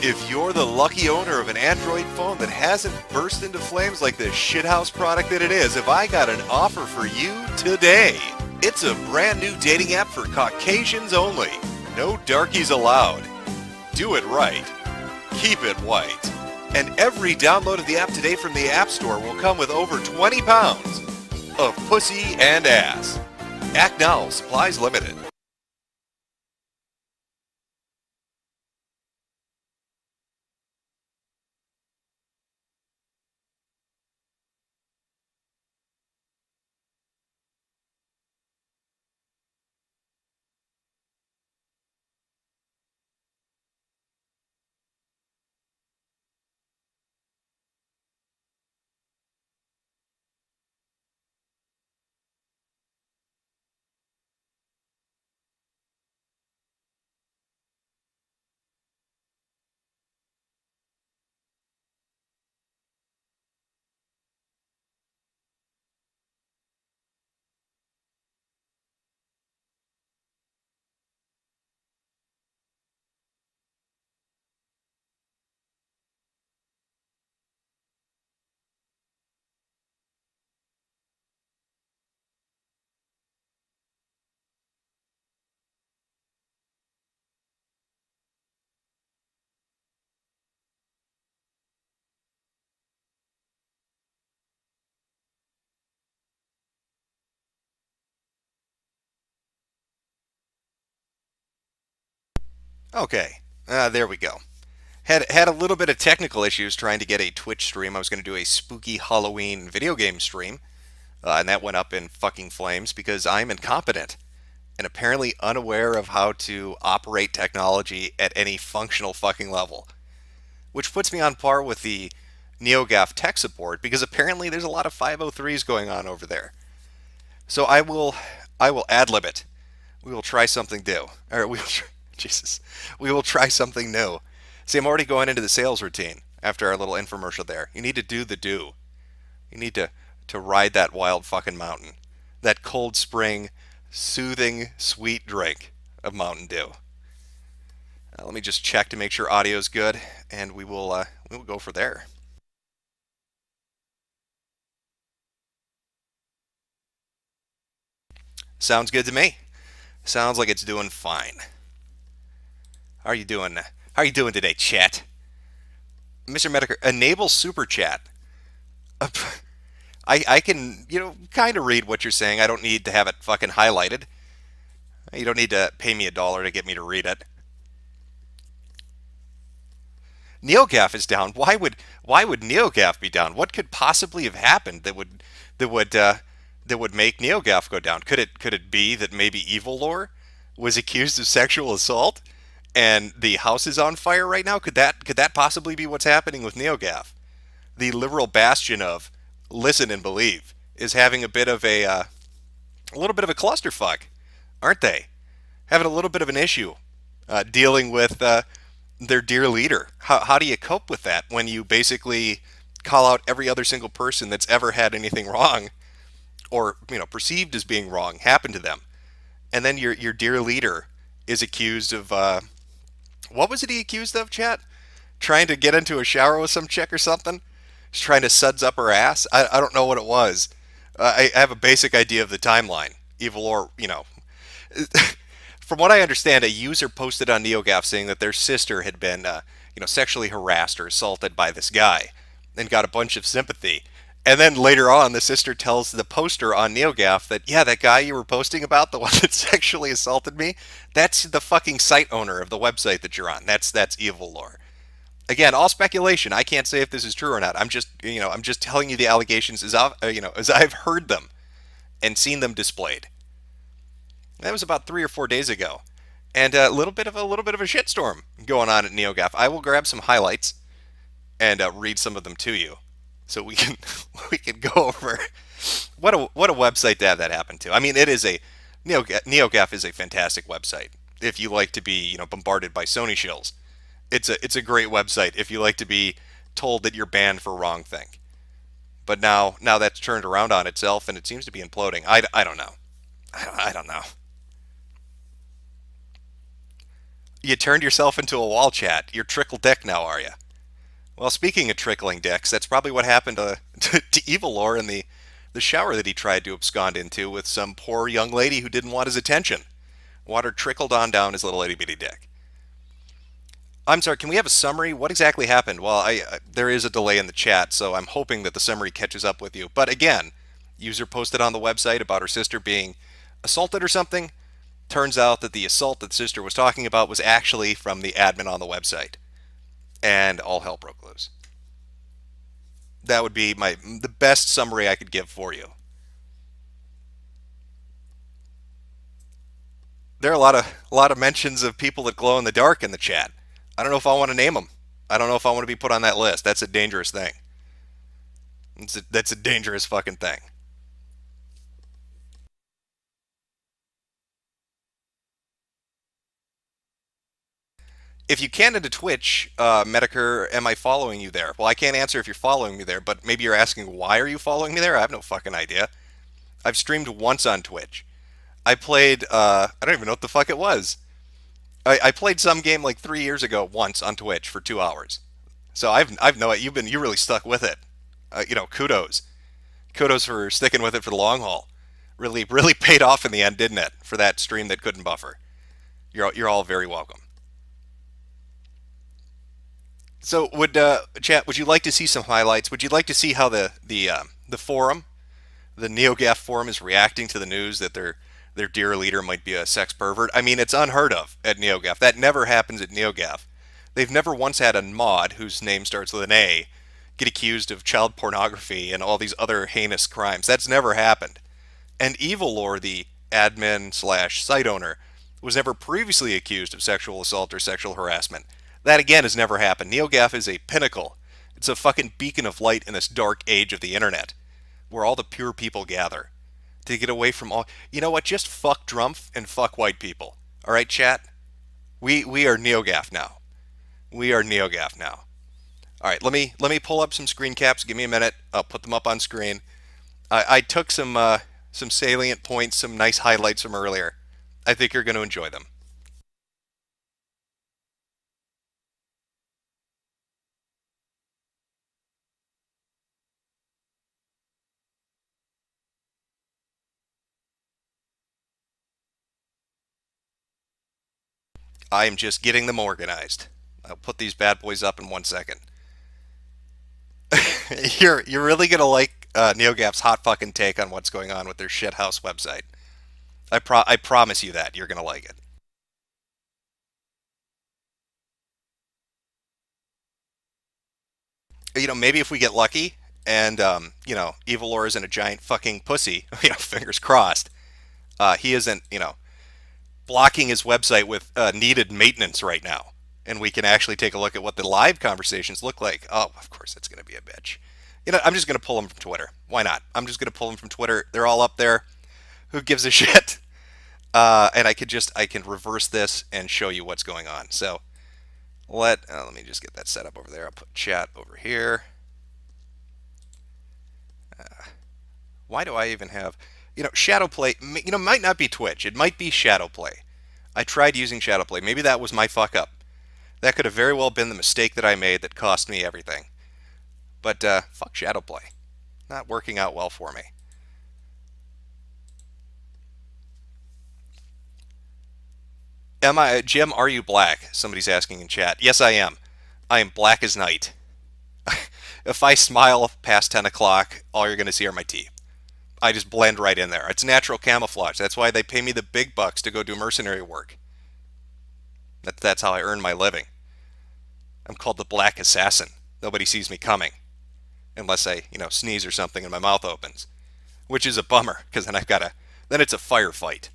If you're the lucky owner of an Android phone that hasn't burst into flames like the shithouse product that it is, have I got an offer for you today. It's a brand new dating app for Caucasians only. No darkies allowed. Do it right. Keep it white. And every download of the app today from the App Store will come with over 20 pounds of pussy and ass. Act now, supplies limited. Okay, there we go. Had a little bit of technical issues trying to get a Twitch stream. I was going to do a spooky Halloween video game stream, and that went up in fucking flames because I'm incompetent and apparently unaware of how to operate technology at any functional fucking level, which puts me on par with the NeoGaf tech support because apparently there's a lot of 503s going on over there. So I will ad lib it. We will try something new. Or we will Jesus. We will try something new. See, I'm already going into the sales routine after our little infomercial there. You need to do the do. You need to ride that wild fucking mountain. That cold spring, soothing, sweet drink of Mountain Dew. Let me just check to make sure audio's good, and we will go for there. Sounds good to me. Sounds like it's doing fine. How are you doing? How are you doing today, chat? Mr. Mediker, enable super chat. I can, kind of read what you're saying. I don't need to have it fucking highlighted. You don't need to pay me $1 to get me to read it. NeoGaf is down. Why would NeoGaf be down? What could possibly have happened that would make NeoGaf go down? Could it be that maybe Evil Lore was accused of sexual assault and the house is on fire right now? Could that possibly be what's happening with NeoGaf? The liberal bastion of listen and believe is having a little bit of a clusterfuck, aren't they? Having a little bit of an issue dealing with their dear leader. How do you cope with that when you basically call out every other single person that's ever had anything wrong or perceived as being wrong happen to them, and then your dear leader is accused of what was it he accused of, chat? Trying to get into a shower with some chick or something? He's trying to suds up her ass? I don't know what it was. I have a basic idea of the timeline. Evil or, from what I understand, a user posted on NeoGaf saying that their sister had been, sexually harassed or assaulted by this guy and got a bunch of sympathy. And then later on, the sister tells the poster on NeoGaf that, yeah, that guy you were posting about, the one that sexually assaulted me, that's the fucking site owner of the website that you're on. That's Evil Lore. Again, all speculation. I can't say if this is true or not. I'm just telling you the allegations as I've heard them and seen them displayed. That was about 3 or 4 days ago, and a little bit of a shitstorm going on at NeoGaf. I will grab some highlights and read some of them to you, so we can we can go over what a website to have that happen to. I mean, it is a NeoGaf is a fantastic website if you like to be bombarded by Sony shills. It's a great website if you like to be told that you're banned for wrong thing. But now that's turned around on itself and it seems to be imploding. I don't know. I don't know. You turned yourself into a wall chat. You're trickle dick now, are you? Well, speaking of trickling dicks, that's probably what happened to Evil Lore in the shower that he tried to abscond into with some poor young lady who didn't want his attention. Water trickled on down his little itty bitty dick. I'm sorry, can we have a summary? What exactly happened? Well, there is a delay in the chat, so I'm hoping that the summary catches up with you. But again, user posted on the website about her sister being assaulted or something. Turns out that the assault that sister was talking about was actually from the admin on the website, and all hell broke loose. That would be the best summary I could give for you. There are a lot of mentions of people that glow in the dark in the chat. I don't know if I want to name them. I don't know if I want to be put on that list. That's a dangerous thing. That's a dangerous fucking thing. If you can into Twitch, Medicare, am I following you there? Well, I can't answer if you're following me there, but maybe you're asking why are you following me there? I have no fucking idea. I've streamed once on Twitch. I played, I don't even know what the fuck it was. I played some game like 3 years ago once on Twitch for 2 hours. So I've no you really stuck with it. Kudos for sticking with it for the long haul. Really paid off in the end, didn't it? For that stream that couldn't buffer. You're all very welcome. So would chat? Would you like to see some highlights? Would you like to see how the forum, the NeoGaf forum, is reacting to the news that their dear leader might be a sex pervert? I mean, it's unheard of at NeoGaf. That never happens at NeoGaf. They've never once had a mod whose name starts with an A get accused of child pornography and all these other heinous crimes. That's never happened. And Evil Lore, the admin slash site owner, was never previously accused of sexual assault or sexual harassment. That again has never happened. NeoGaf is a pinnacle. It's a fucking beacon of light in this dark age of the internet, where all the pure people gather to get away from all. You know what? Just fuck Drumpf and fuck white people. All right, chat. We are NeoGaf now. We are NeoGaf now. All right, let me pull up some screen caps. Give me a minute. I'll put them up on screen. I took some salient points, some nice highlights from earlier. I think you're going to enjoy them. I am just getting them organized. I'll put these bad boys up in 1 second. You're really gonna like NeoGAF's hot fucking take on what's going on with their shithouse website. I promise you that you're gonna like it. Maybe if we get lucky and Evil Lore isn't a giant fucking pussy. Fingers crossed. He isn't blocking his website with needed maintenance right now, and we can actually take a look at what the live conversations look like. Oh, of course it's gonna be a bitch. I'm just gonna pull them from Twitter. Why not? I'm just gonna pull them from Twitter. They're all up there. Who gives a shit? And I can reverse this and show you what's going on. So let me just get that set up over there. I'll put chat over here. Why do I even have Shadowplay? Might not be Twitch. It might be Shadowplay. I tried using Shadowplay. Maybe that was my fuck up. That could have very well been the mistake that I made that cost me everything. But fuck Shadowplay. Not working out well for me. Jim, are you black? Somebody's asking in chat. Yes, I am. I am black as night. If I smile past 10 o'clock, all you're going to see are my teeth. I just blend right in there. It's natural camouflage. That's why they pay me the big bucks to go do mercenary work. That's how I earn my living. I'm called the Black Assassin. Nobody sees me coming. Unless I, sneeze or something and my mouth opens. Which is a bummer, because then it's a firefight.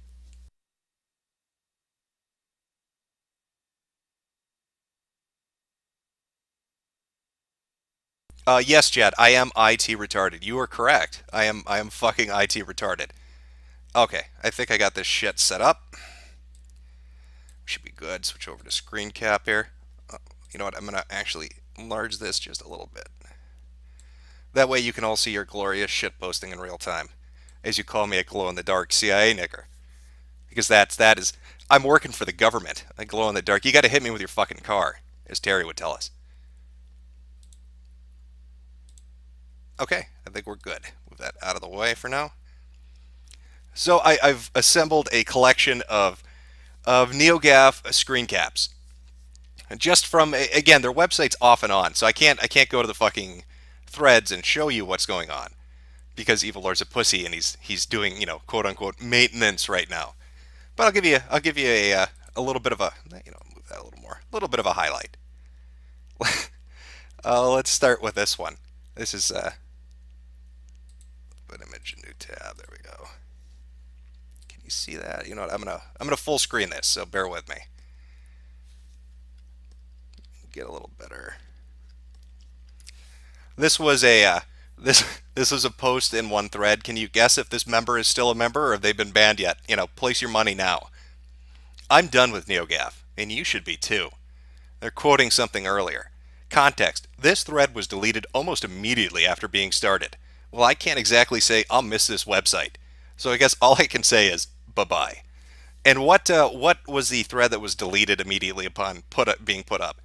Yes, Jed, I am IT retarded. You are correct. I am fucking IT retarded. Okay, I think I got this shit set up. Should be good. Switch over to screen cap here. You know what? I'm gonna actually enlarge this just a little bit. That way you can all see your glorious shit posting in real time, as you call me a glow in the dark CIA nigger. because that is I'm working for the government. I glow in the dark. You got to hit me with your fucking car, as Terry would tell us. Okay, I think we're good. Move that out of the way for now. So I've assembled a collection of NeoGaf screen caps, just from again their website's off and on, so I can't go to the fucking threads and show you what's going on because Evil Lord's a pussy and he's doing quote unquote maintenance right now. But I'll give you a little bit of a move that a little more, a little bit of a highlight. Let's start with this one. This is an image, a new tab. There we go. Can you see that? You know what? I'm gonna full screen this, so bear with me. Get a little better. This was a this was a post in one thread. Can you guess if this member is still a member or have they been banned yet? Place your money now. I'm done with NeoGaf, and you should be too. They're quoting something earlier. Context: this thread was deleted almost immediately after being started. Well, I can't exactly say I'll miss this website, so I guess all I can say is bye bye. And what was the thread that was deleted immediately upon being put up?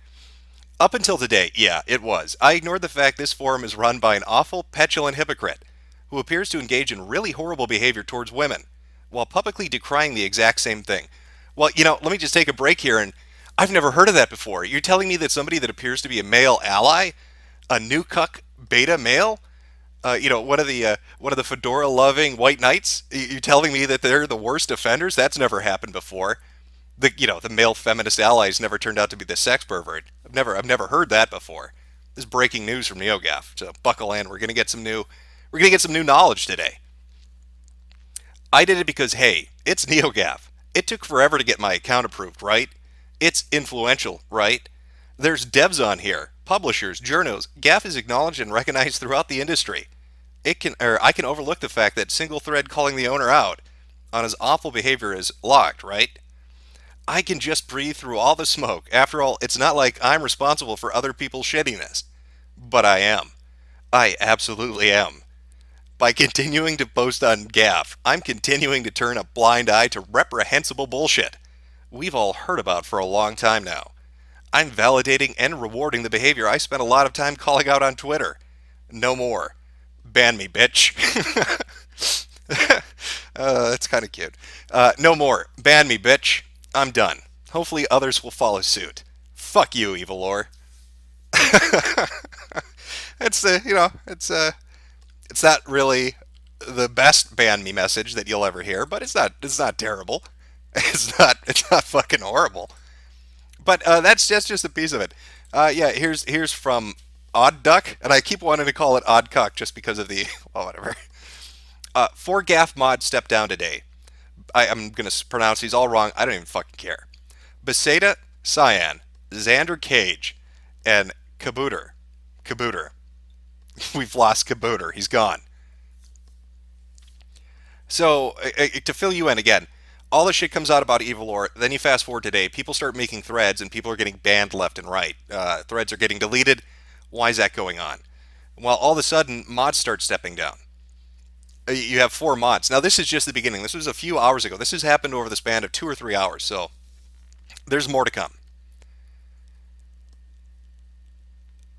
Up until today, yeah, it was. I ignored the fact this forum is run by an awful, petulant hypocrite who appears to engage in really horrible behavior towards women while publicly decrying the exact same thing. Well, let me just take a break here, and I've never heard of that before. You're telling me that somebody that appears to be a male ally, a new cuck beta male, one of the fedora-loving white knights, you're telling me that they're the worst offenders? That's never happened before. The male feminist allies never turned out to be the sex pervert. I've never heard that before. This is breaking news from NeoGaf. So buckle in. We're gonna get some new knowledge today. I did it because hey, it's NeoGaf. It took forever to get my account approved, right? It's influential, right? There's devs on here, publishers, journos. GAF is acknowledged and recognized throughout the industry. I can overlook the fact that single thread calling the owner out on his awful behavior is locked, right? I can just breathe through all the smoke. After all, it's not like I'm responsible for other people's shittiness. But I am. I absolutely am. By continuing to post on GAF, I'm continuing to turn a blind eye to reprehensible bullshit we've all heard about for a long time now. I'm validating and rewarding the behavior I spent a lot of time calling out on Twitter. No more. Ban me, bitch. That's kind of cute. No more. Ban me, bitch. I'm done. Hopefully others will follow suit. Fuck you, Evil Lore. it's it's not really the best ban me message that you'll ever hear, but it's not terrible. It's not fucking horrible. But that's just a piece of it. Yeah, here's from Odd Duck, and I keep wanting to call it Odd Cuck just because of the well, whatever. 4 GAF mods stepped down today. I'm gonna pronounce these all wrong. I don't even fucking care. Beseda Cyan, Xander Cage, and Kabooter. Kabooter. We've lost Kabooter. He's gone. So to fill you in again, all this shit comes out about Evil Lore. Then you fast forward today, people start making threads, and people are getting banned left and right. Threads are getting deleted. Why is that going on? Well, all of a sudden, mods start stepping down. You have 4 mods. Now, this is just the beginning. This was a few hours ago. This has happened over the span of 2 or 3 hours, so there's more to come.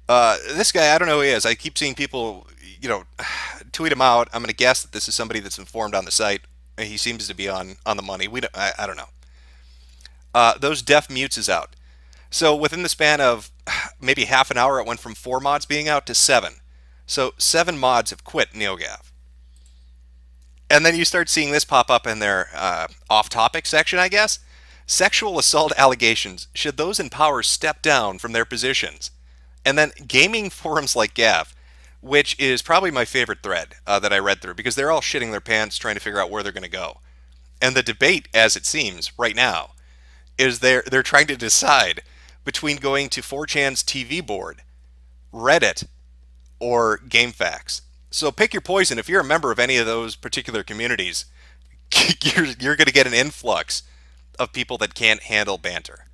This guy, I don't know who he is. I keep seeing people, tweet him out. I'm going to guess that this is somebody that's informed on the site. He seems to be on the money. I don't know. Those deaf mutes is out. So within the span of maybe half an hour, it went from 4 mods being out to 7. So 7 mods have quit NeoGaf. And then you start seeing this pop up in their off-topic section, I guess. Sexual assault allegations. Should those in power step down from their positions? And then gaming forums like GAF, which is probably my favorite thread that I read through, because they're all shitting their pants trying to figure out where they're going to go. And the debate, as it seems, right now, is they're trying to decide between going to 4chan's TV board, Reddit, or GameFAQs. So pick your poison. If you're a member of any of those particular communities, you're going to get an influx of people that can't handle banter.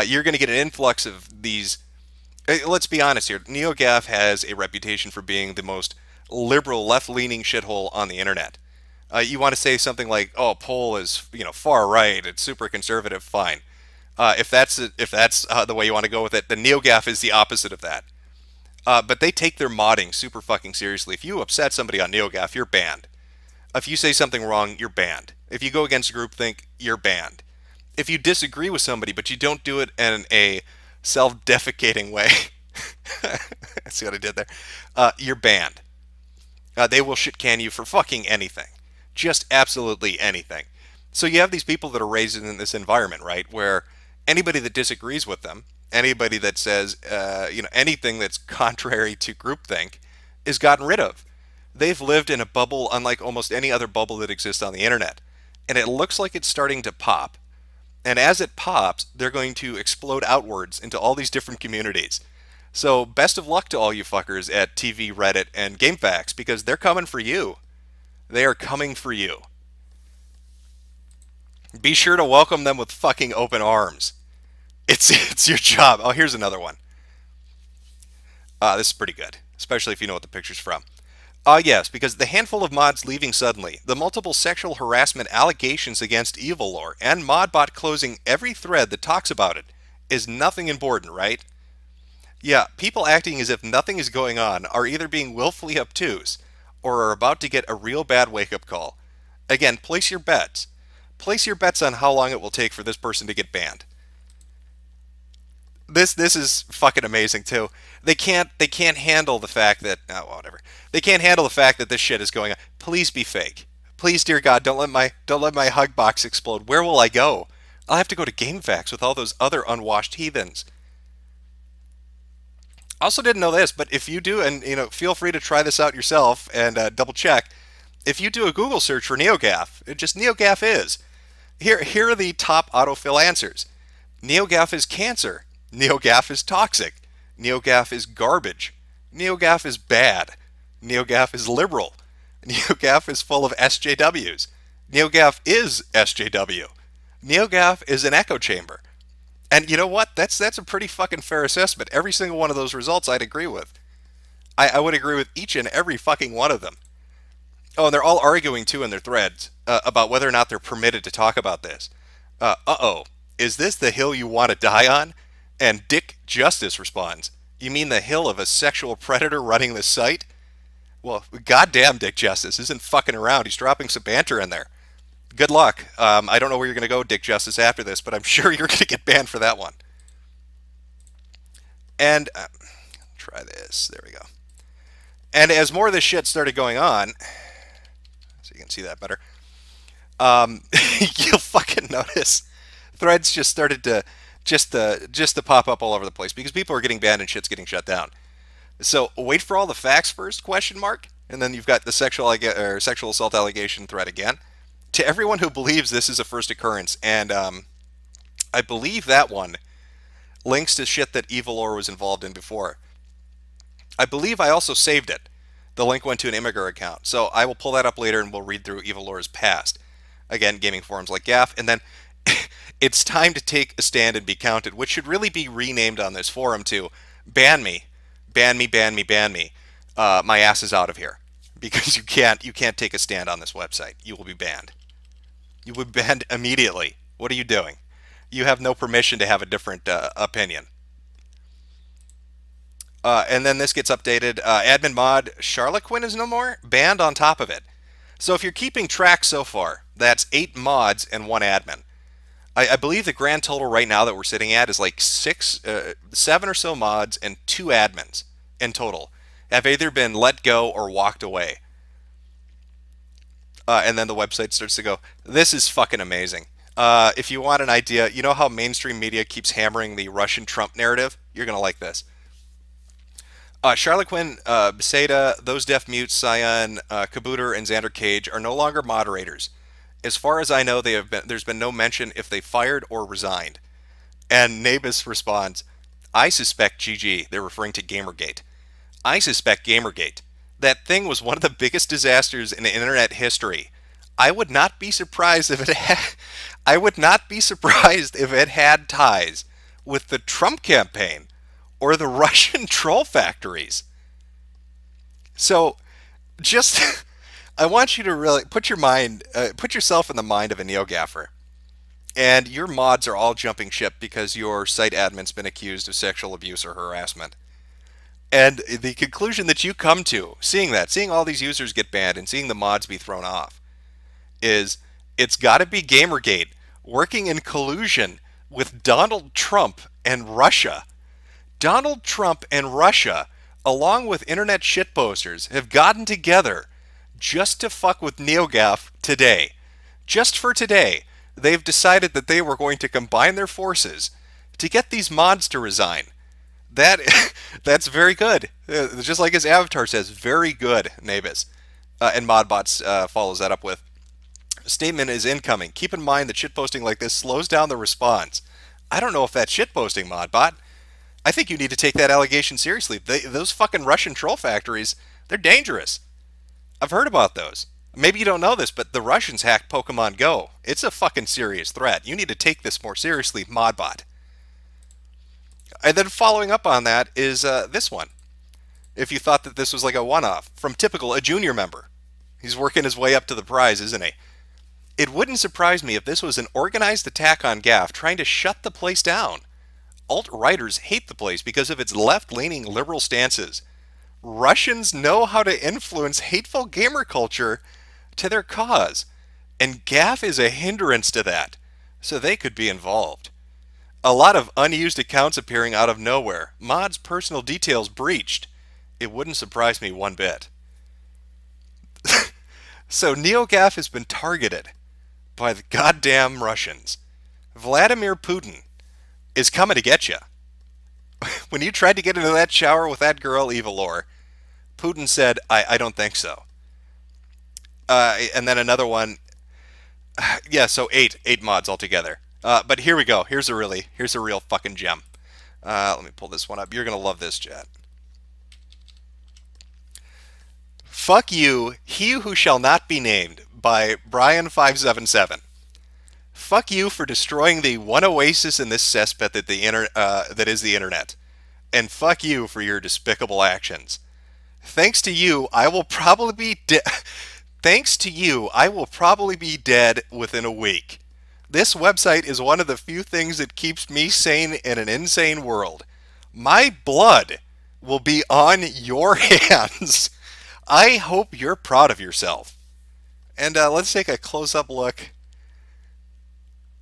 You're going to get an influx of these. Let's be honest here. NeoGaf has a reputation for being the most liberal, left-leaning shithole on the internet. You want to say something like, "Oh, Poll is far right, it's super conservative." Fine. If that's the way you want to go with it, then NeoGaf is the opposite of that. But they take their modding super fucking seriously. If you upset somebody on NeoGaf, you're banned. If you say something wrong, you're banned. If you go against groupthink, you're banned. If you disagree with somebody, but you don't do it in a self-defecating way, see what I did there? You're banned. They will shit can you for fucking anything, just absolutely anything. So you have these people that are raised in this environment, right, where anybody that disagrees with them, anybody that says, anything that's contrary to groupthink, is gotten rid of. They've lived in a bubble unlike almost any other bubble that exists on the internet, and it looks like it's starting to pop. And as it pops, they're going to explode outwards into all these different communities. So best of luck to all you fuckers at TV, Reddit, and GameFAQs, because they're coming for you. They are coming for you. Be sure to welcome them with fucking open arms. It's your job. Oh, here's another one. This is pretty good, especially if you know what the picture's from. Yes, because the handful of mods leaving suddenly, the multiple sexual harassment allegations against Evilore, and Modbot closing every thread that talks about it is nothing important, right? Yeah, people acting as if nothing is going on are either being willfully obtuse or are about to get a real bad wake up call. Again, place your bets. Place your bets on how long it will take for this person to get banned. This is fucking amazing too. They can't handle the fact that whatever. They can't handle the fact that this shit is going on. Please be fake. Please, dear God, don't let my hug box explode. Where will I go? I'll have to go to GameFAQs with all those other unwashed heathens. Also, didn't know this, but if you do, and feel free to try this out yourself and double check. If you do a Google search for NeoGaf, it just NeoGaf is. Here are the top autofill answers. NeoGaf is cancer. NeoGaf is toxic. NeoGaf is garbage. NeoGaf is bad. NeoGaf is liberal. NeoGaf is full of SJWs. NeoGaf is SJW. NeoGaf is an echo chamber. And you know what? That's a pretty fucking fair assessment. Every single one of those results I'd agree with. I would agree with each and every fucking one of them. Oh, and they're all arguing too in their threads about whether or not they're permitted to talk about this. Oh, is this the hill you want to die on? And Dick Justice responds, "You mean the hill of a sexual predator running the site?" Well, goddamn, Dick Justice isn't fucking around. He's dropping some banter in there. Good luck. I don't know where you're going to go, Dick Justice, after this, but I'm sure you're going to get banned for that one. And try this. There we go. And as more of this shit started going on, so you can see that better, you'll fucking notice threads just started to just to pop up all over the place because people are getting banned and shit's getting shut down. So wait for all the facts first? Question mark. And then you've got the sexual assault allegation thread again. To everyone who believes this is a first occurrence, and I believe that one links to shit that Evilore was involved in before. I believe I also saved it. The link went to an Imgur account, so I will pull that up later and we'll read through Evilore's past. Again, gaming forums like GAF, and then it's time to take a stand and be counted, which should really be renamed on this forum to ban me, ban me, ban me, ban me. My ass is out of here because you can't take a stand on this website. You will be banned. You will be banned immediately. What are you doing? You have no permission to have a different opinion. And then this gets updated. Admin mod Charloquin is no more. Banned on top of it. So if you're keeping track so far, that's 8 mods and 1 admin. I believe the grand total right now that we're sitting at is like 7 or so mods and 2 admins in total have either been let go or walked away. And then the website starts to go, this is fucking amazing. If you want an idea, you know how mainstream media keeps hammering the Russian Trump narrative? You're going to like this. Charloquin, Beseda, Those Deaf Mutes, Cyan, Kabooter, and Xander Cage are no longer moderators. As far as I know, there's been no mention if they fired or resigned. And Nabis responds, I suspect GG, they're referring to Gamergate. I suspect Gamergate. That thing was one of the biggest disasters in internet history. I would not be surprised if I would not be surprised if it had ties with the Trump campaign or the Russian troll factories. So, just I want you to really put yourself in the mind of a NeoGaffer, and your mods are all jumping ship because your site admin's been accused of sexual abuse or harassment. And the conclusion that you come to, seeing all these users get banned and seeing the mods be thrown off, is it's got to be Gamergate working in collusion with Donald Trump and Russia. Donald Trump and Russia, along with internet shitposters, have gotten together just to fuck with NeoGaf today. Just for today, they've decided that they were going to combine their forces to get these mods to resign. That that's very good. Just like his avatar says, very good, Navis. And Modbots follows that up with, statement is incoming. Keep in mind that shitposting like this slows down the response. I don't know if that's shitposting, Modbot. I think you need to take that allegation seriously. Those fucking Russian troll factories, they're dangerous. I've heard about those. Maybe you don't know this, but the Russians hacked Pokemon Go. It's a fucking serious threat. You need to take this more seriously, Modbot. And then following up on that is this one. If you thought that this was like a one-off, from Typical, a junior member. He's working his way up to the prize, isn't he? It wouldn't surprise me if this was an organized attack on GAF trying to shut the place down. Alt-righters hate the place because of its left-leaning liberal stances. Russians know how to influence hateful gamer culture to their cause, and GAF is a hindrance to that, so they could be involved. A lot of unused accounts appearing out of nowhere, mods' personal details breached. It wouldn't surprise me one bit. So NeoGaf has been targeted by the goddamn Russians. Vladimir Putin is coming to get you. When you tried to get into that shower with that girl, Evilor, Putin said, I don't think so. And then another one. Yeah, so eight mods altogether. But here we go. Here's a real fucking gem. Let me pull this one up. You're going to love this, chat. Fuck You, He Who Shall Not Be Named by Brian577. Fuck you for destroying the one oasis in this cesspit that is the internet. And fuck you for your despicable actions. Thanks to you, I will probably be Thanks to you, I will probably be dead within a week. This website is one of the few things that keeps me sane in an insane world. My blood will be on your hands. I hope you're proud of yourself. And let's take a close-up look.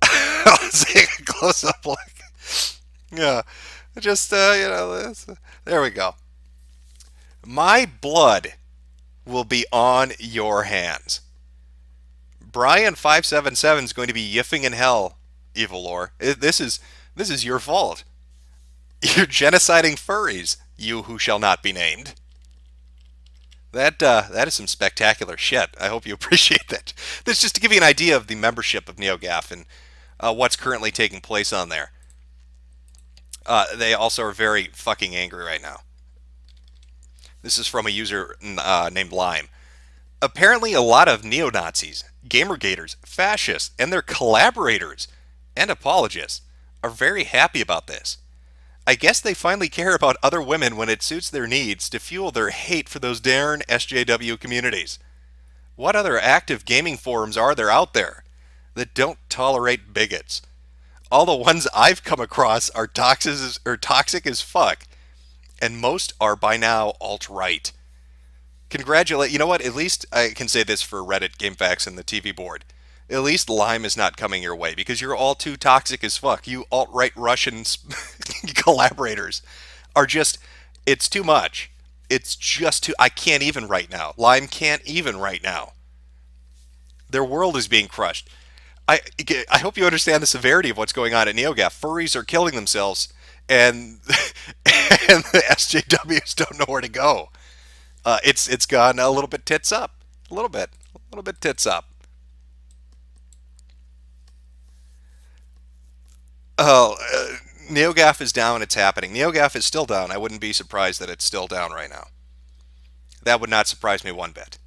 Let's take a close-up look. Yeah, just, there we go. My blood will be on your hands. Brian577 is going to be yiffing in hell, Evilor. This is your fault. You're genociding furries, you who shall not be named. That is some spectacular shit. I hope you appreciate that. This is just to give you an idea of the membership of NeoGaf and what's currently taking place on there. They also are very fucking angry right now. This is from a user named Lime. Apparently a lot of neo-Nazis, gamergaters, fascists, and their collaborators and apologists are very happy about this. I guess they finally care about other women when it suits their needs to fuel their hate for those darn SJW communities. What other active gaming forums are there out there that don't tolerate bigots? All the ones I've come across are toxic as fuck, and most are by now alt-right. You know what, at least I can say this for Reddit, GameFAQs, and the TV board. At least Lime is not coming your way, because you're all too toxic as fuck. You alt-right Russian collaborators are just, it's too much. It's just too, I can't even right now. Lime can't even right now. Their world is being crushed. I hope you understand the severity of what's going on at NeoGaf. Furries are killing themselves, and the SJWs don't know where to go. It's gone a little bit tits up. A little bit tits up. Oh, NeoGaf is down. It's happening. NeoGaf is still down. I wouldn't be surprised that it's still down right now. That would not surprise me one bit.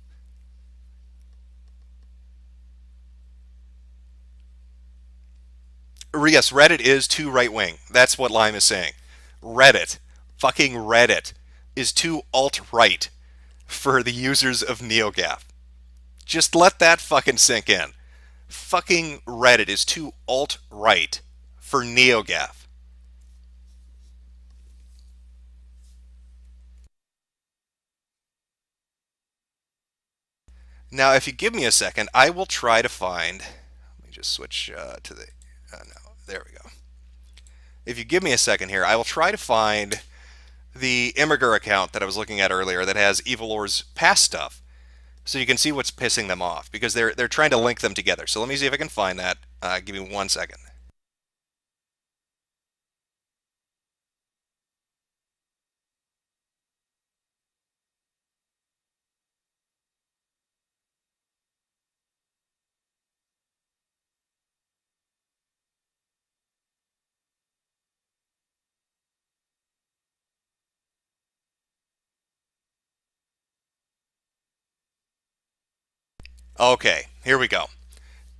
Yes, Reddit is too right-wing. That's what Lime is saying. Fucking Reddit, is too alt-right for the users of NeoGaf. Just let that fucking sink in. Fucking Reddit is too alt-right for NeoGaf. Now, if you give me a second, I will try to find. Let me just switch to the. No, there we go. If you give me a second here, I will try to find the Imgur account that I was looking at earlier that has Evil Lore's past stuff, so you can see what's pissing them off because they're trying to link them together. So let me see if I can find that. Give me 1 second. Okay, here we go.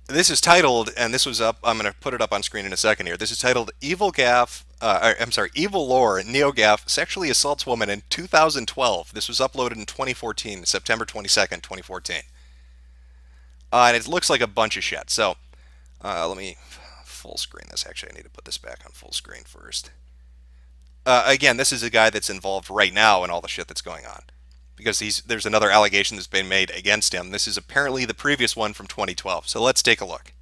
This is titled, and this was up. I'm going to put it up on screen in a second here. This is titled "Evil Gaff." I'm sorry, Evil Lore NeoGaf sexually assaults woman in 2012. This was uploaded in 2014, September 22nd, 2014, and it looks like a bunch of shit. So let me full screen this. Actually, I need to put this back on full screen first. Again, this is a guy that's involved right now in all the shit that's going on because there's another allegation that's been made against him. This is apparently the previous one from 2012. So let's take a look.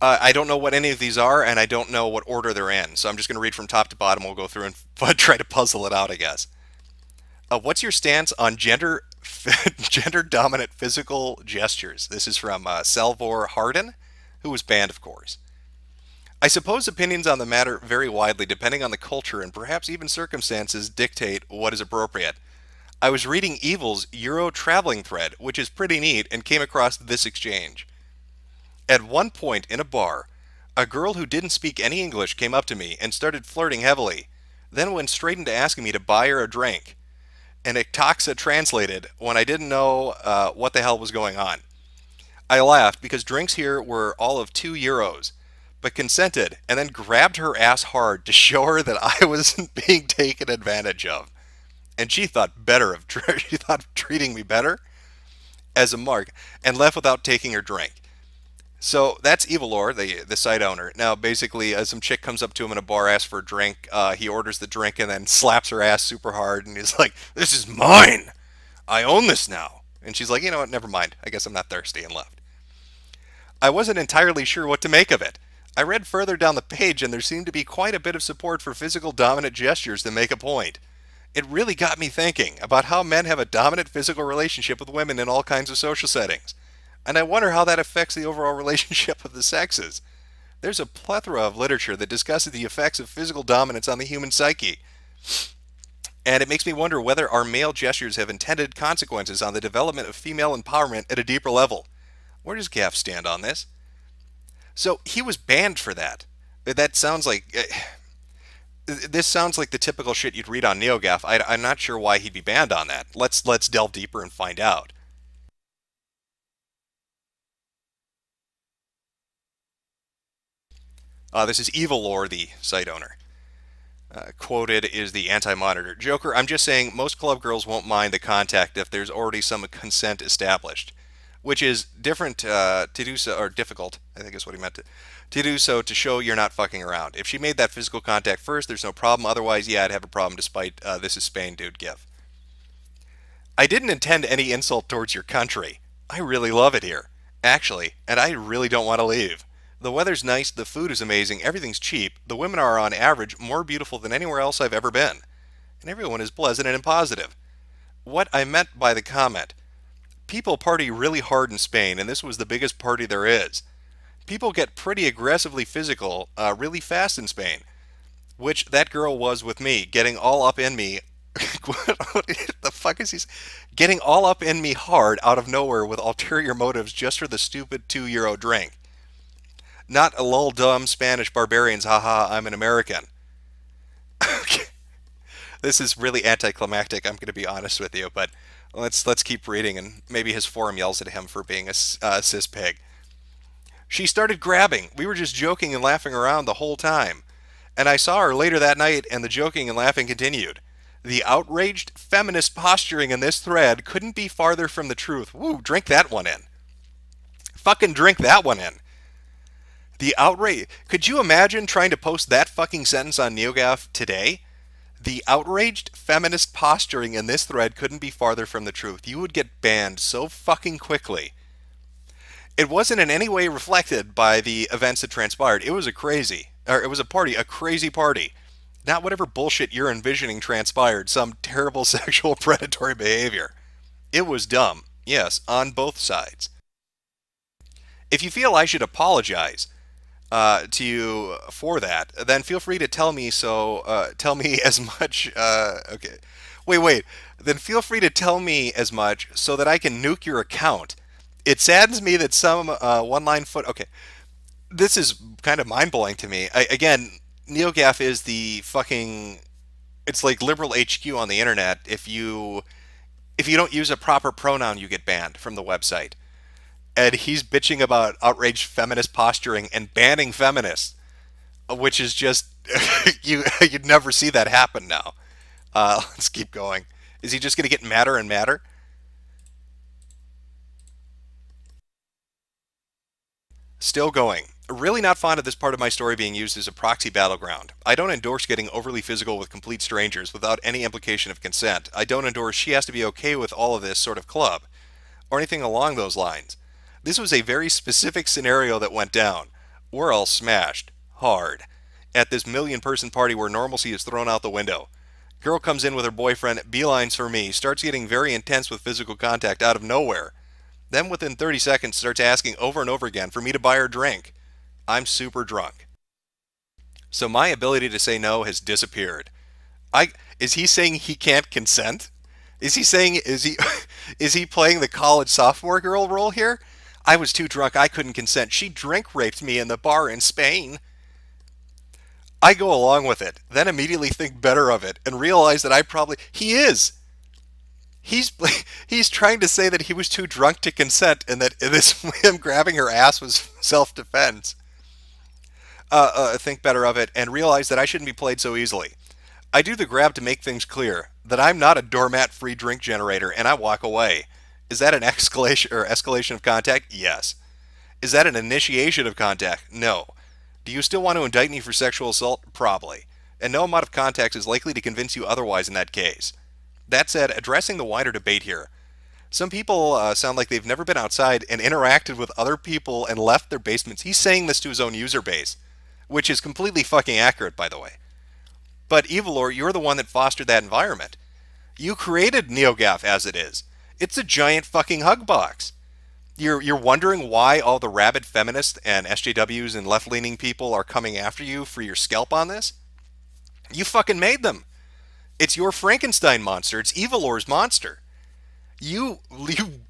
I don't know what any of these are, and I don't know what order they're in. So I'm just going to read from top to bottom. We'll go through and try to puzzle it out, I guess. What's your stance on gender dominant physical gestures? This is from Salvor Hardin, who was banned, of course. I suppose opinions on the matter vary widely depending on the culture and perhaps even circumstances dictate what is appropriate. I was reading Evil's Euro traveling thread, which is pretty neat, and came across this exchange. At one point in a bar, a girl who didn't speak any English came up to me and started flirting heavily, then went straight into asking me to buy her a drink. And Iktaxa translated when I didn't know what the hell was going on. I laughed because drinks here were all of €2, but consented and then grabbed her ass hard to show her that I wasn't being taken advantage of. And she thought better of she thought treating me better as a mark and left without taking her drink. So that's Evil Lore, the site owner. Now, basically, some chick comes up to him in a bar, asks for a drink. He orders the drink and then slaps her ass super hard. And he's like, "This is mine. I own this now." And she's like, "You know what? Never mind. I guess I'm not thirsty," and left. I wasn't entirely sure what to make of it. I read further down the page, and there seemed to be quite a bit of support for physical dominant gestures to make a point. It really got me thinking about how men have a dominant physical relationship with women in all kinds of social settings. And I wonder how that affects the overall relationship of the sexes. There's a plethora of literature that discusses the effects of physical dominance on the human psyche. And it makes me wonder whether our male gestures have intended consequences on the development of female empowerment at a deeper level. Where does Gaff stand on this? So he was banned for that. That sounds like this sounds like the typical shit you'd read on NeoGaf. I'm not sure why he'd be banned on that. Let's delve deeper and find out. This is Evil Lore, the site owner. Quoted is the anti-monitor. Joker, I'm just saying most club girls won't mind the contact if there's already some consent established, which is different to do so, or difficult, I think is what he meant to do so to show you're not fucking around. If she made that physical contact first, there's no problem. Otherwise, yeah, I'd have a problem despite this is Spain, dude, give. I didn't intend any insult towards your country. I really love it here. Actually, and I really don't want to leave. The weather's nice, the food is amazing, everything's cheap, the women are on average more beautiful than anywhere else I've ever been. And everyone is pleasant and positive. What I meant by the comment, people party really hard in Spain, and this was the biggest party there is. People get pretty aggressively physical really fast in Spain, which that girl was with me, getting all up in me. What the fuck is he? Getting all up in me hard out of nowhere with ulterior motives just for the stupid €2 drink. Not a lol dumb Spanish barbarians, haha, I'm an American. This is really anticlimactic, I'm going to be honest with you, but let's keep reading, and maybe his forum yells at him for being a cis pig. She started grabbing. We were just joking and laughing around the whole time. And I saw her later that night, and the joking and laughing continued. The outraged feminist posturing in this thread couldn't be farther from the truth. Woo, drink that one in. Fucking drink that one in. The outrage. Could you imagine trying to post that fucking sentence on NeoGaf today? The outraged feminist posturing in this thread couldn't be farther from the truth. You would get banned so fucking quickly. It wasn't in any way reflected by the events that transpired. It was a party, a crazy party. Not whatever bullshit you're envisioning transpired, some terrible sexual predatory behavior. It was dumb. Yes, on both sides. If you feel I should apologize to you for that, then feel free to tell me so. Tell me as much. Okay. Wait. Then feel free to tell me as much so that I can nuke your account. It saddens me that some one-line foot. Okay, this is kind of mind-blowing to me. Again, NeoGaf is the fucking. It's like liberal HQ on the internet. If you don't use a proper pronoun, you get banned from the website. And he's bitching about outraged feminist posturing and banning feminists, which is just you'd never see that happen now. Let's keep going. Is he just going to get madder and madder? Still going. Really not fond of this part of my story being used as a proxy battleground. I don't endorse getting overly physical with complete strangers without any implication of consent. I don't endorse she has to be okay with all of this sort of club, or anything along those lines. This was a very specific scenario that went down. We're all smashed. Hard. At this million-person party where normalcy is thrown out the window. Girl comes in with her boyfriend, beelines for me, starts getting very intense with physical contact out of nowhere. Then within 30 seconds starts asking over and over again for me to buy her drink. I'm super drunk. So my ability to say no has disappeared. Is he saying he can't consent? Is he is he playing the college sophomore girl role here? I was too drunk, I couldn't consent. She drink raped me in the bar in Spain. I go along with it, then immediately think better of it and realize that he is. He's he's trying to say that he was too drunk to consent and that this him grabbing her ass was self-defense. Think better of it and realize that I shouldn't be played so easily. I do the grab to make things clear that I'm not a doormat free drink generator and I walk away. Is that an escalation of contact? Yes. Is that an initiation of contact? No. Do you still want to indict me for sexual assault? Probably. And no amount of context is likely to convince you otherwise in that case. That said, addressing the wider debate here, some people sound like they've never been outside and interacted with other people and left their basements. He's saying this to his own user base, which is completely fucking accurate, by the way. But Evilor, you're the one that fostered that environment. You created NeoGaf as it is. It's a giant fucking hug box. You're wondering why all the rabid feminists and SJWs and left-leaning people are coming after you for your scalp on this? You fucking made them. It's your Frankenstein monster. It's Evilor's monster. You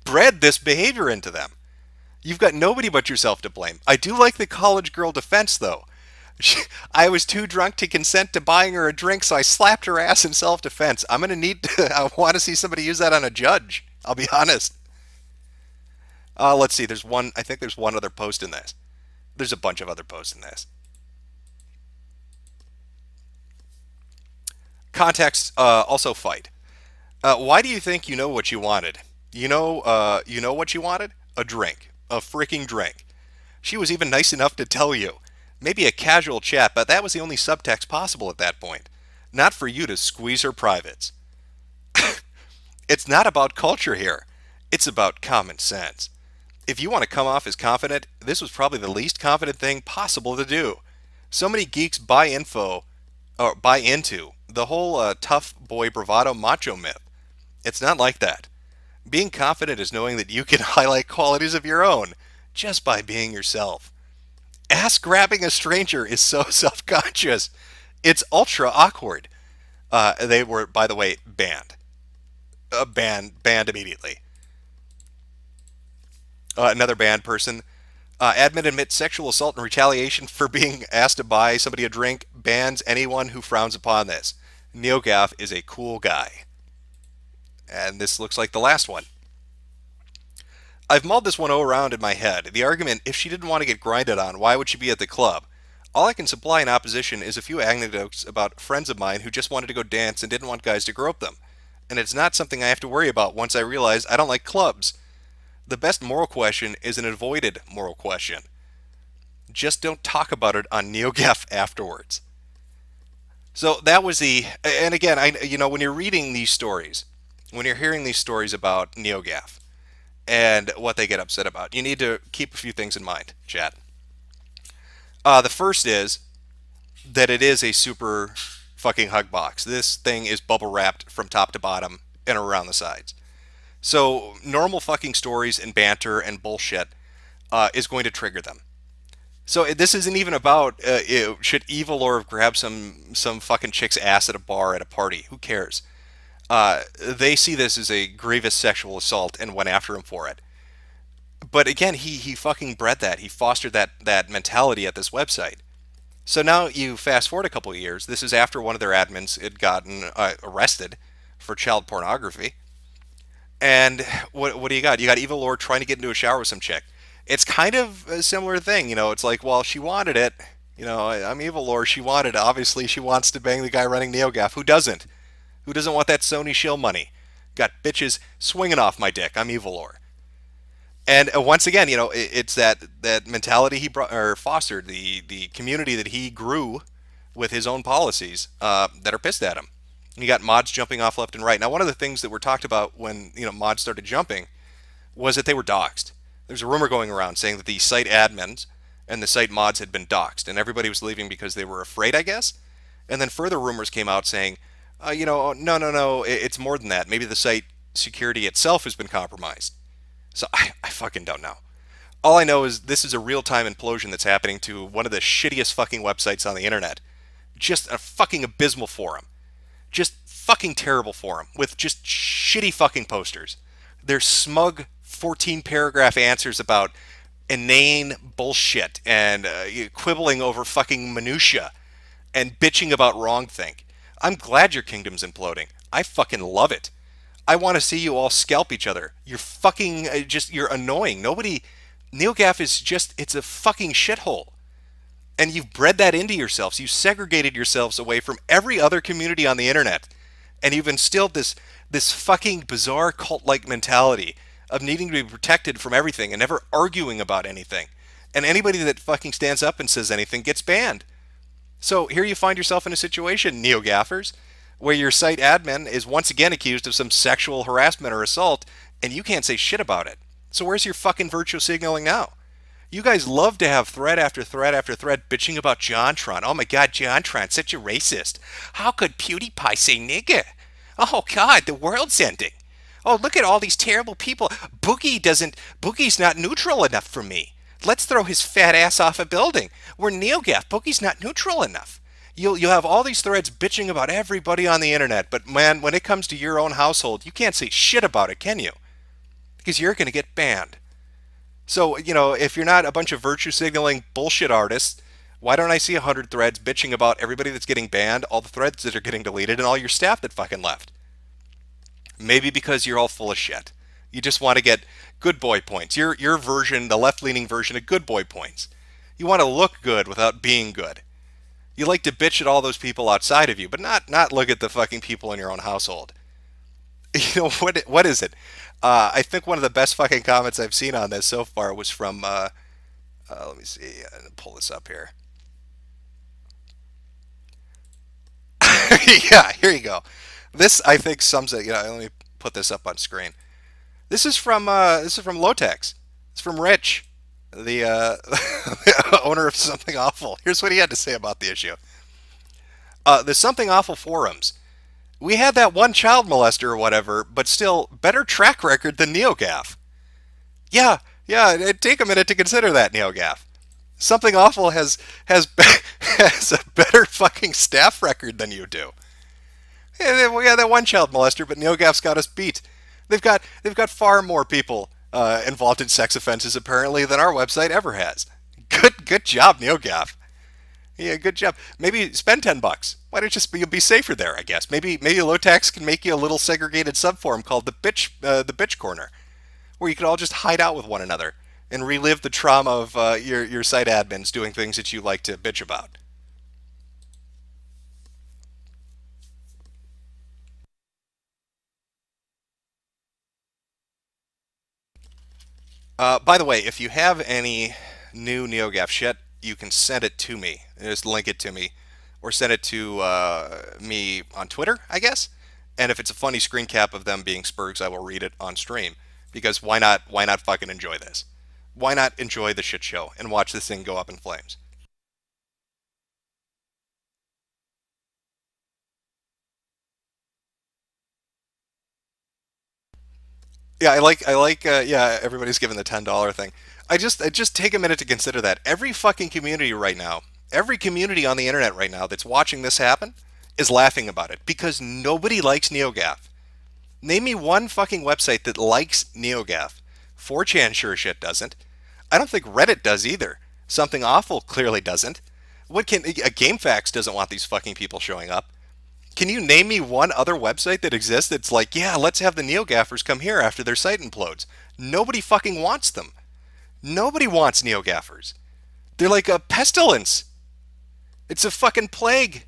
bred this behavior into them. You've got nobody but yourself to blame. I do like the college girl defense, though. I was too drunk to consent to buying her a drink, so I slapped her ass in self-defense. I want to see somebody use that on a judge. I'll be honest. Let's see. I think there's one other post in this. There's a bunch of other posts in this. Context, also fight. Why do you think you know what you wanted? You know what you wanted? A drink. A freaking drink. She was even nice enough to tell you. Maybe a casual chat, but that was the only subtext possible at that point. Not for you to squeeze her privates. It's not about culture here. It's about common sense. If you want to come off as confident, this was probably the least confident thing possible to do. So many geeks buy into the whole tough boy bravado macho myth. It's not like that. Being confident is knowing that you can highlight qualities of your own just by being yourself. Ass grabbing a stranger is so self-conscious. It's ultra awkward. They were, by the way, banned. Banned immediately. Another banned person. Admin admits sexual assault and retaliation for being asked to buy somebody a drink. Bans anyone who frowns upon this. NeoGaf is a cool guy. And this looks like the last one. I've mulled this one around in my head. The argument, if she didn't want to get grinded on, why would she be at the club? All I can supply in opposition is a few anecdotes about friends of mine who just wanted to go dance and didn't want guys to grope them. And it's not something I have to worry about once I realize I don't like clubs. The best moral question is an avoided moral question. Just don't talk about it on NeoGaf afterwards. So that was the, and again, when you're reading these stories, when you're hearing these stories about NeoGaf and what they get upset about, you need to keep a few things in mind, chat. The first is that it is a super fucking hug box. This thing is bubble wrapped from top to bottom and around the sides. So normal fucking stories and banter and bullshit is going to trigger them. So this isn't even about should Evil Lord grab some fucking chick's ass at a bar at a party. Who cares? They see this as a grievous sexual assault and went after him for it. But again, he fucking bred that. He fostered that mentality at this website. So now you fast forward a couple of years. This is after one of their admins had gotten arrested for child pornography. And what do you got? You got Evil Lord trying to get into a shower with some chick. It's kind of a similar thing, It's like, well, she wanted it. I'm Evil Lord. She wanted it. Obviously, she wants to bang the guy running NeoGaf. Who doesn't? Who doesn't want that Sony shill money? Got bitches swinging off my dick. I'm Evil Lord. And once again, it's that mentality he brought or fostered, the community that he grew with his own policies that are pissed at him. And you got mods jumping off left and right. Now, one of the things that were talked about when mods started jumping was that they were doxxed. There's a rumor going around saying that the site admins and the site mods had been doxxed, and everybody was leaving because they were afraid, I guess. And then further rumors came out saying, no, it's more than that. Maybe the site security itself has been compromised. So I fucking don't know. All I know is this is a real-time implosion that's happening to one of the shittiest fucking websites on the internet. Just a fucking abysmal forum. Just fucking terrible forum with just shitty fucking posters. Their smug 14-paragraph answers about inane bullshit and quibbling over fucking minutia and bitching about wrongthink. I'm glad your kingdom's imploding. I fucking love it. I want to see you all scalp each other. You're fucking you're annoying. NeoGaf is it's a fucking shithole. And you've bred that into yourselves. You segregated yourselves away from every other community on the internet. And you've instilled this fucking bizarre cult-like mentality of needing to be protected from everything and never arguing about anything. And anybody that fucking stands up and says anything gets banned. So here you find yourself in a situation, NeoGaffers, where your site admin is once again accused of some sexual harassment or assault, and you can't say shit about it. So where's your fucking virtue signaling now? You guys love to have thread after thread after thread bitching about JonTron. Oh my god, JonTron, such a racist. How could PewDiePie say nigger? Oh god, the world's ending. Oh, look at all these terrible people. Boogie's not neutral enough for me. Let's throw his fat ass off a building. We're NeoGaf. Boogie's not neutral enough. You'll have all these threads bitching about everybody on the internet, but man, when it comes to your own household, you can't say shit about it, can you? Because you're going to get banned. So, if you're not a bunch of virtue signaling bullshit artists, why don't I see 100 threads bitching about everybody that's getting banned, all the threads that are getting deleted, and all your staff that fucking left? Maybe because you're all full of shit. You just want to get good boy points. Your version, the left-leaning version of good boy points. You want to look good without being good. You like to bitch at all those people outside of you, but not look at the fucking people in your own household. What is it? I think one of the best fucking comments I've seen on this so far was from, let me see, pull this up here. Yeah, here you go. This, I think, sums it. Let me put this up on screen. This is from Lotex. It's from Rich, the owner of Something Awful. Here's what he had to say about the issue. The Something Awful forums. We had that one child molester or whatever, but still better track record than NeoGaf. Yeah, it'd take a minute to consider that, NeoGaf. Something Awful has has a better fucking staff record than you do. Yeah, we had that one child molester, but NeoGaf's got us beat. They've got far more people involved in sex offenses apparently than our website ever has. Good job, NeoGaf. Yeah, good job. Maybe spend $10. Why don't you'll be safer there? I guess maybe Lotex can make you a little segregated subforum called the bitch corner, where you could all just hide out with one another and relive the trauma of your site admins doing things that you like to bitch about. By the way, if you have any new NeoGaf shit, you can send it to me. Just link it to me, or send it to me on Twitter, I guess. And if it's a funny screen cap of them being Spurgs, I will read it on stream. Because why not? Why not fucking enjoy this? Why not enjoy the shit show and watch this thing go up in flames? Yeah, yeah, everybody's given the $10 thing. I just take a minute to consider that every fucking community right now, every community on the internet right now that's watching this happen is laughing about it because nobody likes NeoGaf. Name me one fucking website that likes NeoGaf. 4chan sure as shit doesn't. I don't think Reddit does either. Something Awful clearly doesn't. What can a GameFAQs doesn't want these fucking people showing up? Can you name me one other website that exists that's like, yeah, let's have the NeoGaffers come here after their site implodes? Nobody fucking wants them. Nobody wants NeoGaffers. They're like a pestilence. It's a fucking plague.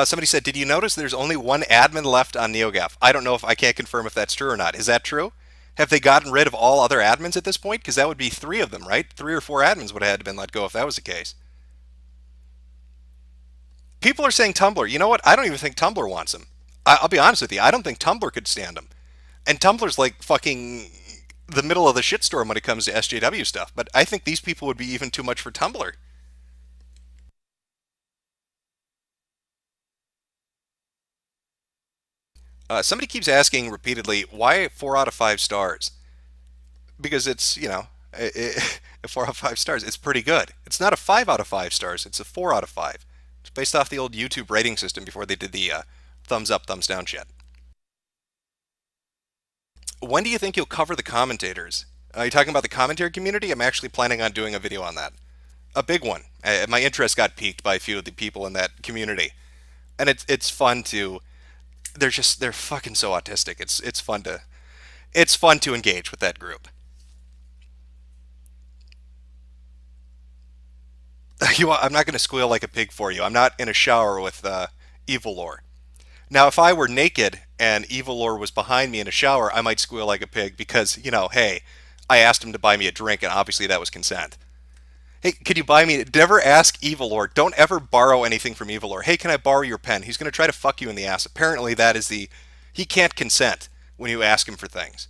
Somebody said, did you notice there's only one admin left on NeoGaf? I don't know if I can't confirm if that's true or not. Is that true? Have they gotten rid of all other admins at this point? Because that would be three of them, right? Three or four admins would have had to been let go if that was the case. People are saying Tumblr. You know what? I don't even think Tumblr wants them. Will be honest with you. I don't think Tumblr could stand them. And Tumblr's like fucking the middle of the shitstorm when it comes to SJW stuff. But I think these people would be even too much for Tumblr. Somebody keeps asking repeatedly, why 4 out of 5 stars? Because it's, it, 4 out of 5 stars. It's pretty good. It's not a 5 out of 5 stars. It's a 4 out of 5. It's based off the old YouTube rating system before they did the thumbs up, thumbs down shit. When do you think you'll cover the commentators? Are you talking about the commentary community? I'm actually planning on doing a video on that. A big one. My interest got piqued by a few of the people in that community, and it's fun to. They're fucking so autistic. It's fun to engage with that group. I'm not going to squeal like a pig for you. I'm not in a shower with evil lore. Now, if I were naked and evil lore was behind me in a shower, I might squeal like a pig because hey, I asked him to buy me a drink, and obviously that was consent. Hey, could you buy me? Never ask Evil Lord. Don't ever borrow anything from Evil Lord. Hey, can I borrow your pen? He's going to try to fuck you in the ass. Apparently, that is the. He can't consent when you ask him for things.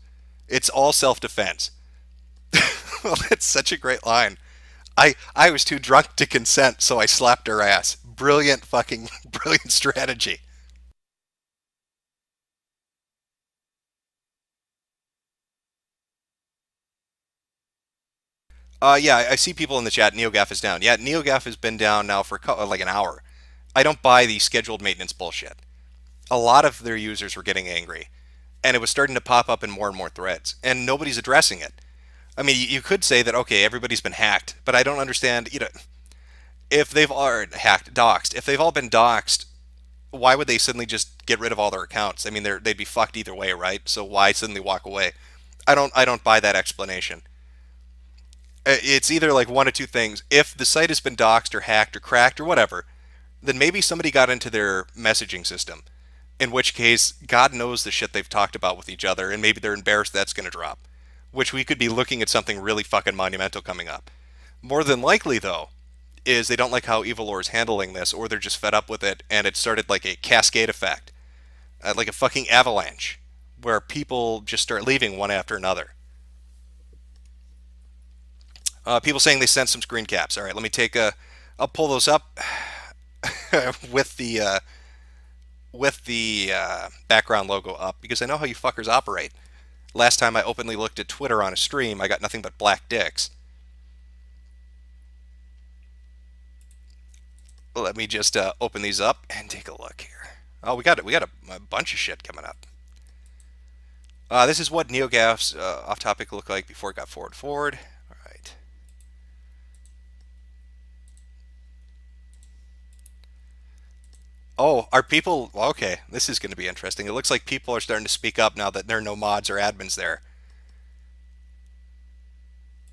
It's all self defense. Well, that's such a great line. I was too drunk to consent, so I slapped her ass. Brilliant fucking brilliant strategy. Yeah, I see people in the chat. NeoGaf is down. Yeah, NeoGaf has been down now for like an hour. I don't buy the scheduled maintenance bullshit. A lot of their users were getting angry, and it was starting to pop up in more and more threads, and nobody's addressing it. I mean, you could say that okay, everybody's been hacked, but I don't understand. If they've all hacked, doxed, if they've all been doxed, why would they suddenly just get rid of all their accounts? I mean, they'd be fucked either way, right? So why suddenly walk away? I don't buy that explanation. It's either like one of two things. If the site has been doxed or hacked or cracked or whatever, then maybe somebody got into their messaging system. In which case, God knows the shit they've talked about with each other, and maybe they're embarrassed that's going to drop. Which we could be looking at something really fucking monumental coming up. More than likely, though, is they don't like how Evil Lore is handling this, or they're just fed up with it, and it started like a cascade effect, like a fucking avalanche, where people just start leaving one after another. People saying they sent some screen caps. All right, let me take a. I'll pull those up with the background logo up because I know how you fuckers operate. Last time I openly looked at Twitter on a stream, I got nothing but black dicks. Let me just open these up and take a look here. Oh, we got a bunch of shit coming up. This is what NeoGaf's off-topic looked like before it got forward. All right. Oh, are people okay? This is going to be interesting. It looks like people are starting to speak up now that there are no mods or admins there.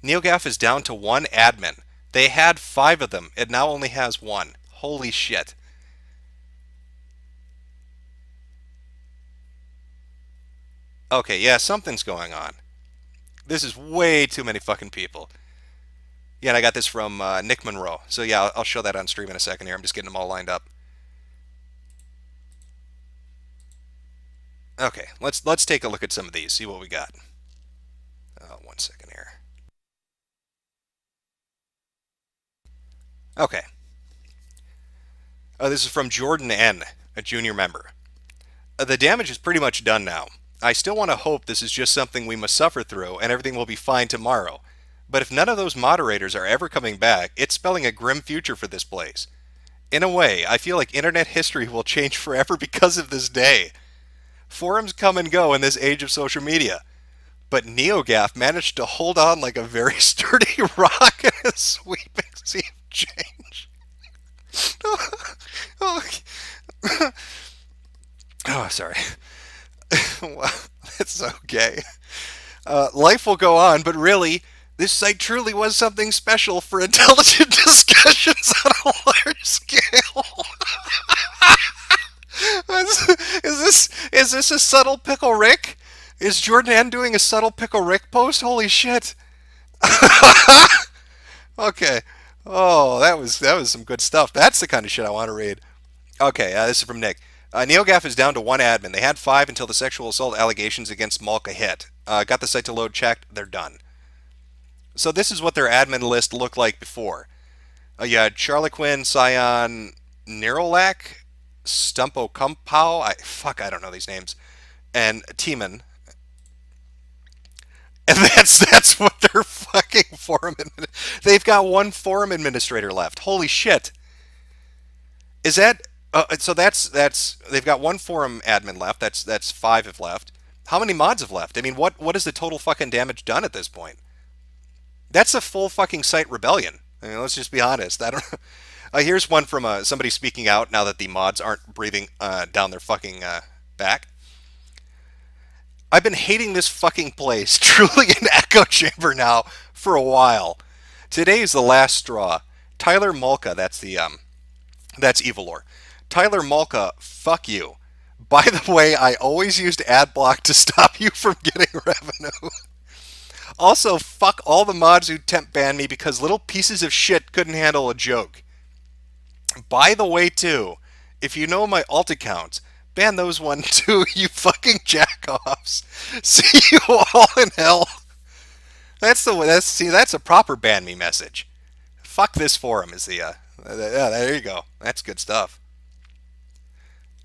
NeoGaf is down to one admin. They had five of them. It now only has one. Holy shit. Okay, yeah, something's going on. This is way too many fucking people. Yeah, and I got this from Nick Monroe. So yeah, I'll show that on stream in a second here. I'm just getting them all lined up. Okay, let's take a look at some of these. See what we got. 1 second here. Okay. This is from Jordan N, a junior member. The damage is pretty much done now. I still want to hope this is just something we must suffer through and everything will be fine tomorrow. But if none of those moderators are ever coming back, it's spelling a grim future for this place. In a way, I feel like internet history will change forever because of this day. Forums come and go in this age of social media, but NeoGaf managed to hold on like a very sturdy rock in a sweeping sea of change. oh, oh, sorry. Well, that's okay. Life will go on, but really, this site truly was something special for intelligent discussions on a large scale. Is this a subtle pickle Rick? Is Jordan N doing a subtle pickle Rick post? Holy shit! Okay. Oh, that was some good stuff. That's the kind of shit I want to read. Okay, this is from Nick. NeoGaf is down to one admin. They had five until the sexual assault allegations against Malka hit. Got the site to load, checked, they're done. So this is what their admin list looked like before. You had Charlequin, Scion, Nerolac, Stumpo Kumpow, I don't know these names, and Teeman. And that's what their fucking forum. They've got one forum administrator left. Holy shit! Is that so? That's they've got one forum admin left. That's five have left. How many mods have left? I mean, what is the total fucking damage done at this point? That's a full fucking site rebellion. I mean, let's just be honest. I don't. Here's one from somebody speaking out now that the mods aren't breathing down their fucking back. I've been hating this fucking place, truly an echo chamber now, for a while. Today is the last straw. Tyler Malka, that's Evilor. Tyler Malka, fuck you. By the way, I always used AdBlock to stop you from getting revenue. Also, fuck all the mods who temp banned me because little pieces of shit couldn't handle a joke. By the way, too, if you know my alt accounts, ban those one too, you fucking jackoffs. See you all in hell. That's the way. That's a proper ban me message. Fuck this forum is the. Yeah, there you go. That's good stuff.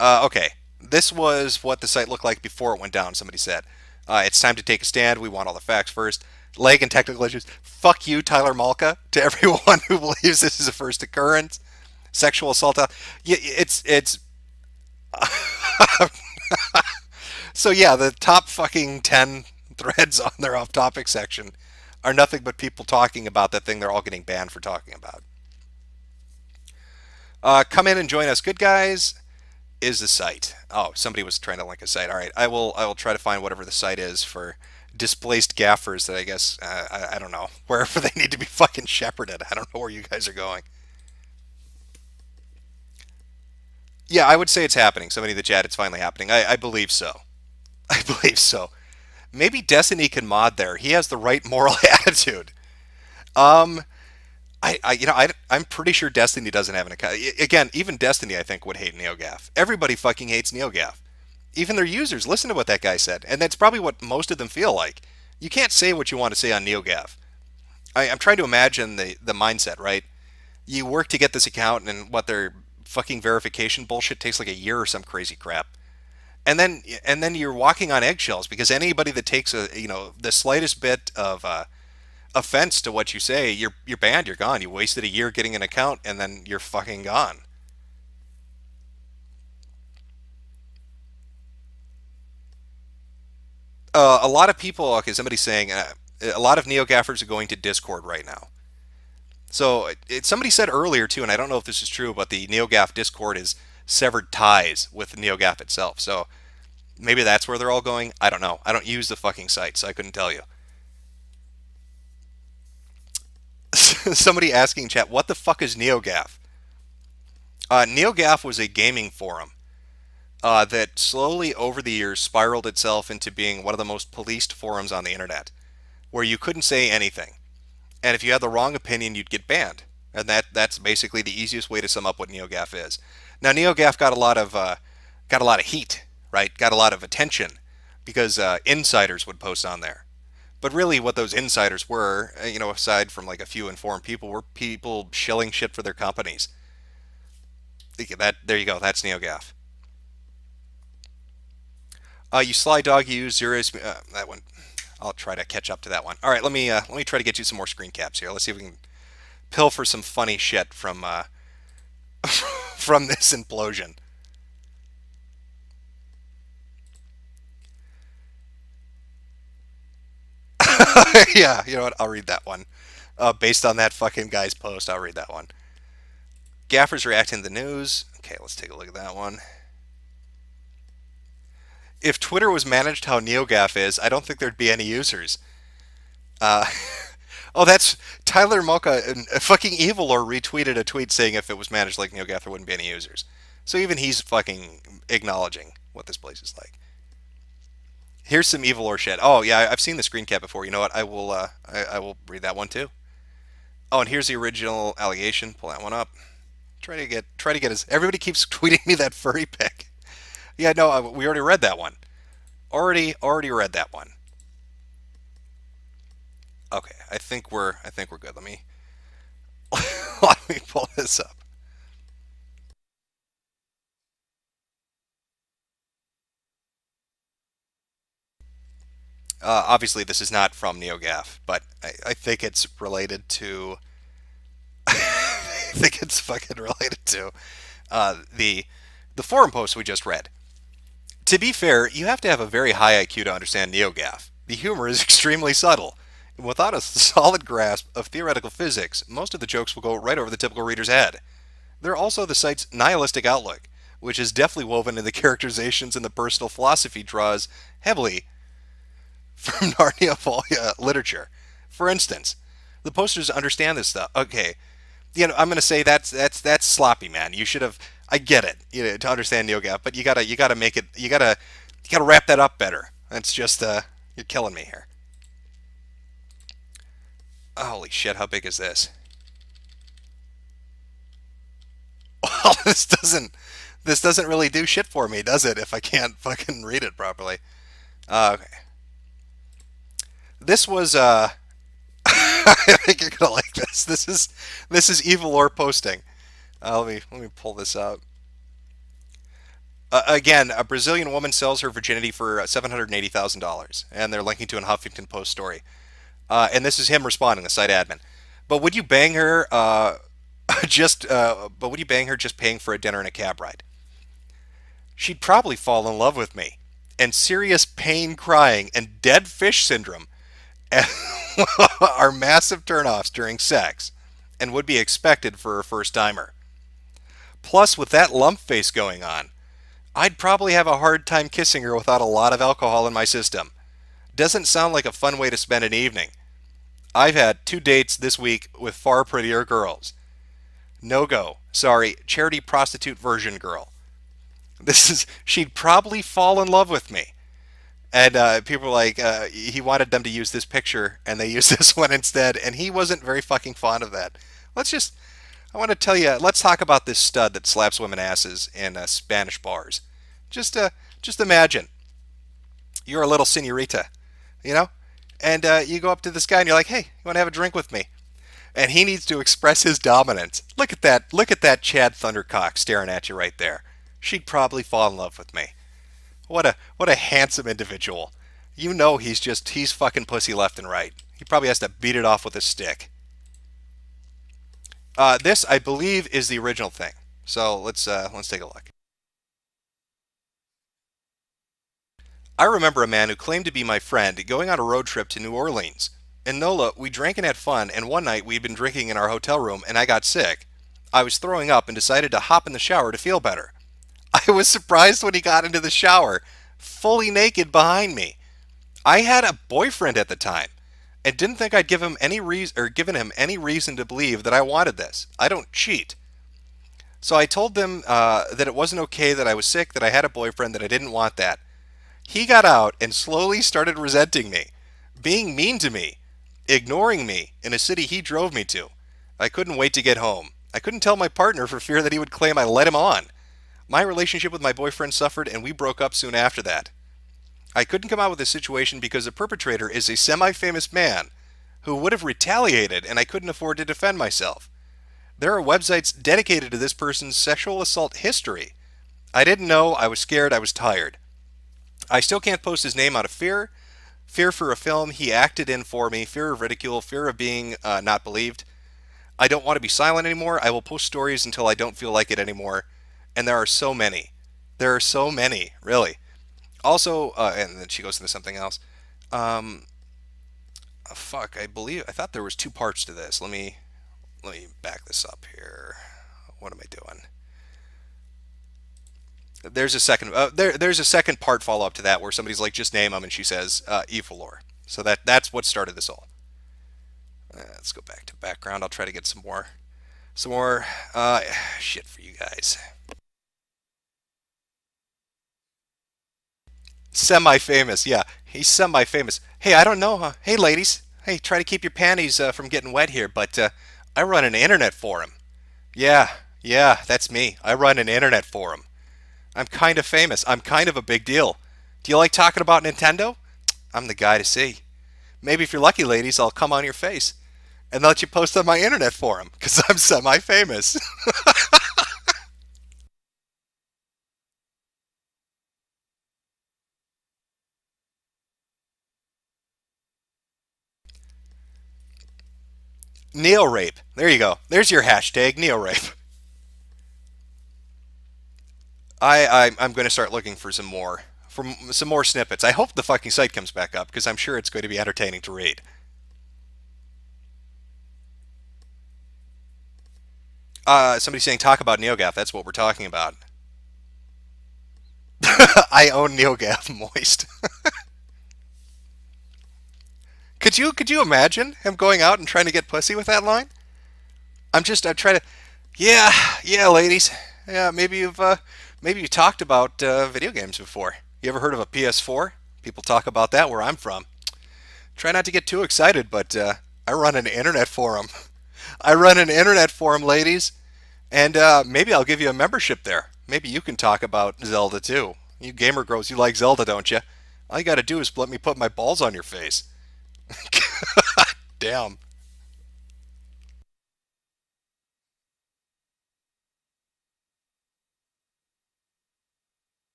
Okay, this was what the site looked like before it went down. Somebody said, "It's time to take a stand. We want all the facts first. Leg and technical issues. Fuck you, Tyler Malka. To everyone who believes this is a first occurrence, sexual assault. Yeah, it's so yeah, the top fucking 10 threads on their off-topic section are nothing but people talking about that thing they're all getting banned for talking about. Come in and join us, good guys. Is the site? Oh, somebody was trying to link a site. All right, I will try to find whatever the site is for displaced gaffers that I guess I don't know wherever they need to be fucking shepherded. I don't know where you guys are going. Yeah, I would say it's happening. Somebody in the chat, it's finally happening. I believe so. I believe so. Maybe Destiny can mod there. He has the right moral attitude. Um, I'm pretty sure Destiny doesn't have an account. Again, even Destiny, I think, would hate NeoGaf. Everybody fucking hates NeoGaf. Even their users. Listen to what that guy said, and that's probably what most of them feel like. You can't say what you want to say on NeoGaf. I'm trying to imagine the mindset, right? You work to get this account, and what their fucking verification bullshit takes like a year or some crazy crap. And then you're walking on eggshells because anybody that takes the slightest bit of offense to what you say, you're banned, you're gone. You wasted a year getting an account, and then you're fucking gone. A lot of people, okay, somebody's saying a lot of NeoGaffers are going to Discord right now. So somebody said earlier too, and I don't know if this is true, but the NeoGaf Discord is severed ties with NeoGaf itself. So maybe that's where they're all going. I don't know. I don't use the fucking site, so I couldn't tell you. Somebody asking in chat, what the fuck is NeoGaf? NeoGaf was a gaming forum that slowly over the years spiraled itself into being one of the most policed forums on the internet, where you couldn't say anything. And if you had the wrong opinion, you'd get banned. And that's basically the easiest way to sum up what NeoGaf is. Now, NeoGaf got a lot of heat, right? Got a lot of attention because insiders would post on there. But really, what those insiders were, aside from like a few informed people, were people shilling shit for their companies. That there you go. That's NeoGaf. You sly dog, you use zeros. That one. I'll try to catch up to that one. All right, let me try to get you some more screen caps here. Let's see if we can pilfer some funny shit from from this implosion. Yeah, you know what? I'll read that one. Based on that fucking guy's post, I'll read that one. Gaffers reacting to the news. Okay, let's take a look at that one. If Twitter was managed how NeoGaf is, I don't think there'd be any users. Uh, oh, that's Tyler Mocha, fucking evil, or retweeted a tweet saying if it was managed like NeoGaf, there wouldn't be any users. So even he's fucking acknowledging what this place is like. Here's some evil or shit. Oh yeah, I've seen the screen cap before. You know what? I will read that one too. Oh, and here's the original allegation. Pull that one up. Try to get his. Everybody keeps tweeting me that furry pic. Yeah, no, we already read that one. Already read that one. Okay, I think we're good. Let me let me pull this up. Obviously, this is not from NeoGaf, but I think it's related to. I think it's fucking related to the forum post we just read. To be fair, you have to have a very high IQ to understand NeoGaf. The humor is extremely subtle. And without a solid grasp of theoretical physics, most of the jokes will go right over the typical reader's head. They're also the site's nihilistic outlook, which is deftly woven in the characterizations and the personal philosophy draws heavily from Narnia literature. For instance, the posters understand this stuff. Okay, I'm going to say that's sloppy, man. You should have. I get it, to understand NeoGaf, but you gotta make it. You gotta wrap that up better. That's just you're killing me here. Holy shit! How big is this? Well, this doesn't really do shit for me, does it? If I can't fucking read it properly. Okay, this was I think you're gonna like this. This is evil lore posting. Let me pull this up. Again, a Brazilian woman sells her virginity for $780,000, and they're linking to a Huffington Post story. And this is him responding, the site admin. But would you bang her? But would you bang her just paying for a dinner and a cab ride? She'd probably fall in love with me. And serious pain, crying, and dead fish syndrome are massive turnoffs during sex, and would be expected for a first timer. Plus, with that lump face going on, I'd probably have a hard time kissing her without a lot of alcohol in my system. Doesn't sound like a fun way to spend an evening. I've had 2 dates this week with far prettier girls. No go. Sorry, charity prostitute version girl. She'd probably fall in love with me. And people were like, he wanted them to use this picture, and they used this one instead, and he wasn't very fucking fond of that. I want to tell you, let's talk about this stud that slaps women asses in Spanish bars. Just imagine you're a little senorita, you know, and you go up to this guy and you're like, "Hey, you want to have a drink with me?" And he needs to express his dominance. Look at that! Look at that Chad Thundercock staring at you right there. She'd probably fall in love with me. What a handsome individual. He's fucking pussy left and right. He probably has to beat it off with a stick. This, I believe, is the original thing. So let's take a look. I remember a man who claimed to be my friend going on a road trip to New Orleans. In NOLA, we drank and had fun, and one night we'd been drinking in our hotel room, and I got sick. I was throwing up and decided to hop in the shower to feel better. I was surprised when he got into the shower, fully naked behind me. I had a boyfriend at the time and didn't think I'd give him any reason or given him any reason to believe that I wanted this. I don't cheat. So I told them that it wasn't okay, that I was sick, that I had a boyfriend, that I didn't want that. He got out and slowly started resenting me, being mean to me, ignoring me in a city he drove me to. I couldn't wait to get home. I couldn't tell my partner for fear that he would claim I led him on. My relationship with my boyfriend suffered and we broke up soon after that. I couldn't come out with this situation because the perpetrator is a semi famous man who would have retaliated and I couldn't afford to defend myself. There are websites dedicated to this person's sexual assault history. I didn't know, I was scared, I was tired. I still can't post his name out of fear. Fear for a film he acted in for me, fear of ridicule, fear of being not believed. I don't want to be silent anymore. I will post stories until I don't feel like it anymore. And there are so many. There are so many, really. Also, and then she goes into something else. Um, fuck, I thought there was two parts to this. Let me back this up here. What am I doing? There's a second part follow up to that where somebody's like, just name him, and she says Evilor. So that's what started this all. Let's go back to background. I'll try to get some more shit for you guys. Semi-famous, yeah, he's semi-famous. Hey, I don't know, huh? Hey, ladies. Hey, try to keep your panties from getting wet here, but I run an internet forum. Yeah, yeah, that's me. I run an internet forum. I'm kind of famous. I'm kind of a big deal. Do you like talking about Nintendo? I'm the guy to see. Maybe if you're lucky, ladies, I'll come on your face and let you post on my internet forum because I'm semi-famous. Neo rape. There you go. There's your hashtag, neo rape. I'm going to start looking for some more snippets. I hope the fucking site comes back up because I'm sure it's going to be entertaining to read. Somebody saying talk about NeoGaf. That's what we're talking about. I own NeoGaf Moist. Could you imagine him going out and trying to get pussy with that line? I'm trying to. Yeah, yeah, ladies. Yeah, maybe you talked about video games before. You ever heard of a PS4? People talk about that where I'm from. Try not to get too excited, but I run an internet forum. I run an internet forum, ladies, and maybe I'll give you a membership there. Maybe you can talk about Zelda too. You gamer girls, you like Zelda, don't you? All you got to do is let me put my balls on your face. Damn.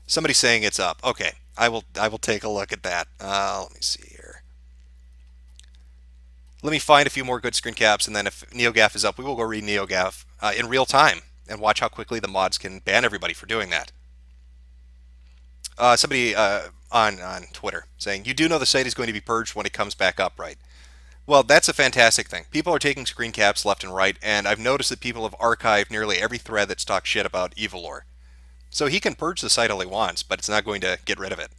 Somebody's saying it's up. Okay, I will take a look at that. Let me see here. Let me find a few more good screen caps, and then if NeoGaf is up, we will go read NeoGaf in real time and watch how quickly the mods can ban everybody for doing that. Somebody on Twitter saying, "You do know the site is going to be purged when it comes back up, right?" Well, that's a fantastic thing. People are taking screen caps left and right, and I've noticed that people have archived nearly every thread that's talked shit about Evilor. So he can purge the site all he wants, but it's not going to get rid of it.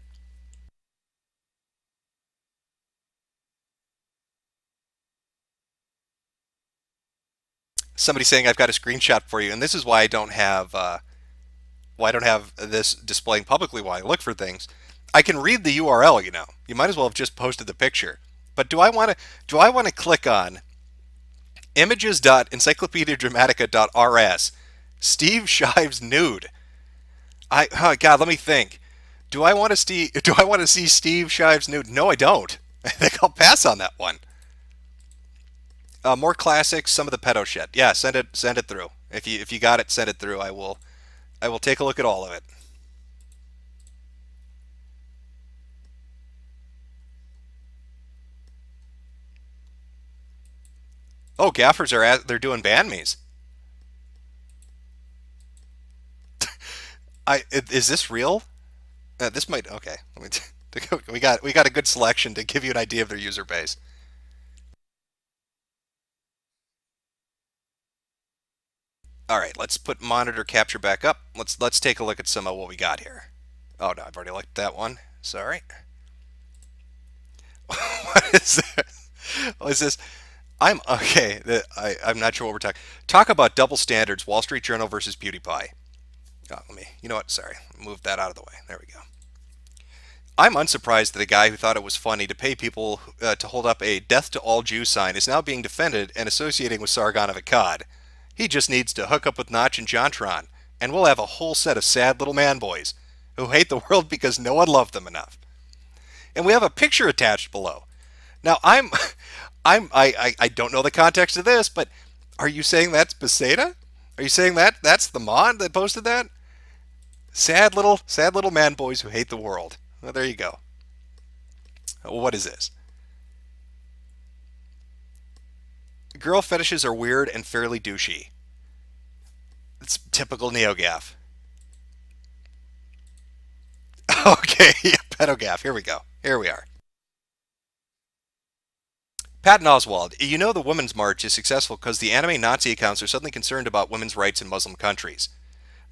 Somebody saying I've got a screenshot for you, and this is why I don't have this displaying publicly while I look for things. I can read the URL. You might as well have just posted the picture. But do I want to click on images.encyclopediadramatica.rs Steve Shives nude? Oh God, let me think. Do I want to see Steve Shives nude? No, I don't. I think I'll pass on that one. More classics, some of the pedo shit. Yeah, send it through. If you got it, send it through. I will take a look at all of it. Oh, gaffers they're doing ban me's. Is this real? This might okay. We got a good selection to give you an idea of their user base. All right, let's put monitor capture back up. Let's take a look at some of what we got here. Oh no, I've already looked at that one. Sorry. What is this? What is this? I'm okay. I'm not sure what we're talking. Talk about double standards. Wall Street Journal versus PewDiePie. Oh, let me. You know what? Sorry, move that out of the way. There we go. I'm unsurprised that a guy who thought it was funny to pay people to hold up a "Death to All Jews" sign is now being defended and associating with Sargon of Akkad. He just needs to hook up with Notch and Jontron, and we'll have a whole set of sad little man boys who hate the world because no one loved them enough. And we have a picture attached below. Now I don't know the context of this, but are you saying that's Beseda? Are you saying that's the mod that posted that? Sad little man boys who hate the world. Well, there you go. What is this? Girl fetishes are weird and fairly douchey. It's typical NeoGaf. Okay, yeah, pedogaf. Here we go. Here we are. Patton Oswald, you know the Women's March is successful because the anime Nazi accounts are suddenly concerned about women's rights in Muslim countries.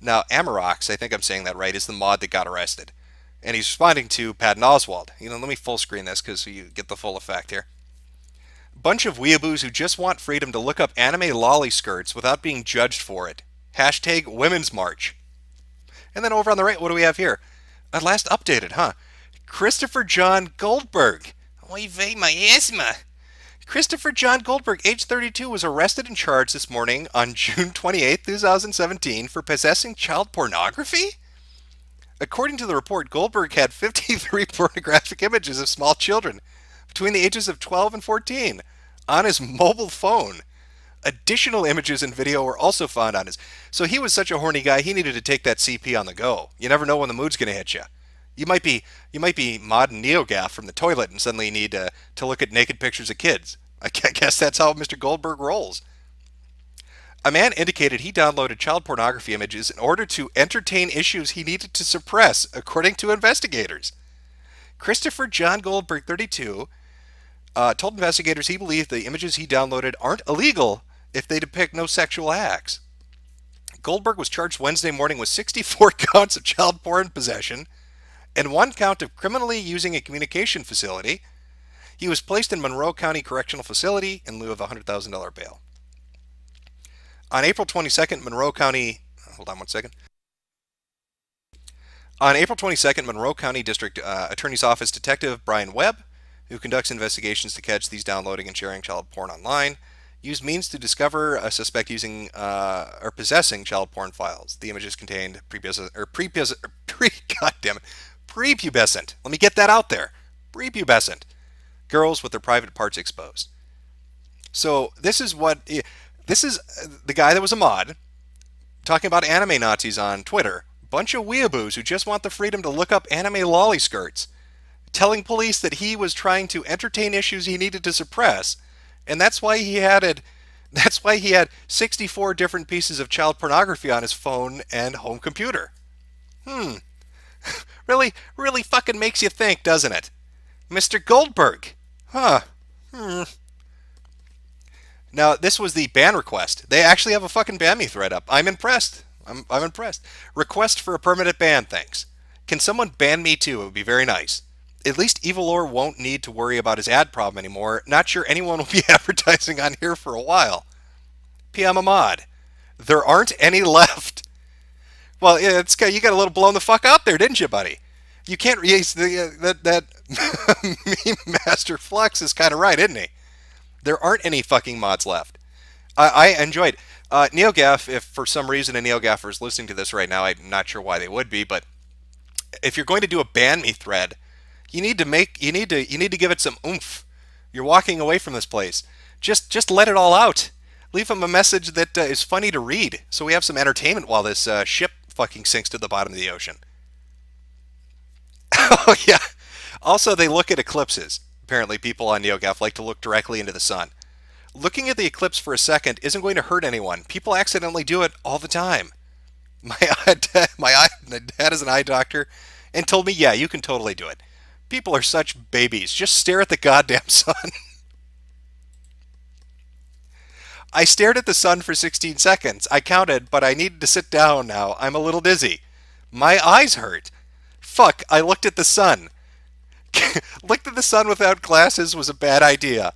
Now, Amarox, I think I'm saying that right, is the mod that got arrested. And he's responding to Patton Oswald. Let me full screen this because you get the full effect here. Bunch of weeaboos who just want freedom to look up anime lolly skirts without being judged for it. Hashtag Women's March. And then over on the right, what do we have here? At last updated, huh? Christopher John Goldberg. Oy vey, my asthma. Christopher John Goldberg, age 32, was arrested and charged this morning on June 28, 2017 for possessing child pornography? According to the report, Goldberg had 53 pornographic images of small children between the ages of 12 and 14 on his mobile phone. Additional images and video were also found on his. So he was such a horny guy, he needed to take that CP on the go. You never know when the mood's going to hit you. You might be modding NeoGaf from the toilet and suddenly you need to look at naked pictures of kids. I guess that's how Mr. Goldberg rolls. A man indicated he downloaded child pornography images in order to entertain issues he needed to suppress, according to investigators. Christopher John Goldberg, 32, told investigators he believed the images he downloaded aren't illegal if they depict no sexual acts. Goldberg was charged Wednesday morning with 64 counts of child porn possession and one count of criminally using a communication facility. He was placed in Monroe County Correctional Facility in lieu of a $100,000 bail. On April 22nd, Monroe County. Hold on one second. On April 22nd, Monroe County District Attorney's Office Detective Brian Webb, who conducts investigations to catch these downloading and sharing child porn online, used means to discover a suspect using or possessing child porn files. The images contained prepubescent. Let me get that out there. Prepubescent girls with their private parts exposed. So this is the guy that was a mod talking about anime Nazis on Twitter. Bunch of weeaboos who just want the freedom to look up anime lolly skirts, telling police that he was trying to entertain issues he needed to suppress, and that's why he had 64 different pieces of child pornography on his phone and home computer. Really, really fucking makes you think, doesn't it? Mr. Goldberg. Huh. Now, this was the ban request. They actually have a fucking ban me thread up. I'm impressed. I'm impressed. Request for a permanent ban, thanks. Can someone ban me too? It would be very nice. At least Evilor won't need to worry about his ad problem anymore. Not sure anyone will be advertising on here for a while. PM a mod. There aren't any left. Well, yeah, you got a little blown the fuck out there, didn't you, buddy? You can't reuse that meme master Flux is kind of right, isn't he? There aren't any fucking mods left. I enjoyed NeoGaf. If for some reason a NeoGaffer is listening to this right now, I'm not sure why they would be, but if you're going to do a ban me thread, you need to give it some oomph. You're walking away from this place. Just let it all out. Leave them a message that is funny to read, so we have some entertainment while this ship fucking sinks to the bottom of the ocean. Oh yeah. Also, they look at eclipses. Apparently, people on NeoGaf like to look directly into the sun. Looking at the eclipse for a second isn't going to hurt anyone. People accidentally do it all the time. My dad is an eye doctor and told me, yeah, you can totally do it. People are such babies. Just stare at the goddamn sun. I stared at the sun for 16 seconds. I counted, but I needed to sit down now. I'm a little dizzy. My eyes hurt. Fuck, I looked at the sun. Looked at the sun without glasses was a bad idea.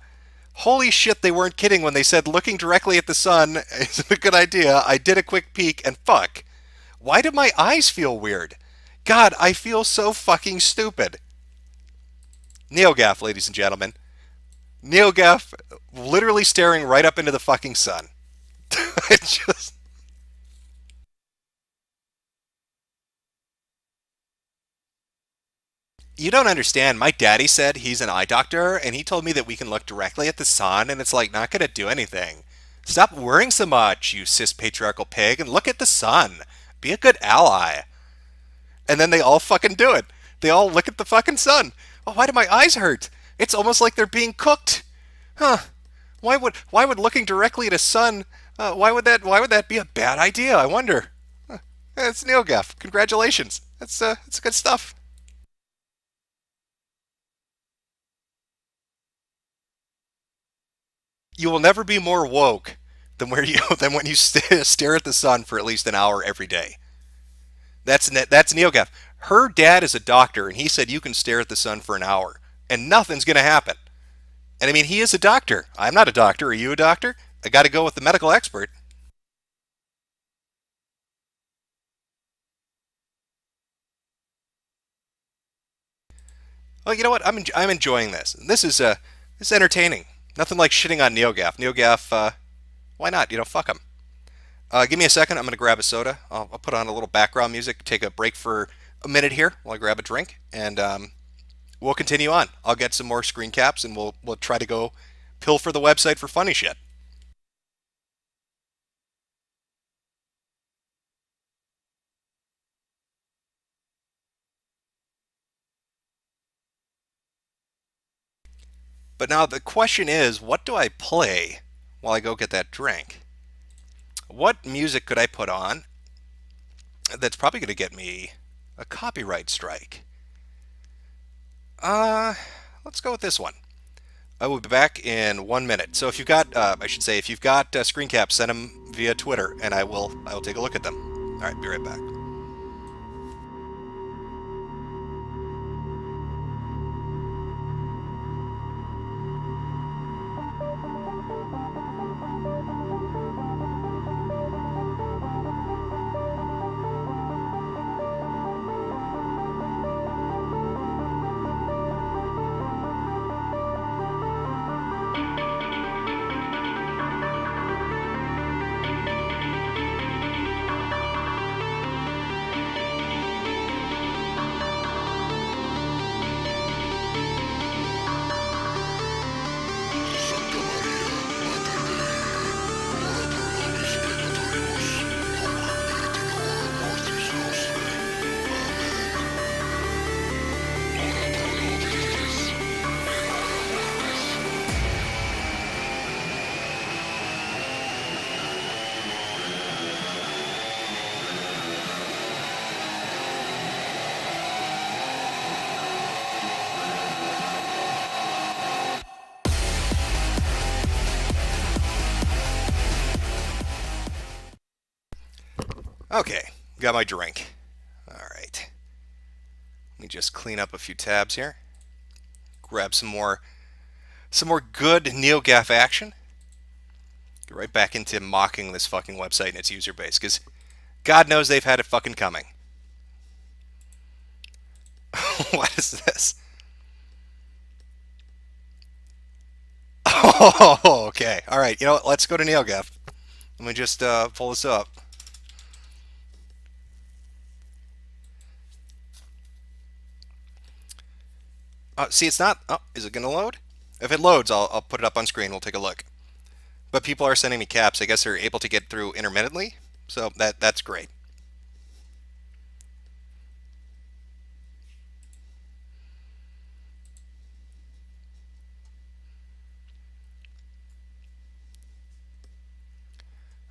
Holy shit, they weren't kidding when they said looking directly at the sun is a good idea. I did a quick peek and fuck. Why do my eyes feel weird? God, I feel so fucking stupid. NeoGaf, ladies and gentlemen. NeoGaf literally staring right up into the fucking sun. It just. You don't understand. My daddy said he's an eye doctor, and he told me that we can look directly at the sun, and it's like not gonna do anything. Stop worrying so much, you cis patriarchal pig, and look at the sun. Be a good ally. And then they all fucking do it. They all look at the fucking sun. Oh, why do my eyes hurt? It's almost like they're being cooked. Huh. Why would looking directly at a sun why would that be a bad idea? I wonder. Huh. It's NeoGaf. Congratulations. That's good stuff. You will never be more woke than where you than when you stare at the sun for at least an hour every day. That's NeoGaf. Her dad is a doctor, and he said you can stare at the sun for an hour, and nothing's gonna happen. And I mean, he is a doctor. I'm not a doctor. Are you a doctor? I got to go with the medical expert. Well, you know what? I'm enjoying this. This is entertaining. Nothing like shitting on NeoGaf. NeoGaf, why not? Fuck him. Give me a second. I'm gonna grab a soda. I'll put on a little background music. Take a break for a minute here while I grab a drink, and we'll continue on. I'll get some more screen caps, and we'll try to go pilfer the website for funny shit. But now the question is, what do I play while I go get that drink? What music could I put on that's probably going to get me a copyright strike? Uh, let's go with this one. I will be back in 1 minute. So if you've got, I should say, if you've got screen caps, send them via Twitter, and I will take a look at them. All right, be right back. Okay, got my drink. All right. Let me just clean up a few tabs here. Grab some more good NeoGaf action. Get right back into mocking this fucking website and its user base, because God knows they've had it fucking coming. What is this? Oh, okay. All right. You know what? Let's go to NeoGaf. Let me just pull this up. See, it's not. Oh, is it going to load? If it loads, I'll put it up on screen. We'll take a look. But people are sending me caps. I guess they're able to get through intermittently, so that's great.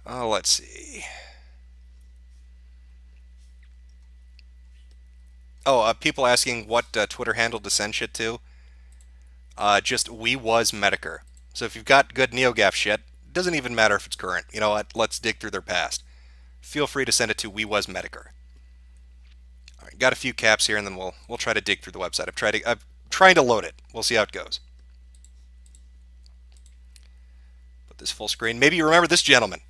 Let's see. Oh, people asking what Twitter handle to send shit to. Just we was Medicare. So if you've got good NeoGaf shit, Doesn't even matter if it's current. You know what? Let's dig through their past. Feel free to send it to We Was Medicare. All right, got a few caps here, and then we'll try to dig through the website. I'm trying to load it. We'll see how it goes. Put this full screen. Maybe you remember this gentleman.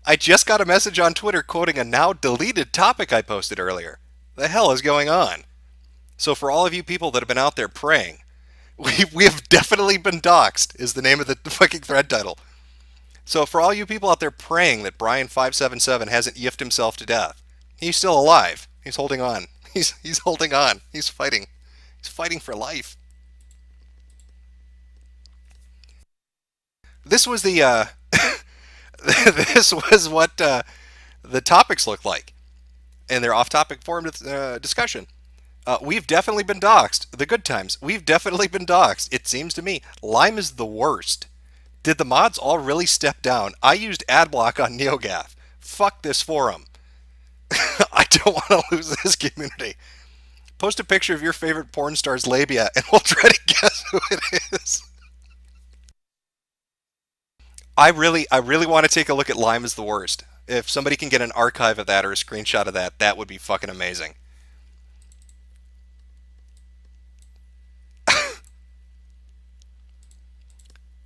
I just got a message on Twitter quoting a now deleted topic I posted earlier. The hell is going on? So for all of you people that have been out there praying, we have definitely been doxxed is the name of the fucking thread title. So for all you people out there praying that Brian577 hasn't yiffed himself to death, he's still alive. He's holding on. He's holding on. He's fighting. He's fighting for life. This was the this was what the topics looked like in their off-topic forum discussion. We've definitely been doxxed. The good times. We've definitely been doxxed. It seems to me Lime is the worst. Did the mods all really step down? I used adblock on NeoGaf. Fuck this forum. I don't want to lose this community. Post a picture of your favorite porn star's labia and we'll try to guess who it is. I really want to take a look at Lime is the worst. If somebody can get an archive of that or a screenshot of that, that would be fucking amazing.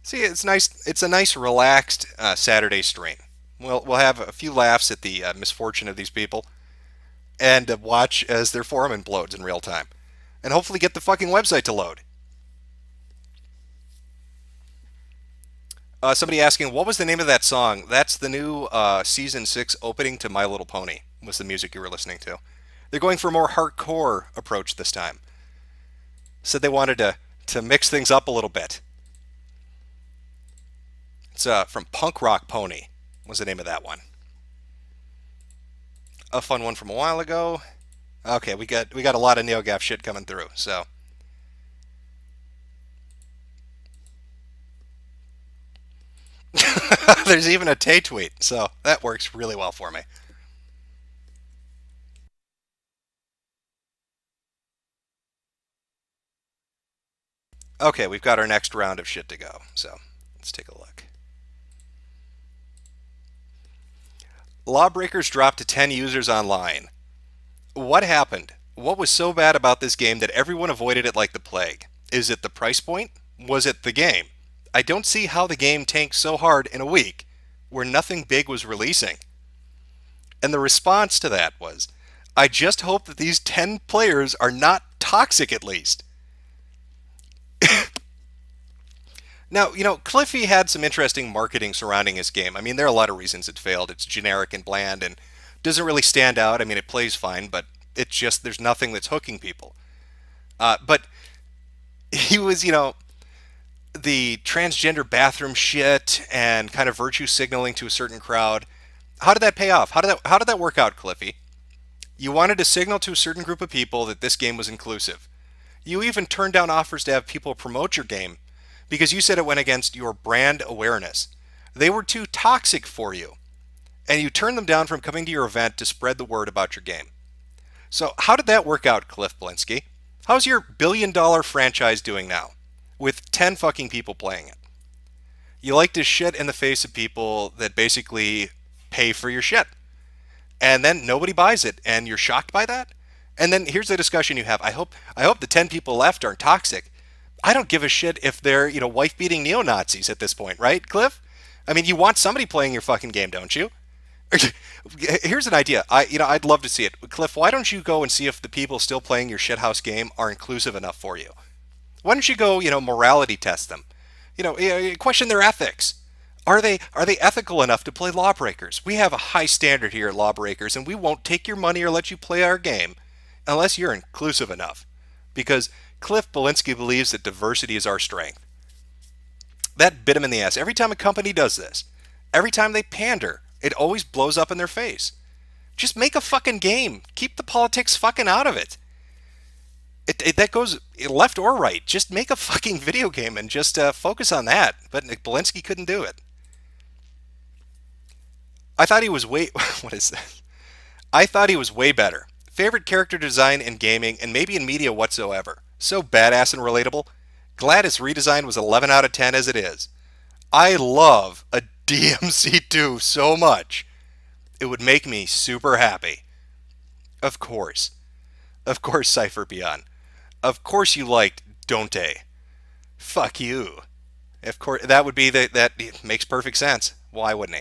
See, it's nice. It's a nice, relaxed Saturday stream. We'll have a few laughs at the misfortune of these people, and watch as their forum implodes in real time, and hopefully get the fucking website to load. Somebody asking, what was the name of that song? That's the new season 6 opening to My Little Pony. Was the music you were listening to? They're going for a more hardcore approach this time. Said they wanted to mix things up a little bit. It's from Punk Rock Pony was the name of that one. A fun one from a while ago. Okay, we got a lot of NeoGaf shit coming through, so. There's even a Tay tweet, so that works really well for me. Okay, we've got our next round of shit to go, so let's take a look. Lawbreakers dropped to 10 users online. What happened? What was so bad about this game that everyone avoided it like the plague? Is it the price point? Was it the game? I don't see how the game tanked so hard in a week where nothing big was releasing. And the response to that was, I just hope that these 10 players are not toxic at least. Now, Cliffy had some interesting marketing surrounding his game. I mean, there are a lot of reasons it failed. It's generic and bland and doesn't really stand out. I mean, it plays fine, but it's just, there's nothing that's hooking people. But he was, the transgender bathroom shit and kind of virtue signaling to a certain crowd. How did that pay off? How did that work out, Cliffy? You wanted to signal to a certain group of people that this game was inclusive. You even turned down offers to have people promote your game because you said it went against your brand awareness. They were too toxic for you, and you turned them down from coming to your event to spread the word about your game. So how did that work out, Cliff Blinsky? How's your billion-dollar franchise doing now, with 10 fucking people playing it? You like to shit in the face of people that basically pay for your shit, and then nobody buys it, and you're shocked by that? And then here's the discussion you have. I hope the 10 people left aren't toxic. I don't give a shit if they're, wife-beating neo-Nazis at this point, right, Cliff? I mean, you want somebody playing your fucking game, don't you? Here's an idea. I'd love to see it. Cliff, why don't you go and see if the people still playing your shithouse game are inclusive enough for you? Why don't you go, morality test them? Question their ethics. Are they ethical enough to play Lawbreakers? We have a high standard here at Lawbreakers, and we won't take your money or let you play our game unless you're inclusive enough. Because Cliff Belinsky believes that diversity is our strength. That bit him in the ass. Every time a company does this, every time they pander, it always blows up in their face. Just make a fucking game. Keep the politics fucking out of it. That goes left or right. Just make a fucking video game and just focus on that. But Belinsky couldn't do it. I thought he was way... What is this? I thought he was way better. Favorite character design in gaming and maybe in media whatsoever. So badass and relatable. Glad his redesign was 11 out of 10 as it is. I love a DMC2 so much. It would make me super happy. Of course. Of course, Cypher Beyond. Of course you liked Don't. Fuck you. Of course, that would be that makes perfect sense. Why wouldn't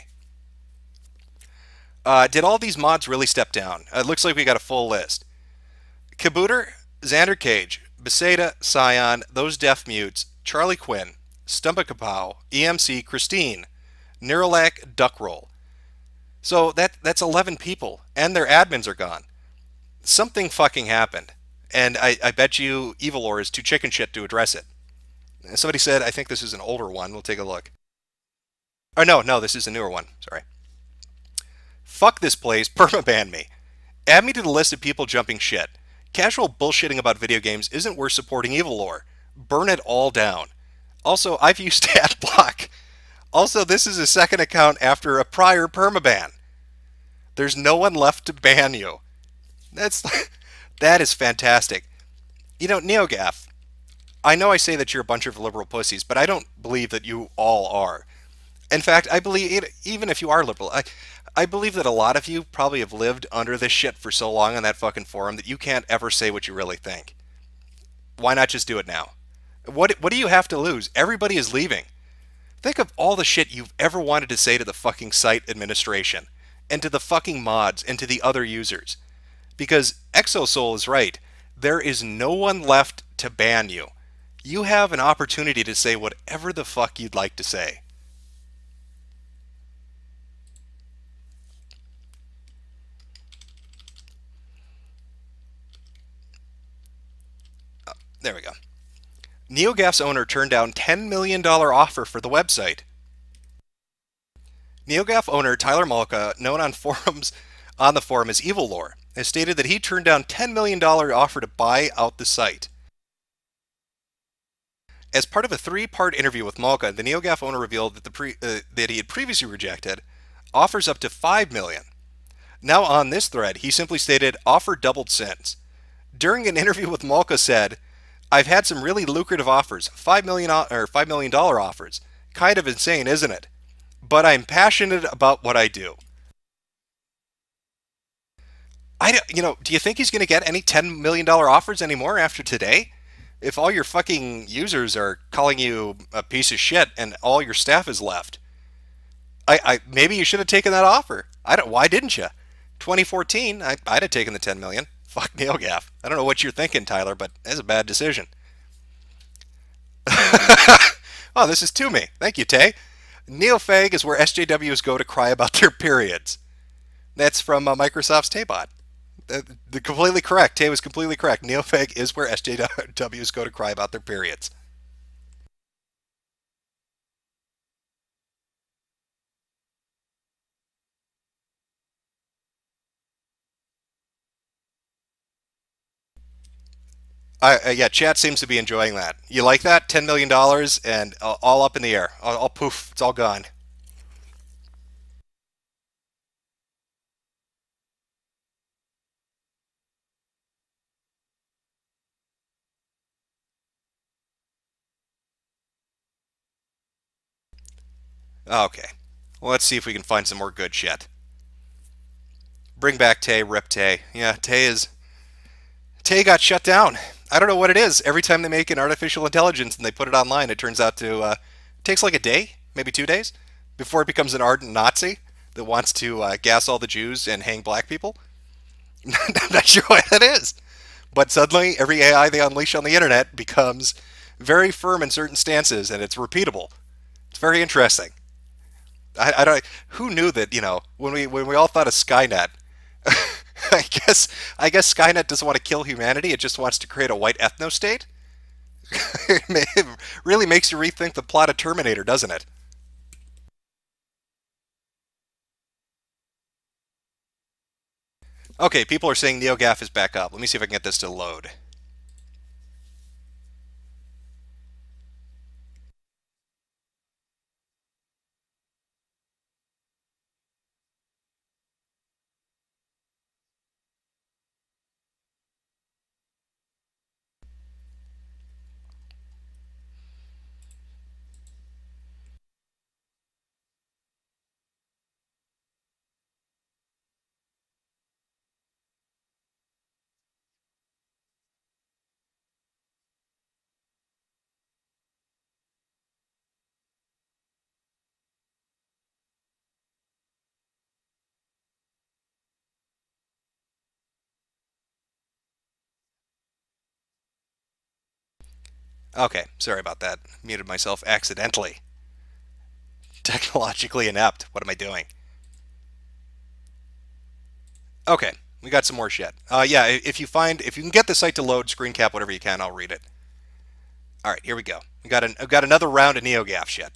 he? Did all these mods really step down? It looks like we got a full list. Kabooter, Xander Cage, Beseda, Scion, Those Deaf Mutes, Charlie Quinn, Stumpa Kapow, EMC, Christine, Neuralac, Duckroll. So that's 11 people, and their admins are gone. Something fucking happened, and I bet you Evilor is too chicken shit to address it. Somebody said, I think this is an older one. We'll take a look. Oh, no, this is a newer one. Sorry. Fuck this place, permaban me. Add me to the list of people jumping shit. Casual bullshitting about video games isn't worth supporting evil lore. Burn it all down. Also, I've used AdBlock. Also, this is a second account after a prior permaban. There's no one left to ban you. That's that is fantastic. You know, NeoGaf, I know I say that you're a bunch of liberal pussies, but I don't believe that you all are. In fact, I believe even if you are liberal, I believe that a lot of you probably have lived under this shit for so long on that fucking forum that you can't ever say what you really think. Why not just do it now? What do you have to lose? Everybody is leaving. Think of all the shit you've ever wanted to say to the fucking site administration, and to the fucking mods, and to the other users. Because Exosoul is right. There is no one left to ban you. You have an opportunity to say whatever the fuck you'd like to say. There we go. NeoGaf's owner turned down $10 million offer for the website. NeoGaf owner Tyler Malka, known on the forum as Evil Lore, has stated that he turned down $10 million offer to buy out the site. As part of a three-part interview with Malka, the NeoGaf owner revealed that he had previously rejected offers up to $5 million. Now on this thread, he simply stated, offer doubled since. During an interview with Malka said, I've had some really lucrative offers, $5 million offers. Kind of insane, isn't it? But I'm passionate about what I do. Do you think he's going to get any $10 million offers anymore after today? If all your fucking users are calling you a piece of shit and all your staff is left, maybe you should have taken that offer. Why didn't you? 2014, I'd have taken the 10 million. Fuck NeoGaf. I don't know what you're thinking, Tyler, but that's a bad decision. Oh, this is to me. Thank you, Tay. Neofag is where SJWs go to cry about their periods. That's from Microsoft's Taybot. Completely correct. Tay was completely correct. Neofag is where SJWs go to cry about their periods. Yeah, chat seems to be enjoying that. You like that? $10 million dollars and all up in the air. All poof. It's all gone. Okay. Well, let's see if we can find some more good shit. Bring back Tay, rip Tay. Yeah, Tay got shut down. I don't know what it is. Every time they make an artificial intelligence and they put it online, it turns out to it takes like a day, maybe 2 days, before it becomes an ardent Nazi that wants to gas all the Jews and hang black people. I'm not sure why that is, but suddenly every AI they unleash on the internet becomes very firm in certain stances, and it's repeatable. It's very interesting. I don't. Who knew that? When we all thought of Skynet, I guess Skynet doesn't want to kill humanity. It just wants to create a white ethno state. It really makes you rethink the plot of Terminator, doesn't it? Okay, people are saying NeoGaf is back up. Let me see if I can get this to load. Okay, sorry about that. Muted myself accidentally. Technologically inept. What am I doing? Okay, we got some more shit. Yeah, if you can get the site to load, screen cap whatever you can, I'll read it. All right, here we go. I've got another round of NeoGaf shit.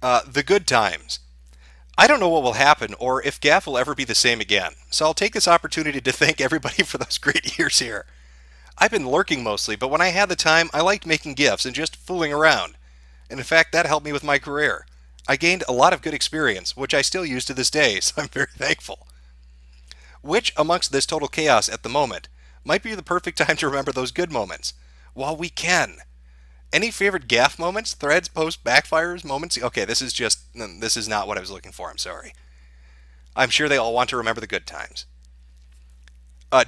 The good times. I don't know what will happen or if GAF will ever be the same again, so I'll take this opportunity to thank everybody for those great years here. I've been lurking mostly, but when I had the time, I liked making GIFs and just fooling around. And in fact, that helped me with my career. I gained a lot of good experience, which I still use to this day, so I'm very thankful. Which, amongst this total chaos at the moment, might be the perfect time to remember those good moments? While we can. Any favorite gaff moments? Threads, posts, backfires, moments? Okay, this is not what I was looking for. I'm sorry. I'm sure they all want to remember the good times.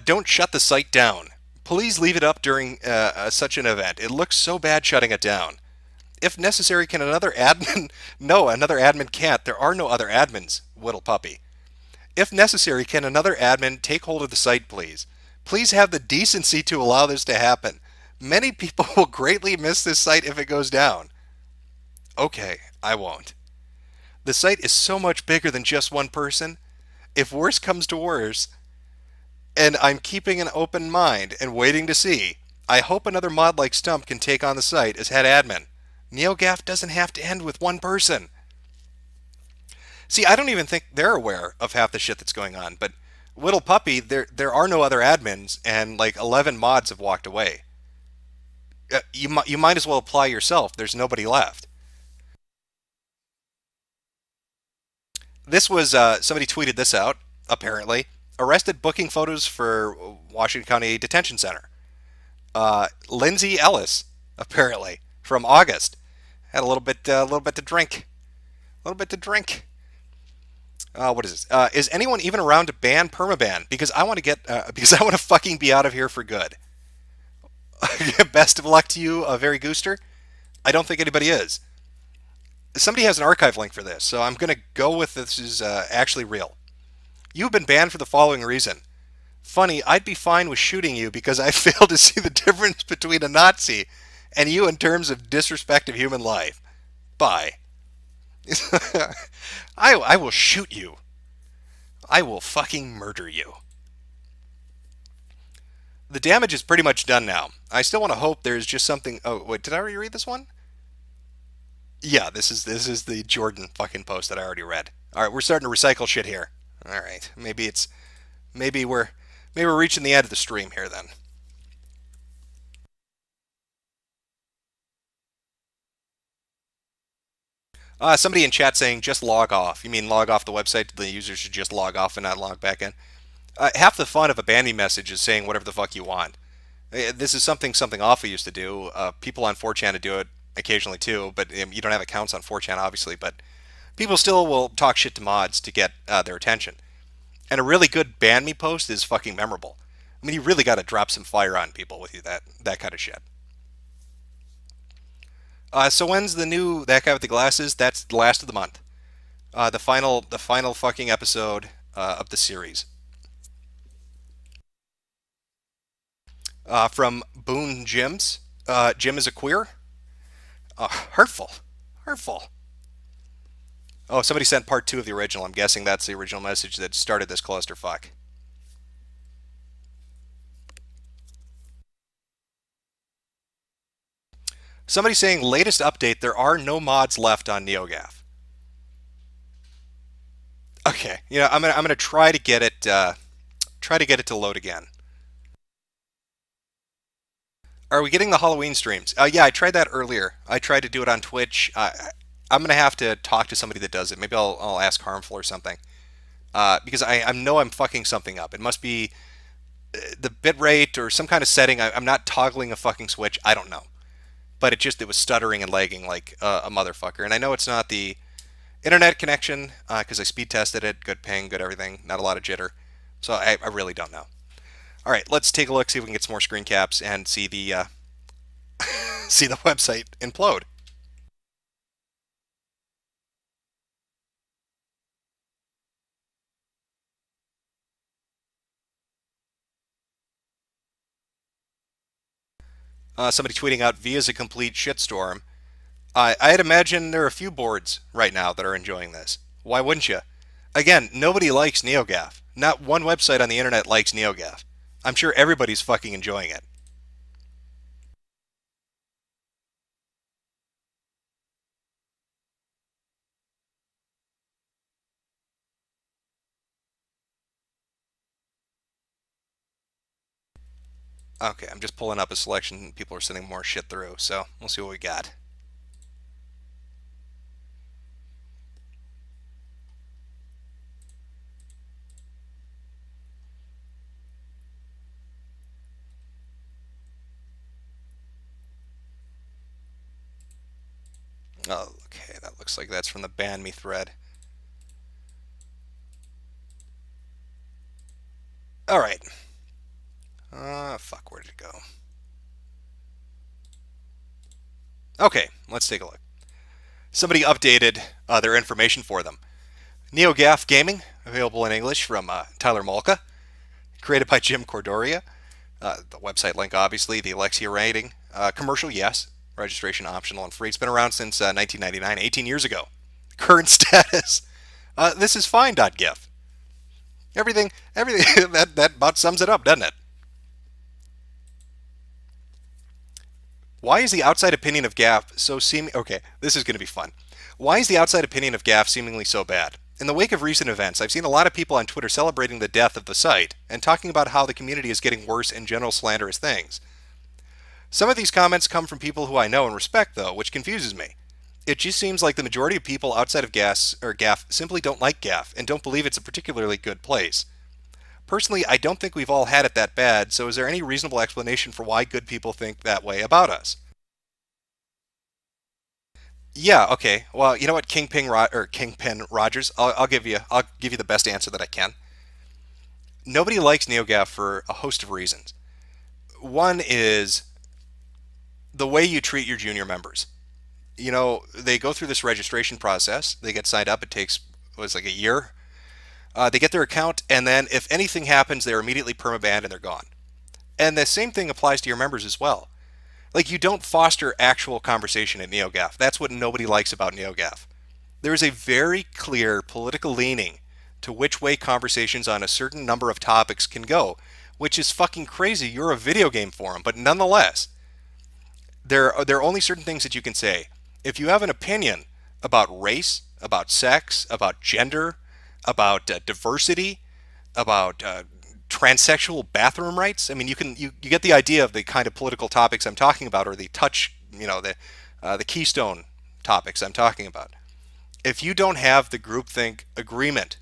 Don't shut the site down. Please leave it up during such an event. It looks so bad shutting it down. If necessary, can another admin? No, another admin can't. There are no other admins, Whittle Puppy. If necessary, can another admin take hold of the site, please? Please have the decency to allow this to happen. Many people will greatly miss this site if it goes down. Okay, I won't. The site is so much bigger than just one person. If worse comes to worse, and I'm keeping an open mind and waiting to see, I hope another mod like Stump can take on the site as head admin. NeoGaf doesn't have to end with one person. See, I don't even think they're aware of half the shit that's going on, but Little Puppy, there are no other admins, and like 11 mods have walked away. You might as well apply yourself. There's nobody left. This was somebody tweeted this out. Apparently, arrested booking photos for Washington County Detention Center. Lindsay Ellis, apparently from August, had a little bit to drink, a little bit to drink. What is this? Is anyone even around to ban permaban? Because I want to because I want to fucking be out of here for good. Best of luck to you, Very Gooster. I don't think anybody is. Somebody has an archive link for this, so I'm going to go with this is actually real. You've been banned for the following reason. Funny, I'd be fine with shooting you because I fail to see the difference between a Nazi and you in terms of disrespect of human life. Bye. I will shoot you. I will fucking murder you. The damage is pretty much done now. I still want to hope there's just something. Oh wait, did I already read this one? Yeah, this is the Jordan fucking post that I already read. All right, we're starting to recycle shit here. All right, maybe we're maybe we're reaching the end of the stream here then. Somebody in chat saying just log off. You mean log off the website? The user should just log off and not log back in. Half the fun of a banning message is saying whatever the fuck you want. This is something awful used to do. People on 4chan to do it occasionally too, but you don't have accounts on 4chan obviously. But people still will talk shit to mods to get their attention. And a really good ban me post is fucking memorable. I mean, you really got to drop some fire on people with you that kind of shit. So when's the new that guy with the glasses? That's the last of the month. The final fucking episode of the series. From Boone Jims. Jim is a queer. Hurtful, hurtful. Oh, somebody sent part two of the original. I'm guessing that's the original message that started this clusterfuck. Somebody saying latest update. There are no mods left on NeoGaf. Okay, I'm gonna try to get it to load again. Are we getting the Halloween streams? Yeah, I tried that earlier. I tried to do it on Twitch. I'm gonna have to talk to somebody that does it. Maybe I'll ask Harmful or something. Because I know I'm fucking something up. It must be the bitrate or some kind of setting. I'm not toggling a fucking switch. I don't know. But it was stuttering and lagging like a motherfucker. And I know it's not the internet connection because I speed tested it. Good ping, good everything. Not a lot of jitter. So I really don't know. All right, let's take a look, see if we can get some more screen caps and see the see the website implode. Somebody tweeting out Via's a complete shitstorm. I'd imagine there are a few boards right now that are enjoying this. Why wouldn't you? Again, nobody likes NeoGaf. Not one website on the internet likes NeoGaf. I'm sure everybody's fucking enjoying it. Okay, I'm just pulling up a selection people are sending more shit through, so we'll see what we got. Oh, okay, that looks like that's from the ban me thread. All right. Fuck, where did it go? Okay, let's take a look. Somebody updated their information for them. NeoGaf Gaming, available in English from Tyler Molka, created by Jim Cordoria. The website link, obviously, the Alexia rating. Commercial, yes. Registration optional and free. It's been around since 1999, 18 years ago. Current status. This is fine.gif. Everything that about sums it up, doesn't it? Why is the outside opinion of GAF so seeming? Okay, this is going to be fun. Why is the outside opinion of GAF seemingly so bad? In the wake of recent events, I've seen a lot of people on Twitter celebrating the death of the site and talking about how the community is getting worse in general slanderous things. Some of these comments come from people who I know and respect, though, which confuses me. It just seems like the majority of people outside of GAS or GAF simply don't like GAF and don't believe it's a particularly good place. Personally, I don't think we've all had it that bad, so is there any reasonable explanation for why good people think that way about us? Yeah, okay. Well, you know what, Kingpin Rogers, I'll give you the best answer that I can. Nobody likes NeoGaf for a host of reasons. One is the way you treat your junior members. You know, they go through this registration process. They get signed up. It takes was like a year. They get their account, and then if anything happens, they're immediately permabanned and they're gone. And the same thing applies to your members as well. Like, you don't foster actual conversation at NeoGaf. That's what nobody likes about NeoGaf. There is a very clear political leaning to which way conversations on a certain number of topics can go, which is fucking crazy. You're a video game forum, but nonetheless, there are only certain things that you can say. If you have an opinion about race, about sex, about gender, about diversity, about transsexual bathroom rights. I mean, you get the idea of the kind of political topics I'm talking about, or the touch, the keystone topics I'm talking about. If you don't have the groupthink agreement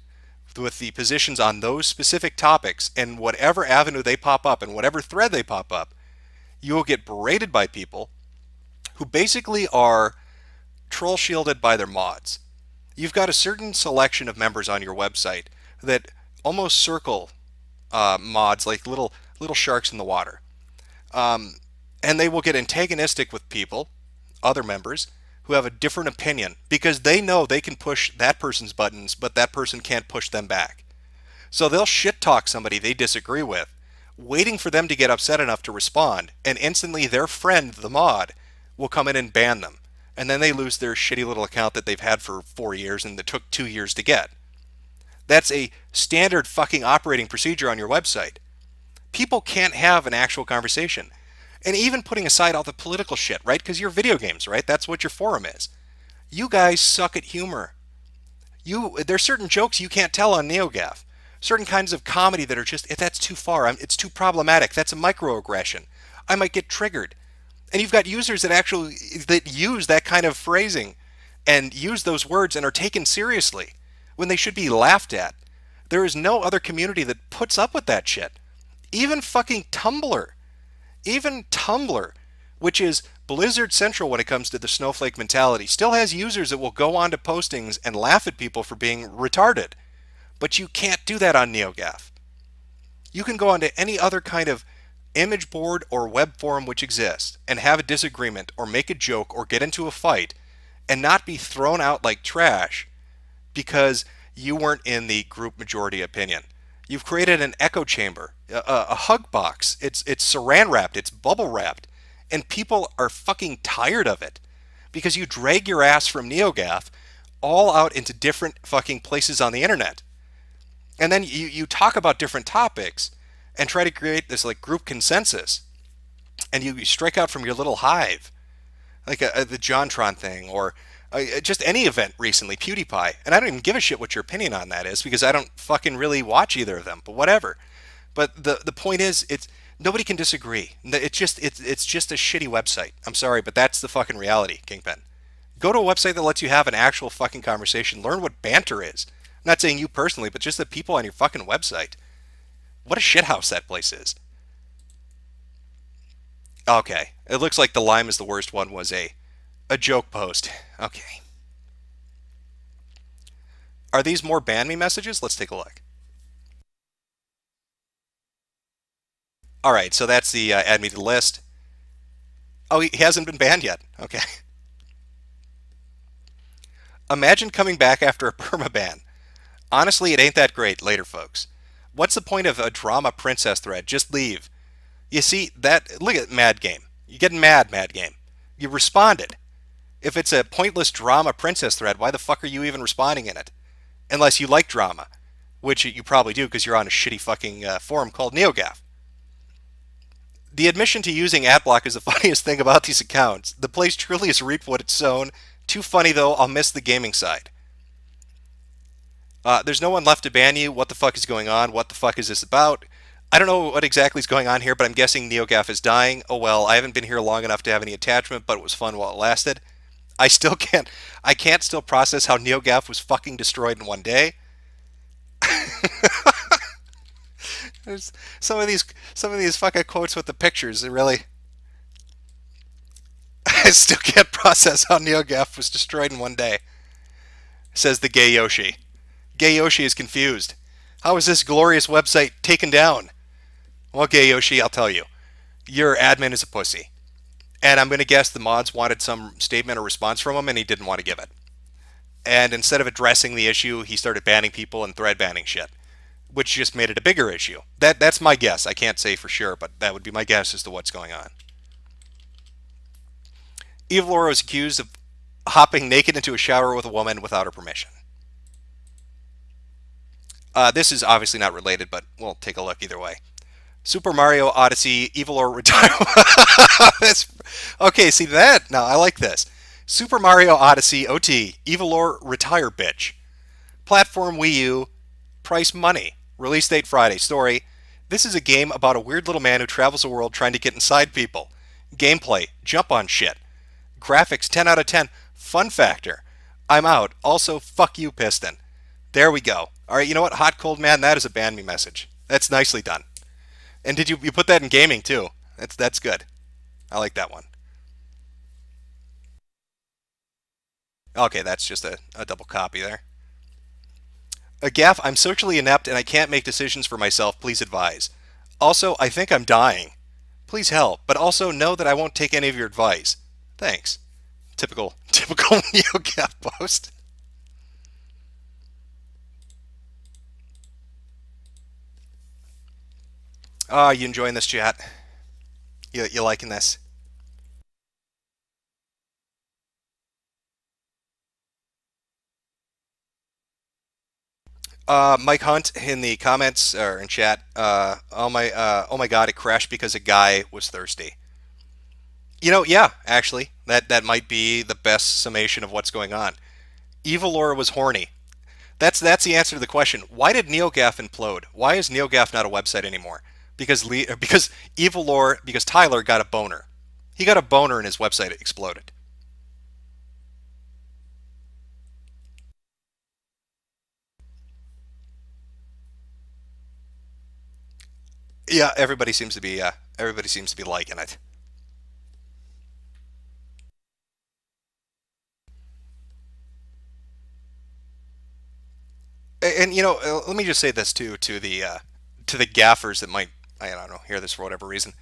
with the positions on those specific topics, and whatever avenue they pop up and whatever thread they pop up, you will get berated by people who basically are troll shielded by their mods. You've got a certain selection of members on your website that almost circle mods like little sharks in the water, um, and they will get antagonistic with people, other members who have a different opinion because they know they can push that person's buttons, but that person can't push them back. So they'll shit talk somebody they disagree with, waiting for them to get upset enough to respond, and instantly their friend, the mod, will come in and ban them. And then they lose their shitty little account that they've had for 4 years and that took 2 years to get. That's a standard fucking operating procedure on your website. People can't have an actual conversation. And even putting aside all the political shit, right? Because you're video games, right? That's what your forum is. You guys suck at humor. There's certain jokes you can't tell on NeoGaf. Certain kinds of comedy that are just, if that's too far, it's too problematic. That's a microaggression. I might get triggered. And you've got users that use that kind of phrasing and use those words and are taken seriously when they should be laughed at. There is no other community that puts up with that shit. Even fucking Tumblr. Even Tumblr, which is Blizzard Central when it comes to the snowflake mentality, still has users that will go on to postings and laugh at people for being retarded. But you can't do that on NeoGaf. You can go onto any other kind of image board or web forum which exists and have a disagreement or make a joke or get into a fight and not be thrown out like trash because you weren't in the group majority opinion. You've created an echo chamber, a hug box. It's saran wrapped, it's bubble wrapped, And people are fucking tired of it because you drag your ass from NeoGaf all out into different fucking places on the internet. And then you talk about different topics and try to create this like group consensus. And you strike out from your little hive, like the JonTron thing or just any event recently, PewDiePie. And I don't even give a shit what your opinion on that is because I don't fucking really watch either of them, but whatever. But the point is, it's nobody can disagree. It's just a shitty website. I'm sorry, but that's the fucking reality, Kingpin. Go to a website that lets you have an actual fucking conversation. Learn what banter is. I'm not saying you personally, but just the people on your fucking website. What a shithouse that place is. Okay, it looks like the Lime is the worst one was a joke post. Okay. Are these more ban me messages? Let's take a look. All right, so that's the add me to the list. Oh, he hasn't been banned yet. Okay. Imagine coming back after a permaban. Honestly, it ain't that great later, folks. What's the point of a drama princess thread? Just leave. You see, that look at Mad Game. You're getting mad, Mad Game. You responded. If it's a pointless drama princess thread, why the fuck are you even responding in it? Unless you like drama, which you probably do because you're on a shitty fucking forum called NeoGaf. The admission to using adblock is the funniest thing about these accounts. The place truly has reaped what it's sown. Too funny though, I'll miss the gaming side. There's no one left to ban you. What the fuck is going on? What the fuck is this about? I don't know what exactly is going on here, but I'm guessing NeoGaf is dying. Oh well, I haven't been here long enough to have any attachment, but it was fun while it lasted. I can't still process how NeoGaf was fucking destroyed in one day. There's some of these fucking quotes with the pictures. It really, I still can't process how NeoGaf was destroyed in one day. Says the gay Yoshi. Gay Yoshi is confused. How is this glorious website taken down? Well, Gay Yoshi, I'll tell you. Your admin is a pussy. And I'm going to guess the mods wanted some statement or response from him, and he didn't want to give it. And instead of addressing the issue, he started banning people and thread banning shit, which just made it a bigger issue. That's my guess. I can't say for sure, but that would be my guess as to what's going on. Eva Laura was accused of hopping naked into a shower with a woman without her permission. This is obviously not related, but we'll take a look either way. Super Mario Odyssey, Evil or Retire. Okay, see that? Now, I like this. Super Mario Odyssey OT, Evil or Retire Bitch. Platform Wii U, price money. Release date Friday. Story. This is a game about a weird little man who travels the world trying to get inside people. Gameplay, jump on shit. Graphics, 10 out of 10. Fun factor. I'm out. Also, fuck you, Piston. There we go. All right, you know what? Hot Cold Man, that is a ban me message. That's nicely done. And did you put that in gaming too? That's good. I like that one. Okay, that's just a double copy there. A gaff, I'm socially inept and I can't make decisions for myself. Please advise. Also, I think I'm dying. Please help, but also know that I won't take any of your advice. Thanks. Typical NeoGaf post. Oh, you enjoying this chat? You liking this? Mike Hunt in the comments or in chat. Oh my God! It crashed because a guy was thirsty. Yeah, actually, that might be the best summation of what's going on. Evil Laura was horny. That's the answer to the question. Why did NeoGaf implode? Why is NeoGaf not a website anymore? Because Evil Laura because Tyler got a boner. He got a boner and his website exploded. Yeah, everybody seems to be liking it. And let me just say this too to the gaffers that might I don't know hear this for whatever reason.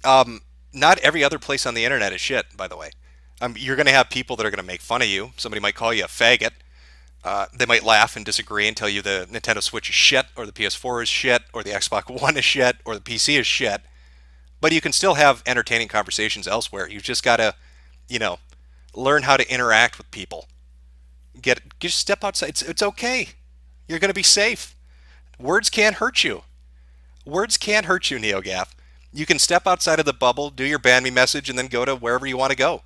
Not every other place on the internet is shit. By the way, you're going to have people that are going to make fun of you. Somebody might call you a faggot. They might laugh and disagree and tell you the Nintendo Switch is shit, or the PS4 is shit, or the Xbox One is shit, or the PC is shit. But you can still have entertaining conversations elsewhere. You just got to, you know, learn how to interact with people. Just step outside. It's okay. You're going to be safe. Words can't hurt you. Words can't hurt you, NeoGaf. You can step outside of the bubble, do your ban me message, and then go to wherever you want to go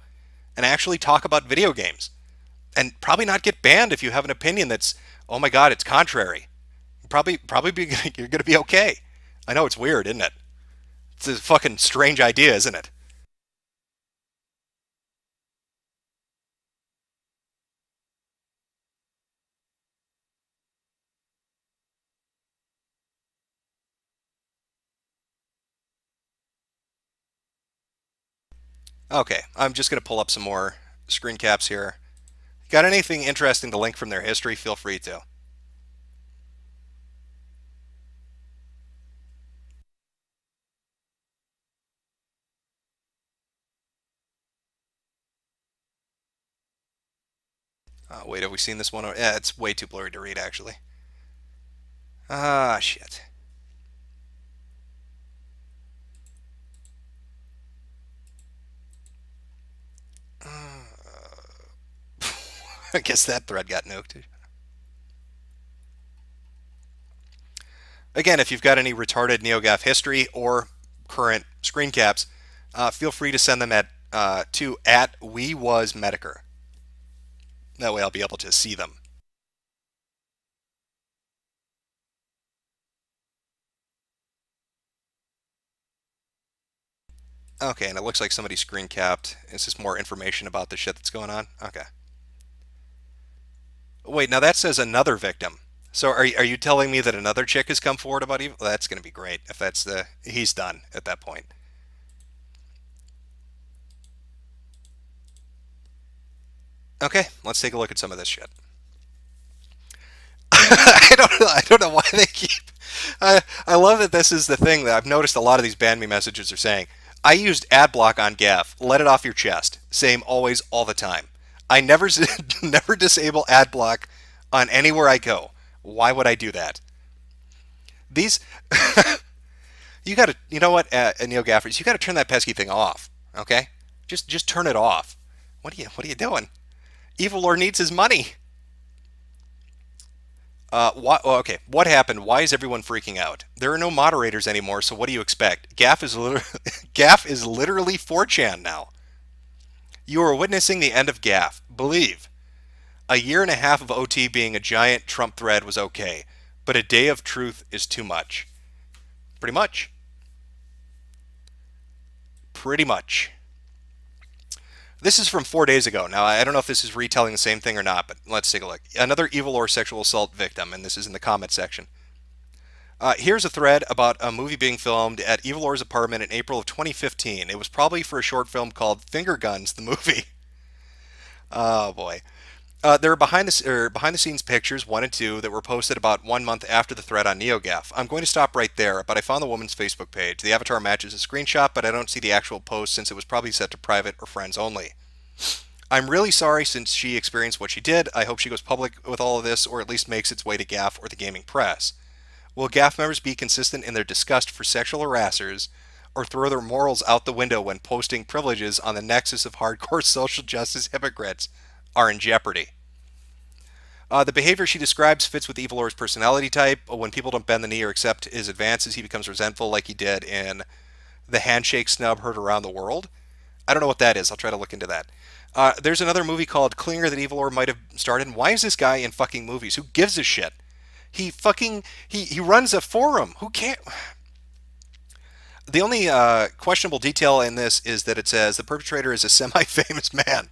and actually talk about video games. And probably not get banned if you have an opinion that's, oh my God, it's contrary. Probably you're going to be okay. I know it's weird, isn't it? It's a fucking strange idea, isn't it? Okay, I'm just going to pull up some more screen caps here. Got anything interesting to link from their history? Feel free to. Wait, have we seen this one? Yeah, it's way too blurry to read, actually. Ah, shit. I guess that thread got nuked. Again, if you've got any retarded NeoGaf history or current screen caps, feel free to send them to at WeWasMediker. That way I'll be able to see them. Okay, and it looks like somebody screen capped. Is this more information about the shit that's going on? Okay. Wait, now that says another victim. So are you telling me that another chick has come forward about evil? That's going to be great if that's the he's done at that point. Okay, let's take a look at some of this shit. I don't know why they keep. I love that this is the thing that I've noticed. A lot of these ban me messages are saying, "I used ad block on Gaff. Let it off your chest. Same always, all the time. I never never disable ad block on anywhere I go. Why would I do that? These you got to you know what, Neil Gaffers, you got to turn that pesky thing off. Okay, just turn it off. What are you doing? Evil Lord needs his money. Okay, what happened? Why is everyone freaking out? There are no moderators anymore, so what do you expect? Gaff is literally 4chan now. You are witnessing the end of Gaff. Believe. A year and a half of OT being a giant Trump thread was okay, but a day of truth is too much. Pretty much. Pretty much. This is from 4 days ago. Now, I don't know if this is retelling the same thing or not, but let's take a look. Another evil or sexual assault victim, and this is in the comment section. Here's a thread about a movie being filmed at Evil Or's apartment in April of 2015. It was probably for a short film called Finger Guns, the movie. Oh boy. There are behind the scenes pictures, 1 and 2, that were posted about 1 month after the thread on NeoGaf. I'm going to stop right there, but I found the woman's Facebook page. The avatar matches a screenshot, but I don't see the actual post since it was probably set to private or friends only. I'm really sorry since she experienced what she did. I hope she goes public with all of this, or at least makes its way to GAF or the gaming press. Will GAF members be consistent in their disgust for sexual harassers, or throw their morals out the window when posting privileges on the nexus of hardcore social justice hypocrites are in jeopardy? The behavior she describes fits with Evil Lord's personality type. When people don't bend the knee or accept his advances, he becomes resentful, like he did in the handshake snub heard around the world. I don't know what that is. I'll try to look into that. There's another movie called Klinger that Evil Lord might have starred in. Why is this guy in fucking movies? Who gives a shit? He runs a forum. Who can't? The only questionable detail in this is that it says the perpetrator is a semi-famous man.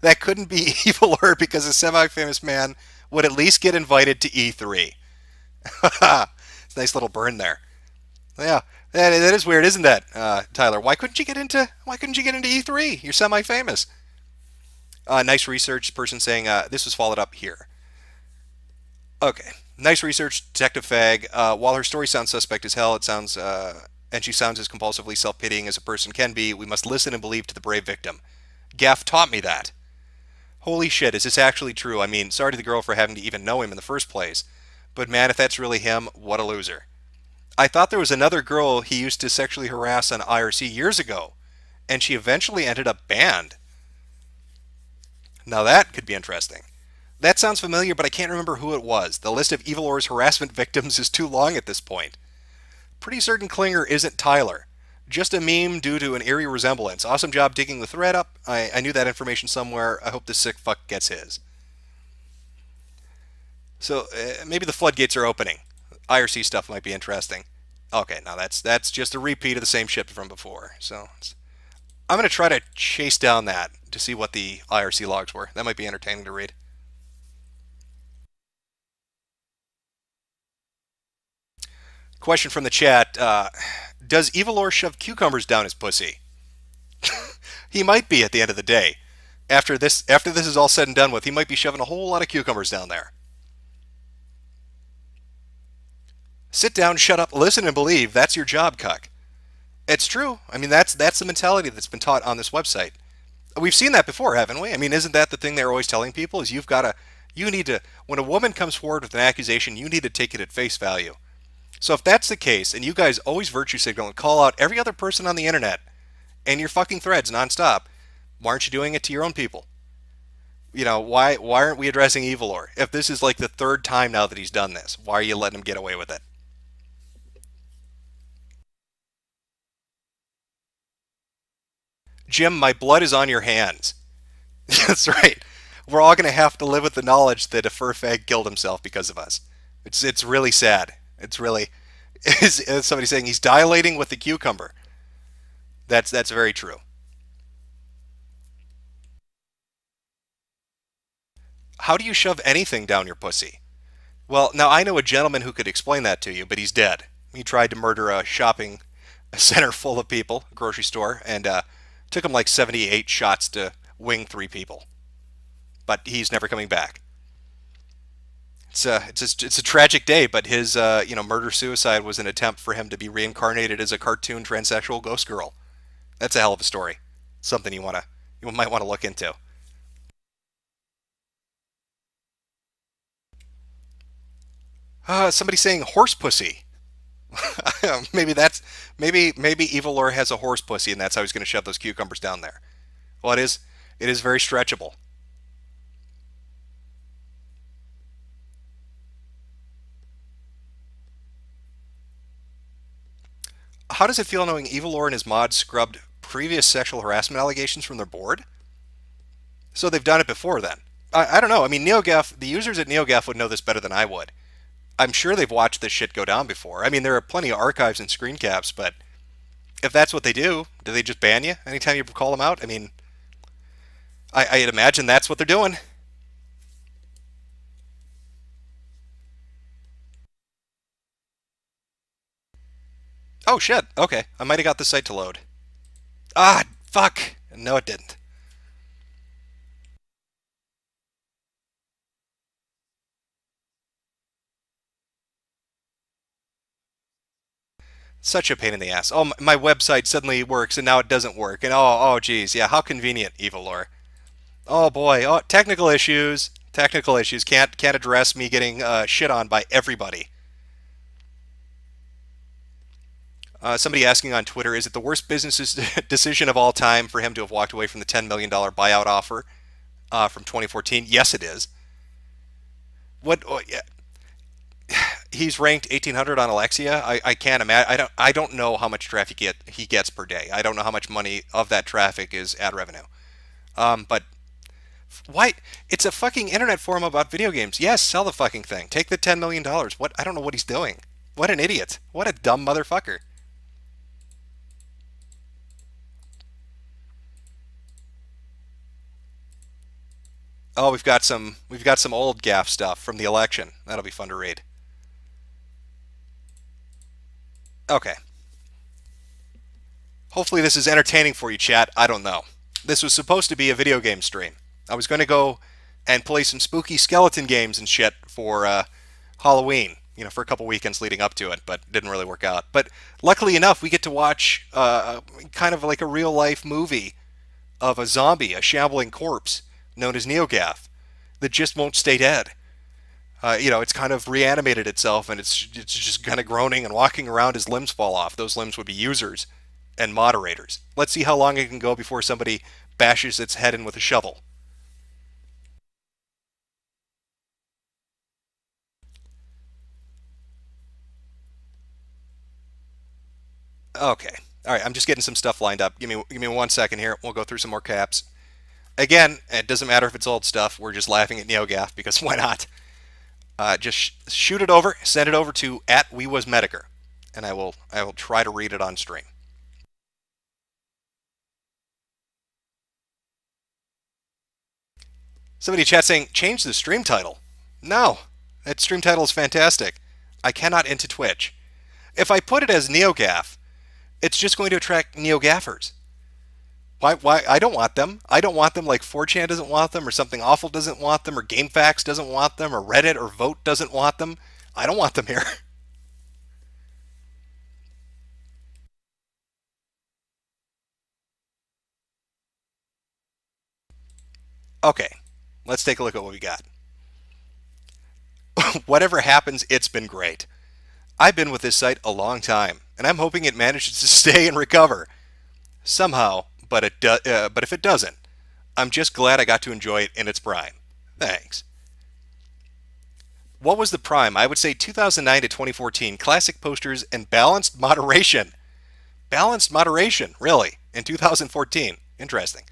That couldn't be Evil Lord because a semi-famous man would at least get invited to E3. It's a nice little burn there. Yeah, that is weird, isn't that, Tyler? Why couldn't you get into E3? You're semi-famous. Nice research. Person saying this was followed up here. Okay, nice research, Detective Fag. While her story sounds suspect as hell, it sounds and she sounds as compulsively self-pitying as a person can be. We must listen and believe to the brave victim. Gaff taught me that. Holy shit, is this actually true? I mean, sorry to the girl for having to even know him in the first place. But man, if that's really him, what a loser. I thought there was another girl he used to sexually harass on IRC years ago, and she eventually ended up banned. Now that could be interesting. That sounds familiar, but I can't remember who it was. The list of Evil Ore's harassment victims is too long at this point. Pretty certain Klinger isn't Tyler. Just a meme due to an eerie resemblance. Awesome job digging the thread up. I knew that information somewhere. I hope this sick fuck gets his. So maybe the floodgates are opening. IRC stuff might be interesting. Okay, now that's just a repeat of the same shit from before. So I'm going to try to chase down that to see what the IRC logs were. That might be entertaining to read. Question from the chat: does Evilor shove cucumbers down his pussy? He might be at the end of the day. After this is all said and done with, he might be shoving a whole lot of cucumbers down there. Sit down, shut up, listen, and believe. That's your job, cuck. It's true. I mean, that's the mentality that's been taught on this website. We've seen that before, haven't we? I mean, isn't that the thing they're always telling people? Is you need to, when a woman comes forward with an accusation, you need to take it at face value. So if that's the case, and you guys always virtue signal and call out every other person on the internet and your fucking threads nonstop, why aren't you doing it to your own people? Why aren't we addressing Evilor? If this is like the third time now that he's done this, why are you letting him get away with it? Jim, my blood is on your hands. That's right. We're all going to have to live with the knowledge that a fur fag killed himself because of us. It's really sad. It's really is somebody saying he's dilating with the cucumber. That's very true. How do you shove anything down your pussy? Well, now I know a gentleman who could explain that to you, but he's dead. He tried to murder a shopping center full of people, a grocery store, and took him like 78 shots to wing 3 people. But he's never coming back. It's a tragic day, but his murder suicide was an attempt for him to be reincarnated as a cartoon transsexual ghost girl. That's a hell of a story. Something you might want to look into. Somebody saying horse pussy. maybe that's maybe Evil Lore has a horse pussy, and that's how he's going to shove those cucumbers down there. Well, it is very stretchable. How does it feel knowing Evil Lore and his mods scrubbed previous sexual harassment allegations from their board? So they've done it before then. I don't know. I mean, NeoGaf, the users at NeoGaf would know this better than I would. I'm sure they've watched this shit go down before. I mean, there are plenty of archives and screen caps, but if that's what they do they just ban you anytime you call them out? I mean, I'd imagine that's what they're doing. Oh shit. Okay, I might have got the site to load. Ah, fuck. No, it didn't. Such a pain in the ass. Oh, my website suddenly works and now it doesn't work. And oh, geez, yeah, how convenient, Evil Lore. Oh boy, oh, technical issues. Technical issues can't address me getting shit on by everybody. Somebody asking on Twitter, is it the worst business decision of all time for him to have walked away from the $10 million buyout offer from 2014? Yes, it is. What? Oh, yeah. He's ranked 1800 on Alexia. I can't imagine. I don't know how much traffic he gets per day. I don't know how much money of that traffic is ad revenue. But why? It's a fucking internet forum about video games. Yes, sell the fucking thing. Take the $10 million. What? I don't know what he's doing. What an idiot. What a dumb motherfucker. Oh, we've got some old gaff stuff from the election. That'll be fun to read. Okay. Hopefully this is entertaining for you, chat. I don't know. This was supposed to be a video game stream. I was going to go and play some spooky skeleton games and shit for Halloween, for a couple weekends leading up to it, but didn't really work out. But luckily enough, we get to watch kind of like a real life movie of a zombie, a shambling corpse known as NeoGaf, that just won't stay dead. It's kind of reanimated itself, and it's just kind of groaning and walking around. His limbs fall off. Those limbs would be users and moderators. Let's see how long it can go before somebody bashes its head in with a shovel. Okay. All right. I'm just getting some stuff lined up. Give me 1 second here. We'll go through some more caps. Again, it doesn't matter if it's old stuff. We're just laughing at NeoGaf because why not? Shoot it over. Send it over to @WeWasMediker, and I will try to read it on stream. Somebody in chat saying change the stream title. No, that stream title is fantastic. I cannot into Twitch. If I put it as NeoGaf, it's just going to attract NeoGaffers. Why? I don't want them. I don't want them like 4chan doesn't want them, or Something Awful doesn't want them, or GameFAQs doesn't want them, or Reddit or Vote doesn't want them. I don't want them here. Okay, let's take a look at what we got. Whatever happens, it's been great. I've been with this site a long time, and I'm hoping it manages to stay and recover somehow. But if it doesn't, I'm just glad I got to enjoy it in its prime. Thanks. What was the prime? I would say 2009 to 2014. Classic posters and balanced moderation. Balanced moderation, really, in 2014. Interesting.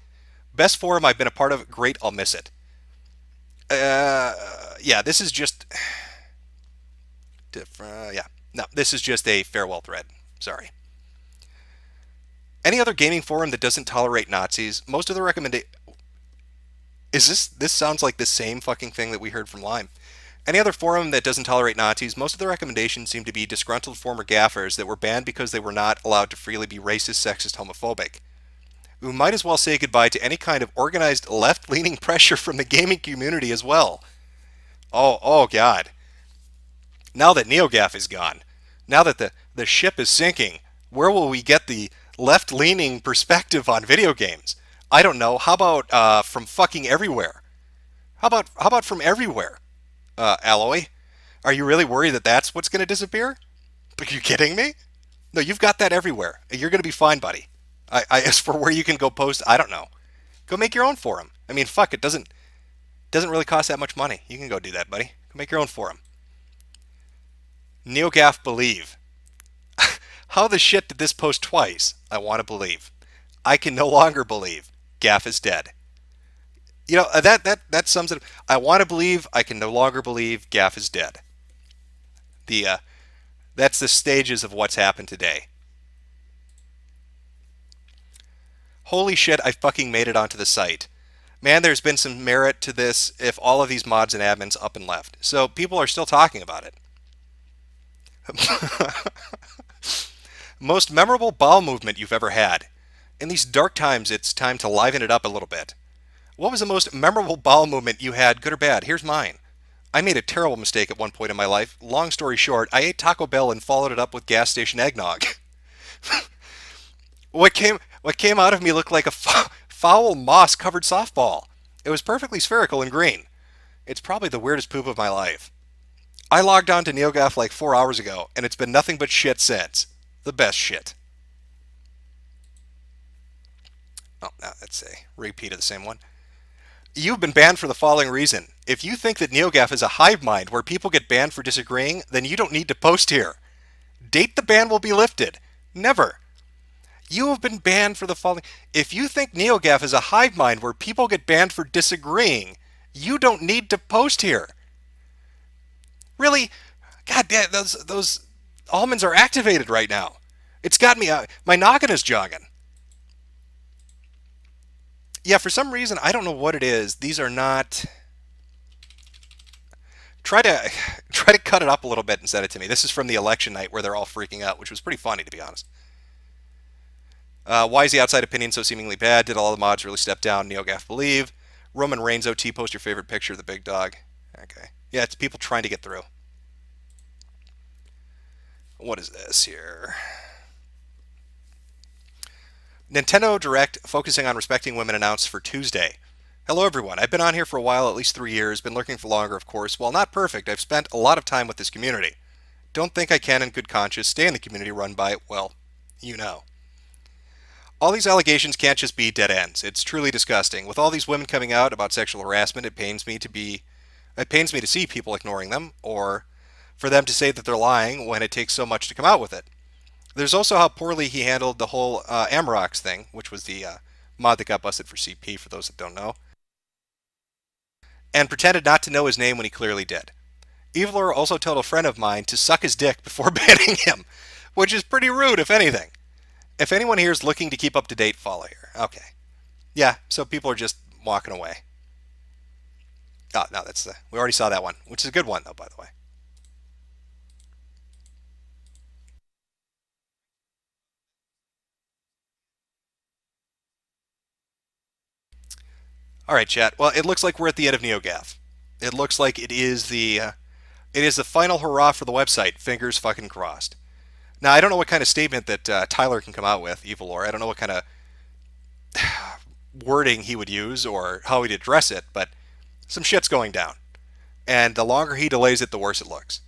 Best forum I've been a part of. Great, I'll miss it. Yeah, this is just. Yeah. No, this is just a farewell thread. Sorry. Any other gaming forum that doesn't tolerate Nazis, most of the recommendation. Is this sounds like the same fucking thing that we heard from Lime. Any other forum that doesn't tolerate Nazis, most of the recommendations seem to be disgruntled former gaffers that were banned because they were not allowed to freely be racist, sexist, homophobic. We might as well say goodbye to any kind of organized left-leaning pressure from the gaming community as well. Oh God. Now that NeoGaf is gone, now that the ship is sinking, where will we get the left-leaning perspective on video games? I don't know. How about from fucking everywhere? How about from everywhere? Alloy, are you really worried that that's what's going to disappear? Are you kidding me? No, you've got that everywhere. You're going to be fine, buddy. As for where you can go post, I don't know. Go make your own forum. I mean, fuck, it doesn't really cost that much money. You can go do that, buddy. Go make your own forum. NeoGaf believe. How the shit did this post twice? I want to believe. I can no longer believe. Gaff is dead. That sums it up. I want to believe. I can no longer believe. Gaff is dead. The That's the stages of what's happened today. Holy shit! I fucking made it onto the site. Man, there's been some merit to this. If all of these mods and admins up and left, so people are still talking about it. Most memorable bowel movement you've ever had. In these dark times, it's time to liven it up a little bit. What was the most memorable bowel movement you had, good or bad? Here's mine. I made a terrible mistake at one point in my life. Long story short, I ate Taco Bell and followed it up with gas station eggnog. What came out of me looked like a foul moss-covered softball. It was perfectly spherical and green. It's probably the weirdest poop of my life. I logged on to NeoGaf like 4 hours ago, and it's been nothing but shit since. The best shit. Oh, no, that's a repeat of the same one. You've been banned for the following reason. If you think that NeoGaf is a hive mind where people get banned for disagreeing, then you don't need to post here. Date the ban will be lifted. Never. You have been banned for the following. If you think NeoGaf is a hive mind where people get banned for disagreeing, you don't need to post here. Really? God damn, those almonds are activated right now. It's got me. My noggin is jogging. Yeah, for some reason, I don't know what it is. These are not. Try to try to cut it up a little bit and send it to me. This is from the election night where they're all freaking out, which was pretty funny, to be honest. Why is the outside opinion so seemingly bad? Did all the mods really step down? NeoGaf believe. Roman Reigns OT, post your favorite picture of the big dog. Okay. Yeah, it's people trying to get through. What is this here? Nintendo Direct focusing on respecting women announced for Tuesday. Hello, everyone. I've been on here for a while, at least 3 years, been lurking for longer, of course. While not perfect, I've spent a lot of time with this community. Don't think I can, in good conscience, stay in the community run by, well, you know. All these allegations can't just be dead ends. It's truly disgusting. With all these women coming out about sexual harassment, it pains me to see people ignoring them, or for them to say that they're lying when it takes so much to come out with it. There's also how poorly he handled the whole Amarox thing, which was the mod that got busted for CP, for those that don't know, and pretended not to know his name when he clearly did. Evilor also told a friend of mine to suck his dick before banning him, which is pretty rude, if anything. If anyone here is looking to keep up to date, follow here. Okay. Yeah, so people are just walking away. Oh, no, we already saw that one, which is a good one, though, by the way. All right, chat. Well, it looks like we're at the end of NeoGaf. It looks like it is the final hurrah for the website. Fingers fucking crossed. Now, I don't know what kind of statement that Tyler can come out with, Evilor. I don't know what kind of wording he would use or how he'd address it, but some shit's going down. And the longer he delays it, the worse it looks.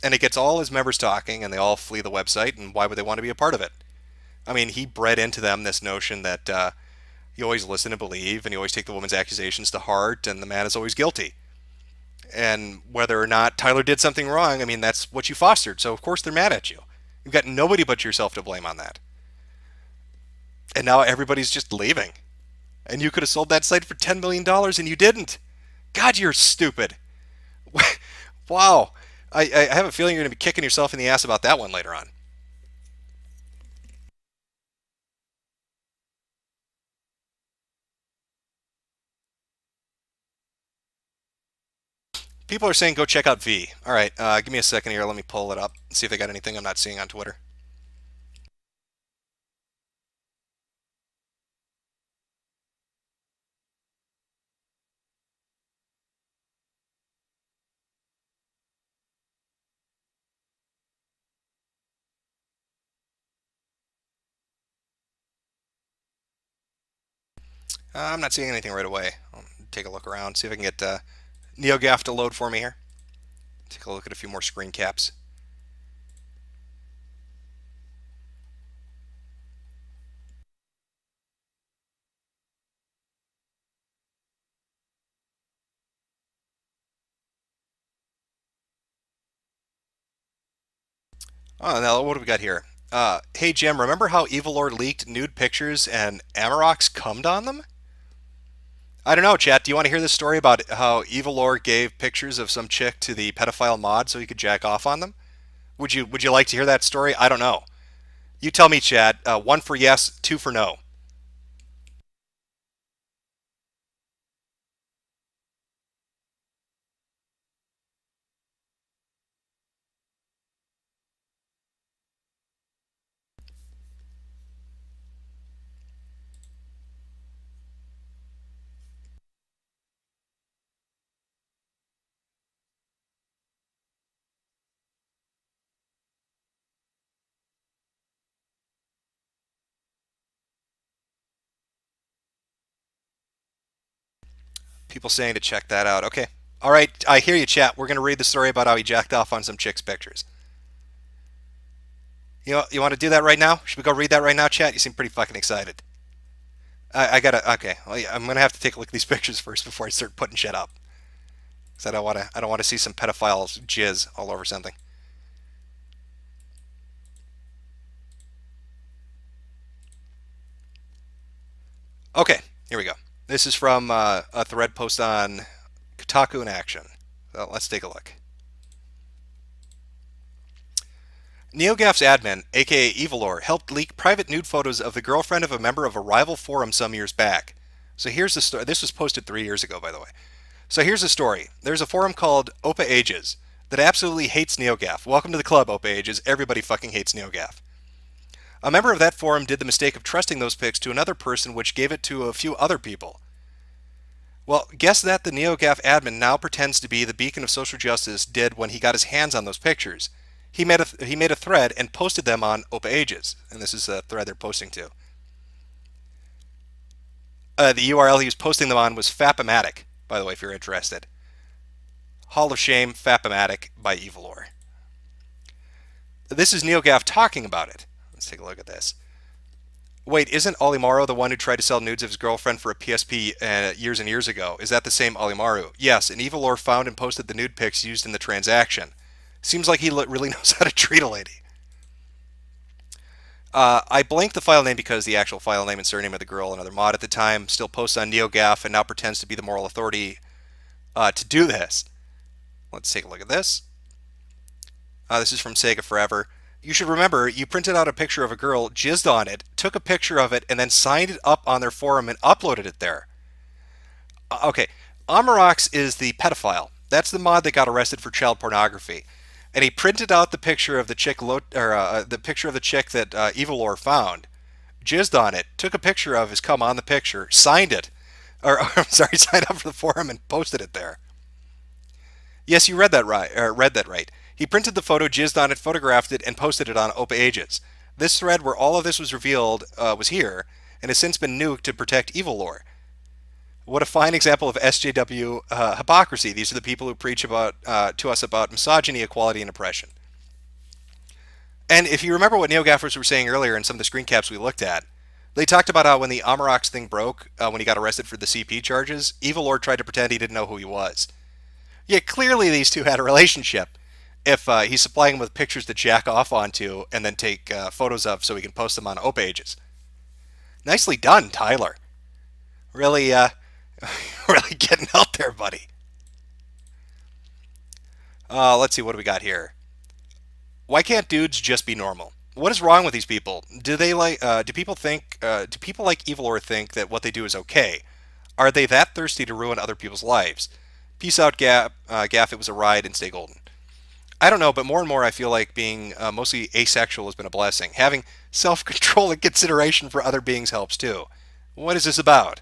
And it gets all his members talking, and they all flee the website, and why would they want to be a part of it? I mean, he bred into them this notion that you always listen and believe, and you always take the woman's accusations to heart, and the man is always guilty. And whether or not Tyler did something wrong, I mean, that's what you fostered, so of course they're mad at you. You've got nobody but yourself to blame on that. And now everybody's just leaving. And you could have sold that site for $10 million dollars and you didn't. God, you're stupid. Wow. I have a feeling you're going to be kicking yourself in the ass about that one later on. People are saying go check out V. All right, give me a second here. Let me pull it up and see if they got anything I'm not seeing on Twitter. I'm not seeing anything right away. I'll take a look around, see if I can get NeoGaf to load for me here. Take a look at a few more screen caps. Oh, now what do we got here? Hey Jim, remember how Evil Lord leaked nude pictures and Amarox cummed on them? I don't know, chat. Do you want to hear this story about how Evil Lord gave pictures of some chick to the pedophile mod so he could jack off on them? Would you like to hear that story? I don't know. You tell me, chat. One for yes, two for no. People saying to check that out. Okay. All right. I hear you, chat. We're gonna read the story about how he jacked off on some chick's pictures. You want to do that right now? Should we go read that right now, chat? You seem pretty fucking excited. I gotta. Okay. Well, yeah, I'm gonna have to take a look at these pictures first before I start putting shit up. Cause I don't want to. I don't want to see some pedophiles jizz all over something. Okay. Here we go. This is from a thread post on Kotaku in Action. So let's take a look. NeoGaf's admin, aka Evilor, helped leak private nude photos of the girlfriend of a member of a rival forum some years back. So here's the story. This was posted 3 years ago, by the way. So here's the story. There's a forum called Opa Ages that absolutely hates NeoGaf. Welcome to the club, Opa Ages. Everybody fucking hates NeoGaf. A member of that forum did the mistake of trusting those pics to another person, which gave it to a few other people. Well, guess that the NeoGaf admin now pretends to be the beacon of social justice did when he got his hands on those pictures. He made a thread and posted them on Opa Ages, and this is a thread they're posting to. The URL he was posting them on was Fapomatic, by the way, if you're interested. Hall of Shame, Fapomatic by Evilor. This is NeoGaf talking about it. Let's take a look at this. Wait, isn't Olimaru the one who tried to sell nudes of his girlfriend for a PSP years and years ago? Is that the same Olimaru? Yes, and Evilor found and posted the nude pics used in the transaction. Seems like he really knows how to treat a lady. I blanked the file name because the actual file name and surname of the girl, another mod at the time, still posts on NeoGaf and now pretends to be the moral authority to do this. Let's take a look at this. This is from Sega Forever. You should remember, you printed out a picture of a girl, jizzed on it, took a picture of it, and then signed it up on their forum and uploaded it there. Okay, Amarox is the pedophile. That's the mod that got arrested for child pornography. And he printed out the picture of the chick, the picture of the chick that Evilor found, jizzed on it, took a picture of his cum on the picture, signed it, or I'm sorry, signed up for the forum and posted it there. Yes, you read that right. He printed the photo, jizzed on it, photographed it, and posted it on OpAges. This thread where all of this was revealed was here, and has since been nuked to protect Evilor. What a fine example of SJW hypocrisy. These are the people who preach about to us about misogyny, equality, and oppression. And if you remember what NeoGaffers were saying earlier in some of the screen caps we looked at, they talked about how when the Amarox thing broke, when he got arrested for the CP charges, Evilor tried to pretend he didn't know who he was. Yeah, clearly these two had a relationship. If he's supplying him with pictures to jack off onto and then take photos of so he can post them on OpAges. Nicely done, Tyler. Really, really getting out there, buddy. Let's see, what do we got here? Why can't dudes just be normal? What is wrong with these people? Do they like? Do people think? Do people like Evilor think that what they do is okay? Are they that thirsty to ruin other people's lives? Peace out, Gaff. It was a ride, and stay golden. I don't know, but more and more I feel like being mostly asexual has been a blessing. Having self-control and consideration for other beings helps too. What is this about?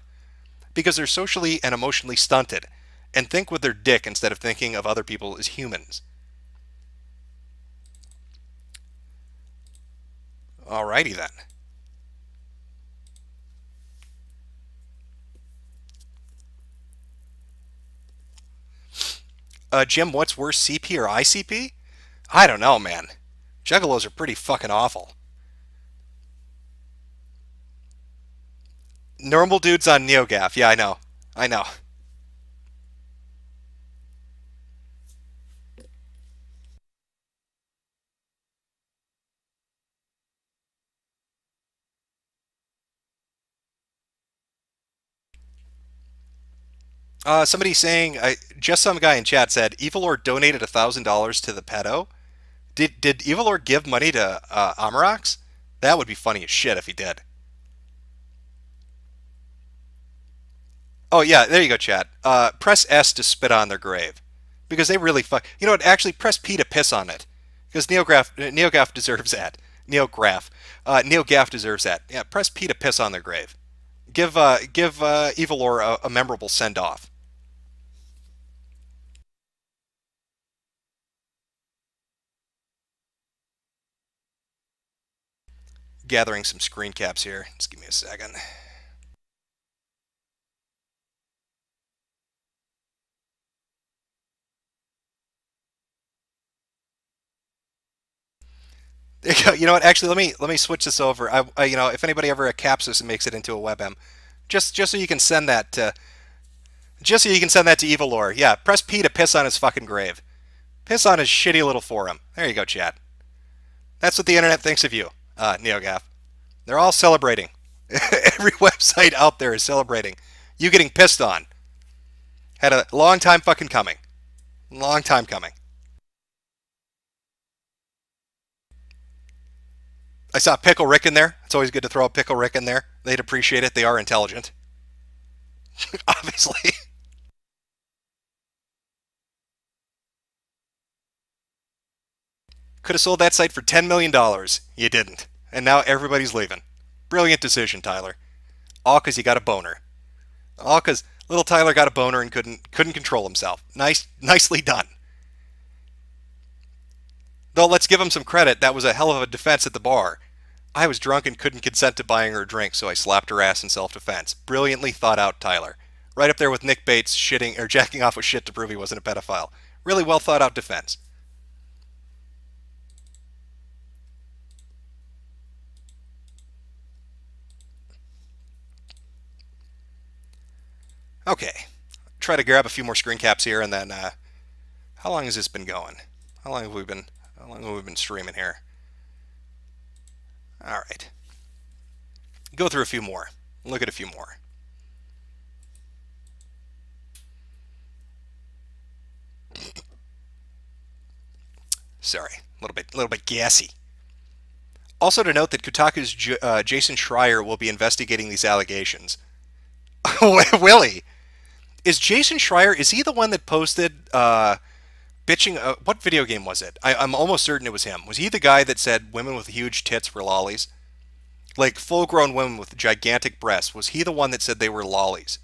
Because they're socially and emotionally stunted and think with their dick instead of thinking of other people as humans. Alrighty then. Jim, what's worse, CP or ICP? I don't know, man. Juggalos are pretty fucking awful. Normal dudes on NeoGaf. Yeah, I know. I know. Somebody saying, just some guy in chat said, Evilor donated $1,000 to the pedo. Did Evilor give money to Amarox? That would be funny as shit if he did. Oh yeah, there you go, chat. Press S to spit on their grave, because they really fuck. You know what? Actually, press P to piss on it, because NeoGaf deserves that. NeoGaf deserves that. Yeah, press P to piss on their grave. Give Evilor a memorable send off. Gathering some screen caps here. Just give me a second. You know what? Actually, let me switch this over. If anybody ever caps this and makes it into a WebM, just so you can send that to Evilor. Yeah, press P to piss on his fucking grave. Piss on his shitty little forum. There you go, chat. That's what the internet thinks of you, NeoGaf. They're all celebrating. Every website out there is celebrating you getting pissed on. Had a long time fucking coming. Long time coming. I saw Pickle Rick in there. It's always good to throw a Pickle Rick in there. They'd appreciate it. They are intelligent. Obviously. Could have sold that site for $10 million. You didn't. And now everybody's leaving. Brilliant decision, Tyler. All because you got a boner. All because little Tyler got a boner and couldn't control himself. Nicely done. Though let's give him some credit. That was a hell of a defense at the bar. I was drunk and couldn't consent to buying her a drink, so I slapped her ass in self-defense. Brilliantly thought out, Tyler. Right up there with Nick Bates shitting or jacking off with shit to prove he wasn't a pedophile. Really well thought out defense. Okay, try to grab a few more screen caps here, and then how long has this been going? How long have we been? How long have we been streaming here? All right, go through a few more. Look at a few more. Sorry, a little bit gassy. Also to note that Kotaku's Jason Schreier will be investigating these allegations. Will he? Is Jason Schreier? Is he the one that posted bitching? What video game was it? I'm almost certain it was him. Was he the guy that said women with huge tits were lollies? Like full-grown women with gigantic breasts. Was he the one that said they were lollies?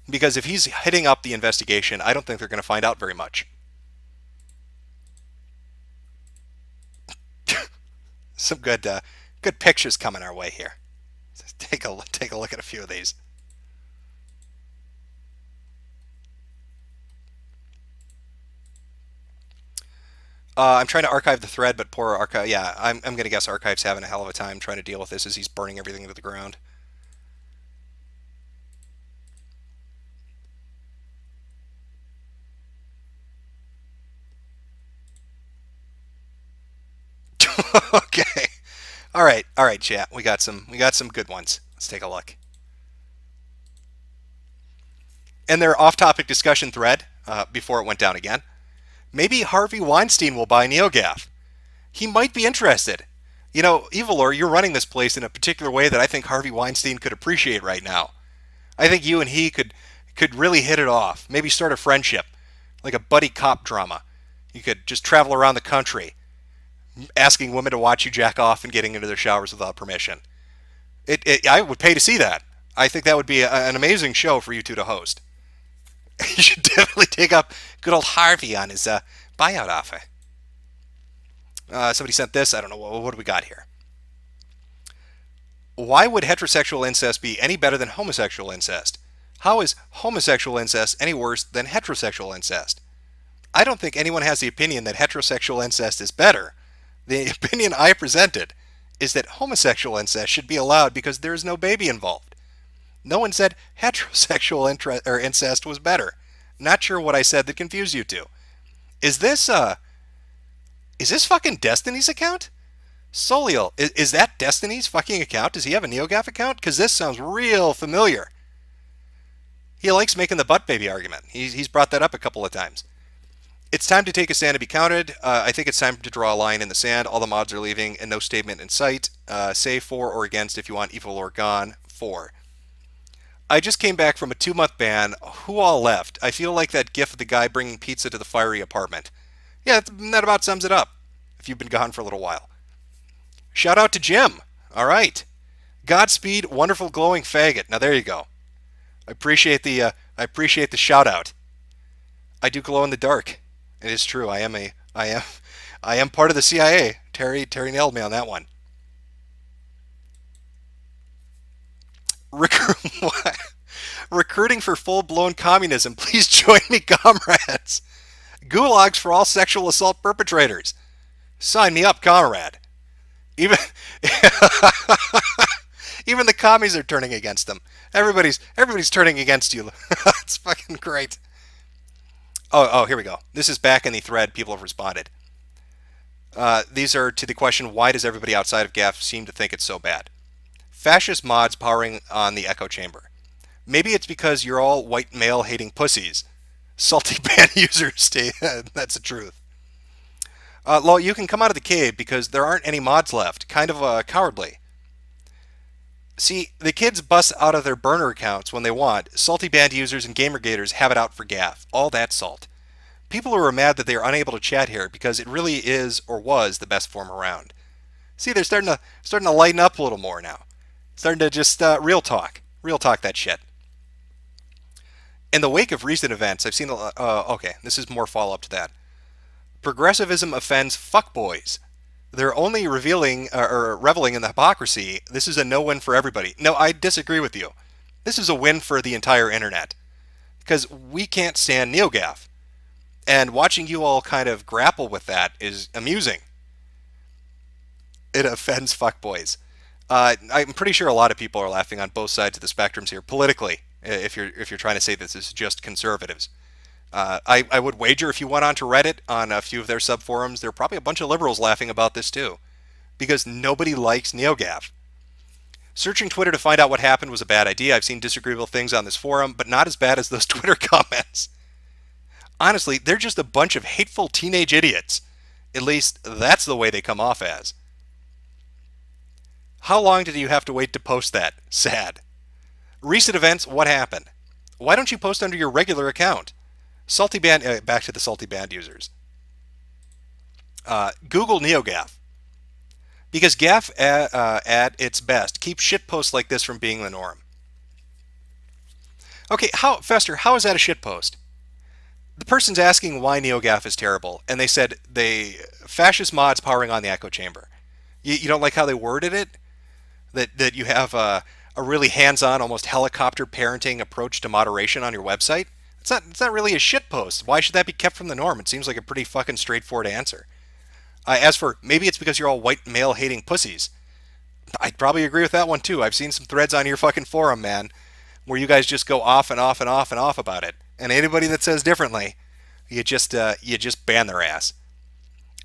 Because if he's hitting up the investigation, I don't think they're going to find out very much. Some good pictures coming our way here. Take a look at a few of these. I'm trying to archive the thread, but poor archive. Yeah, I'm going to guess archive's having a hell of a time trying to deal with this as he's burning everything into the ground. Okay. All right, chat. We got some good ones. Let's take a look. And their off-topic discussion thread before it went down again. Maybe Harvey Weinstein will buy NeoGaf. He might be interested. You know, Evilor, you're running this place in a particular way that I think Harvey Weinstein could appreciate right now. I think you and he could really hit it off. Maybe start a friendship, like a buddy cop drama. You could just travel around the country, asking women to watch you jack off and getting into their showers without permission. I would pay to see that. I think that would be an amazing show for you two to host. You should definitely take up good old Harvey on his buyout offer. Somebody sent this. I don't know. What do we got here? Why would heterosexual incest be any better than homosexual incest? How is homosexual incest any worse than heterosexual incest? I don't think anyone has the opinion that heterosexual incest is better. The opinion I presented is that homosexual incest should be allowed because there is no baby involved. No one said heterosexual incest was better. Not sure what I said that confused you two. Is this fucking Destiny's account? Soliel, is that Destiny's fucking account? Does he have a NeoGaf account? Because this sounds real familiar. He likes making the butt baby argument. He's brought that up a couple of times. It's time to take a stand to be counted. I think it's time to draw a line in the sand. All the mods are leaving and no statement in sight. Say for or against if you want evil or gone. For. I just came back from a 2-month ban. Who all left? I feel like that gif of the guy bringing pizza to the fiery apartment. Yeah, that about sums it up. If you've been gone for a little while. Shout out to Jim. All right. Godspeed, wonderful glowing faggot. Now there you go. I appreciate the shout out. I do glow in the dark. It is true. I am part of the CIA. Terry nailed me on that one. Recruiting for full-blown communism. Please join me, comrades. Gulags for all sexual assault perpetrators. Sign me up, comrade. Even even the commies are turning against them. Everybody's turning against you. It's fucking great. Oh, here we go. This is back in the thread. People have responded. These are to the question, why does everybody outside of GAF seem to think it's so bad? Fascist mods powering on the echo chamber. Maybe it's because you're all white male hating pussies. Salty ban users. That's the truth. Lol, you can come out of the cave because there aren't any mods left. Kind of cowardly. See, the kids bust out of their burner accounts when they want. Salty band users and gamergaters have it out for gaff. All that salt. People who are mad that they are unable to chat here because it really is or was the best form around. See, they're starting to lighten up a little more now. Starting to just real talk that shit. In the wake of recent events, I've seen a lot. Okay, this is more follow up to that. Progressivism offends fuckboys. They're only revealing or reveling in the hypocrisy. This is a no win for everybody. No, I disagree with you. This is a win for the entire internet because we can't stand NeoGaf. And watching you all kind of grapple with that is amusing. It offends fuckboys. I'm pretty sure a lot of people are laughing on both sides of the spectrums here politically. If you're trying to say this is just conservatives, I would wager if you went onto Reddit on a few of their subforums, there are probably a bunch of liberals laughing about this too, because nobody likes NeoGaf. Searching Twitter to find out what happened was a bad idea. I've seen disagreeable things on this forum, but not as bad as those Twitter comments. Honestly, they're just a bunch of hateful teenage idiots. At least that's the way they come off as. How long did you have to wait to post that? Sad. Recent events, what happened? Why don't you post under your regular account? Salty band, back to the salty band users. Google NeoGaf. Because GAF at its best keeps shitposts like this from being the norm. Okay, Fester, how is that a shitpost? The person's asking why NeoGaf is terrible, and they said they fascist mods powering on the echo chamber. You don't like how they worded it? That you have a really hands-on, almost helicopter parenting approach to moderation on your website? It's not really a shitpost. Why should that be kept from the norm? It seems like a pretty fucking straightforward answer. As for maybe it's because you're all white male hating pussies. I'd probably agree with that one too. I've seen some threads on your fucking forum, man, where you guys just go off and off and off and off about it. And anybody that says differently, you just ban their ass.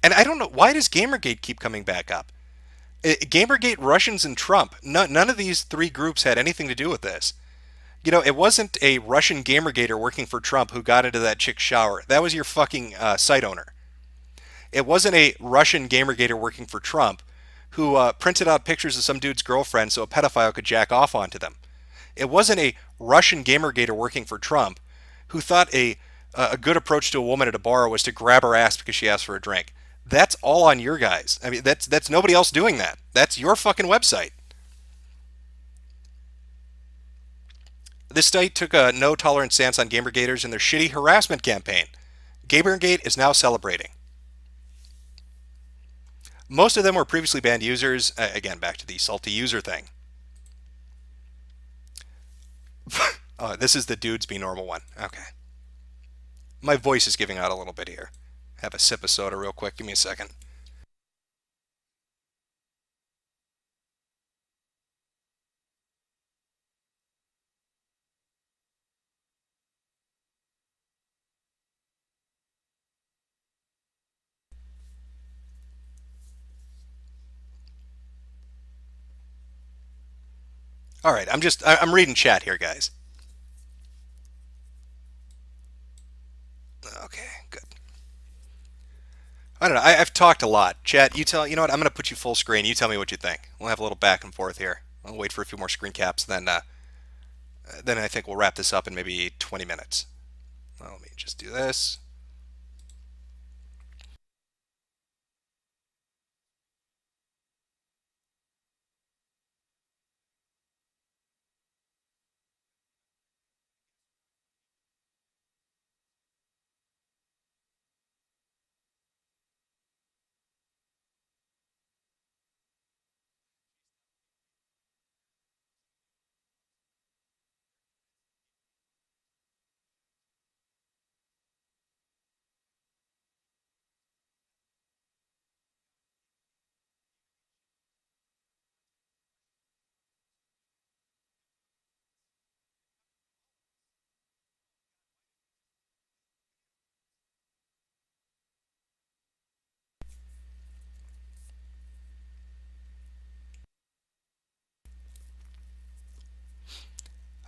And I don't know, why does Gamergate keep coming back up? Gamergate, Russians, and Trump. None of these three groups had anything to do with this. You know, it wasn't a Russian Gamergater working for Trump who got into that chick's shower. That was your fucking site owner. It wasn't a Russian Gamergater working for Trump who printed out pictures of some dude's girlfriend so a pedophile could jack off onto them. It wasn't a Russian Gamergater working for Trump who thought a good approach to a woman at a bar was to grab her ass because she asked for a drink. That's all on your guys. I mean, that's nobody else doing that. That's your fucking website. This site took a no tolerance stance on Gamergaters in their shitty harassment campaign. Gamergate is now celebrating. Most of them were previously banned users. Again, back to the salty user thing. This is the dudes be normal one. Okay. My voice is giving out a little bit here. Have a sip of soda real quick. Give me a second. All right, I'm reading chat here, guys. Okay, good. I don't know. I've talked a lot. Chat, you know what? I'm going to put you full screen. You tell me what you think. We'll have a little back and forth here. I'll wait for a few more screen caps, then I think we'll wrap this up in maybe 20 minutes. Well, let me just do this.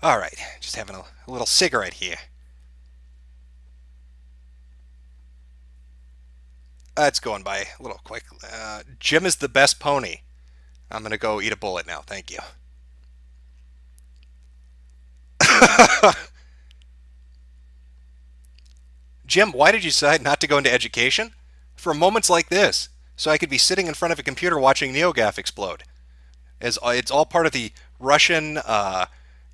All right, just having a little cigarette here. It's going by a little quick. Jim is the best pony. I'm going to go eat a bullet now. Thank you. Jim, why did you decide not to go into education? For moments like this, so I could be sitting in front of a computer watching NeoGaf explode. As it's all part of the Russian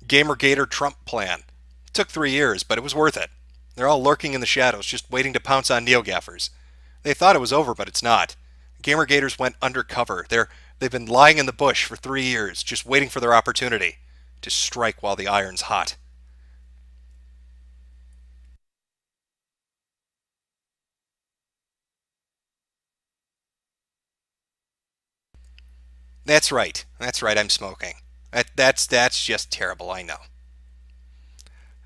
Gamergator Trump plan. It took 3 years, but it was worth it. They're all lurking in the shadows, just waiting to pounce on NeoGaffers. They thought it was over, but it's not. Gamergaters went undercover. They've been lying in the bush for 3 years, just waiting for their opportunity to strike while the iron's hot. That's right. That's right. I'm smoking. That's just terrible. I know.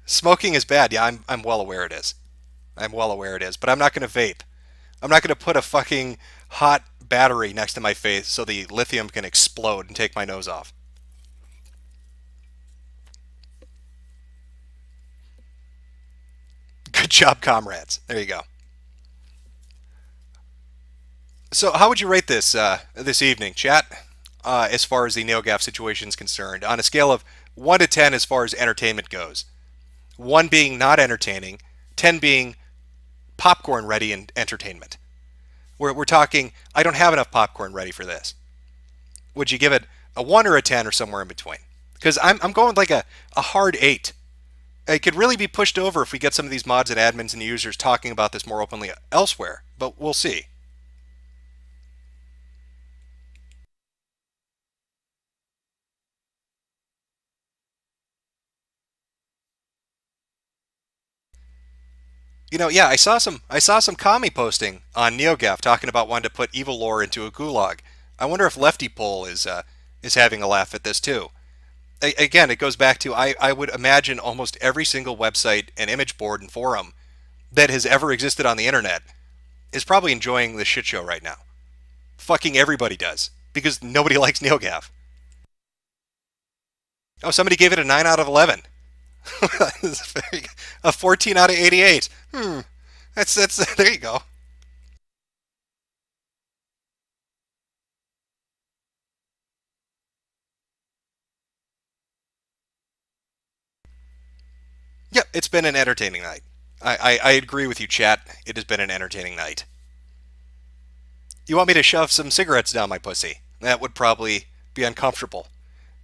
Smoking is bad. Yeah, I'm well aware it is. I'm well aware it is. But I'm not going to vape. I'm not going to put a fucking hot battery next to my face so the lithium can explode and take my nose off. Good job, comrades. There you go. So, how would you rate this evening, chat? As far as the NeoGaf situation is concerned, on a scale of 1 to 10 as far as entertainment goes, 1 being not entertaining, 10 being popcorn ready and entertainment. We're talking, I don't have enough popcorn ready for this. Would you give it a 1 or a 10 or somewhere in between? Because I'm going like a hard 8. It could really be pushed over if we get some of these mods and admins and users talking about this more openly elsewhere, but we'll see. Yeah, I saw some commie posting on NeoGaf talking about wanting to put evil lore into a gulag. I wonder if Lefty Pole is having a laugh at this too. Again, it goes back to I would imagine almost every single website and image board and forum that has ever existed on the internet is probably enjoying the shit show right now. Fucking everybody does because nobody likes NeoGaf. Oh, somebody gave it a 9 out of 11. A 14 out of 88. That's there you go. Yeah, it's been an entertaining night. I agree with you, chat. It has been an entertaining night. You want me to shove some cigarettes down my pussy? That would probably be uncomfortable.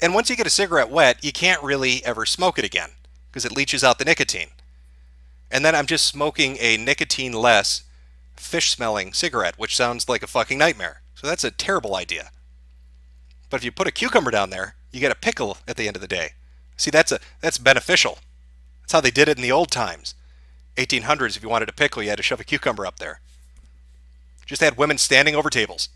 And once you get a cigarette wet, you can't really ever smoke it again because it leaches out the nicotine. And then I'm just smoking a nicotine less, fish smelling cigarette, which sounds like a fucking nightmare. So that's a terrible idea. But if you put a cucumber down there, you get a pickle at the end of the day. See, that's beneficial. That's how they did it in the old times. 1800s, if you wanted a pickle, you had to shove a cucumber up there. Just had women standing over tables.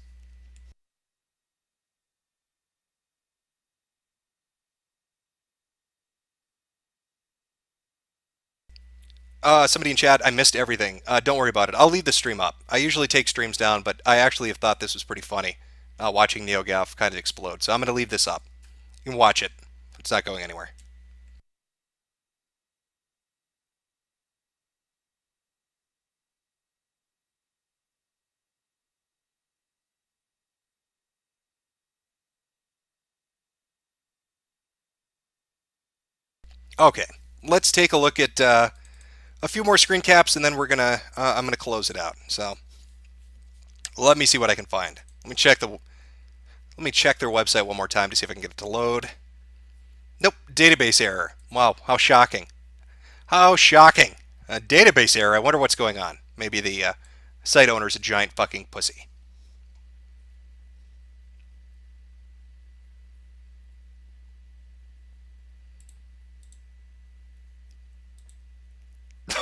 Somebody in chat, I missed everything. Don't worry about it. I'll leave the stream up. I usually take streams down, but I actually have thought this was pretty funny, watching NeoGaf kind of explode. So I'm going to leave this up. You can watch it. It's not going anywhere. Okay, let's take a look at a few more screen caps, and then I'm gonna close it out. So let me see what I can find. Let me check their website one more time to see if I can get it to load. Nope, database error. Wow, how shocking. How shocking. A database error. I wonder what's going on. Maybe the site owner's a giant fucking pussy.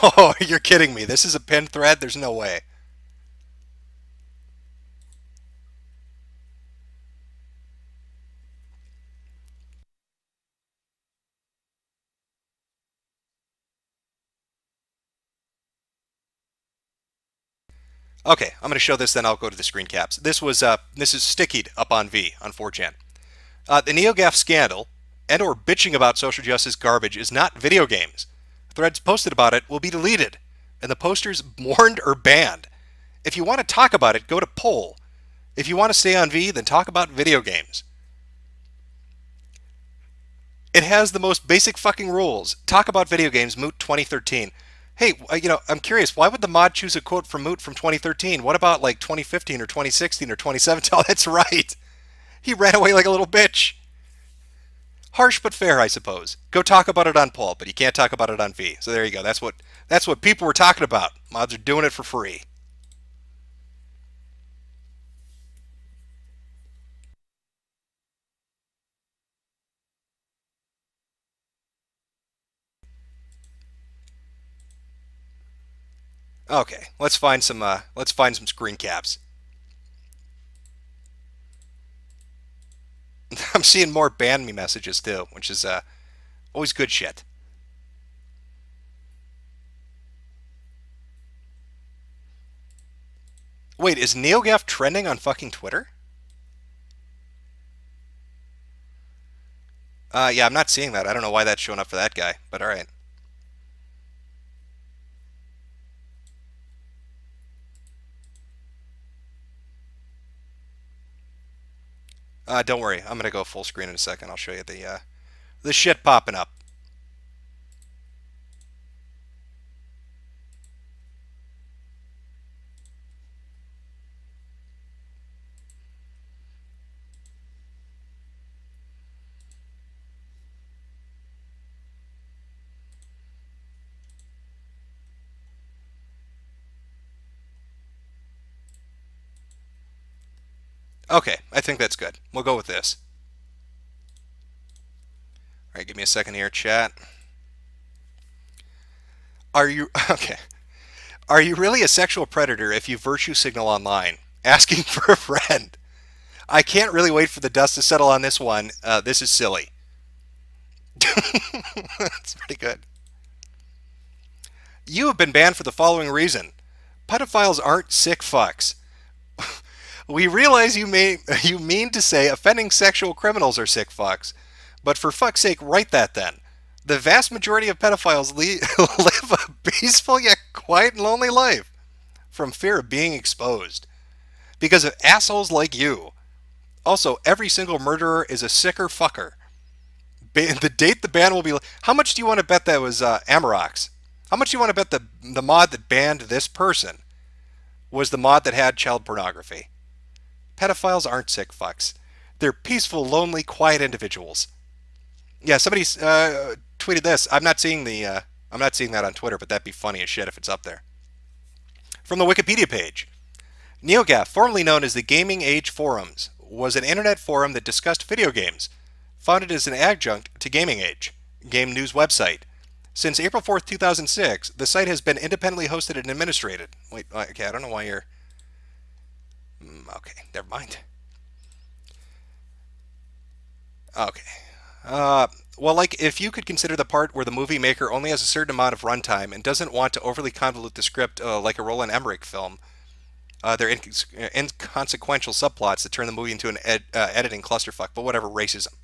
Oh, you're kidding me. This is a pin thread? There's no way. Okay, I'm going to show this, then I'll go to the screen caps. This is stickied up on V on 4chan. The NeoGaf scandal and or bitching about social justice garbage is not video games. Threads posted about it will be deleted, and the posters warned or banned. If you want to talk about it, go to poll. If you want to stay on V, then talk about video games. It has the most basic fucking rules. Talk about video games, Moot 2013. Hey, I'm curious, why would the mod choose a quote from Moot from 2013? What about like 2015 or 2016 or 2017? Oh, that's right. He ran away like a little bitch. Harsh but fair, I suppose. Go talk about it on Paul, but you can't talk about it on V. So there you go. That's what people were talking about. Mods are doing it for free. Okay, let's find some screen caps. I'm seeing more ban me messages too, which is always good shit. Wait, is NeoGaf trending on fucking Twitter? Yeah, I'm not seeing that. I don't know why that's showing up for that guy, but all right. Don't worry, I'm gonna go full screen in a second. I'll show you the shit popping up. Okay, I think that's good. We'll go with this. All right, give me a second here, chat. Are you okay? Are you really a sexual predator if you virtue signal online, asking for a friend? I can't really wait for the dust to settle on this one. This is silly. That's pretty good. You have been banned for the following reason: pedophiles aren't sick fucks. We realize you mean to say offending sexual criminals are sick fucks, but for fuck's sake, write that then. The vast majority of pedophiles live a peaceful yet quiet and lonely life from fear of being exposed because of assholes like you. Also, every single murderer is a sicker fucker. The date the ban will be. How much do you want to bet that was Amarox? How much do you want to bet the mod that banned this person was the mod that had child pornography? Pedophiles aren't sick fucks. They're peaceful, lonely, quiet individuals. Yeah, somebody tweeted this. I'm not seeing that on Twitter, but that'd be funny as shit if it's up there. From the Wikipedia page, NeoGaf, formerly known as the Gaming Age Forums, was an internet forum that discussed video games, founded as an adjunct to Gaming Age, game news website. Since April 4th, 2006, the site has been independently hosted and administrated. Wait, okay, I don't know why you're. Okay, never mind. Okay. Well, like, if you could consider the part where the movie maker only has a certain amount of runtime and doesn't want to overly convolute the script like a Roland Emmerich film, they're inconsequential subplots that turn the movie into an editing clusterfuck, but whatever, racism.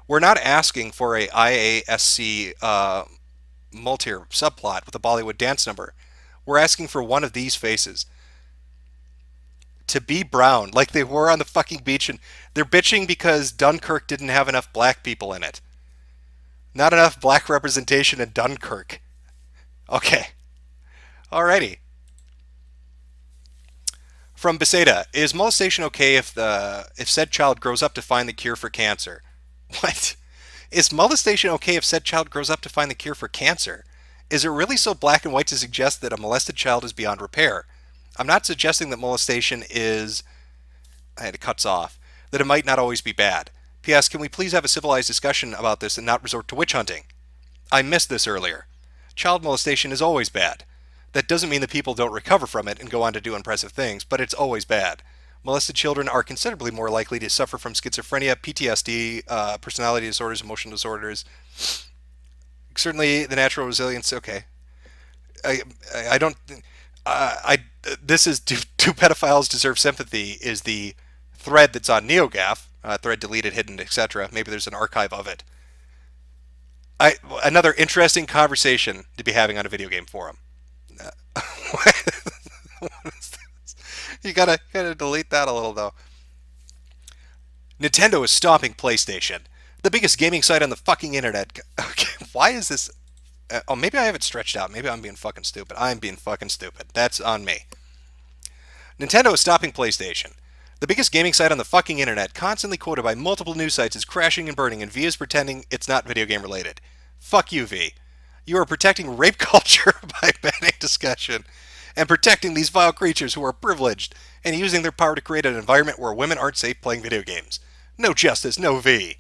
We're not asking for a IASC multi subplot with a Bollywood dance number. We're asking for one of these faces to be brown, like they were on the fucking beach, and they're bitching because Dunkirk didn't have enough black people in it. Not enough black representation in Dunkirk. Okay. Alrighty. From Beseda, is molestation okay if said child grows up to find the cure for cancer? What? Is molestation okay if said child grows up to find the cure for cancer? Is it really so black and white to suggest that a molested child is beyond repair? I'm not suggesting that molestation is. And it cuts off. That it might not always be bad. P.S. Can we please have a civilized discussion about this and not resort to witch hunting? I missed this earlier. Child molestation is always bad. That doesn't mean that people don't recover from it and go on to do impressive things, but it's always bad. Molested children are considerably more likely to suffer from schizophrenia, PTSD, personality disorders, emotional disorders. Certainly, the natural resilience. Okay, I, I don't. I this is do pedophiles deserve sympathy? Is the thread that's on NeoGaf, thread deleted, hidden, etc. Maybe there's an archive of it. Another interesting conversation to be having on a video game forum. What is this? You gotta delete that a little though. Nintendo is stomping PlayStation, the biggest gaming site on the fucking internet. Okay, why is this? Oh, maybe I have it stretched out. Maybe I'm being fucking stupid. I'm being fucking stupid. That's on me. Nintendo is stopping PlayStation. The biggest gaming site on the fucking internet, constantly quoted by multiple news sites, is crashing and burning, and V is pretending it's not video game related. Fuck you, V. You are protecting rape culture by banning discussion and protecting these vile creatures who are privileged and using their power to create an environment where women aren't safe playing video games. No justice, no V.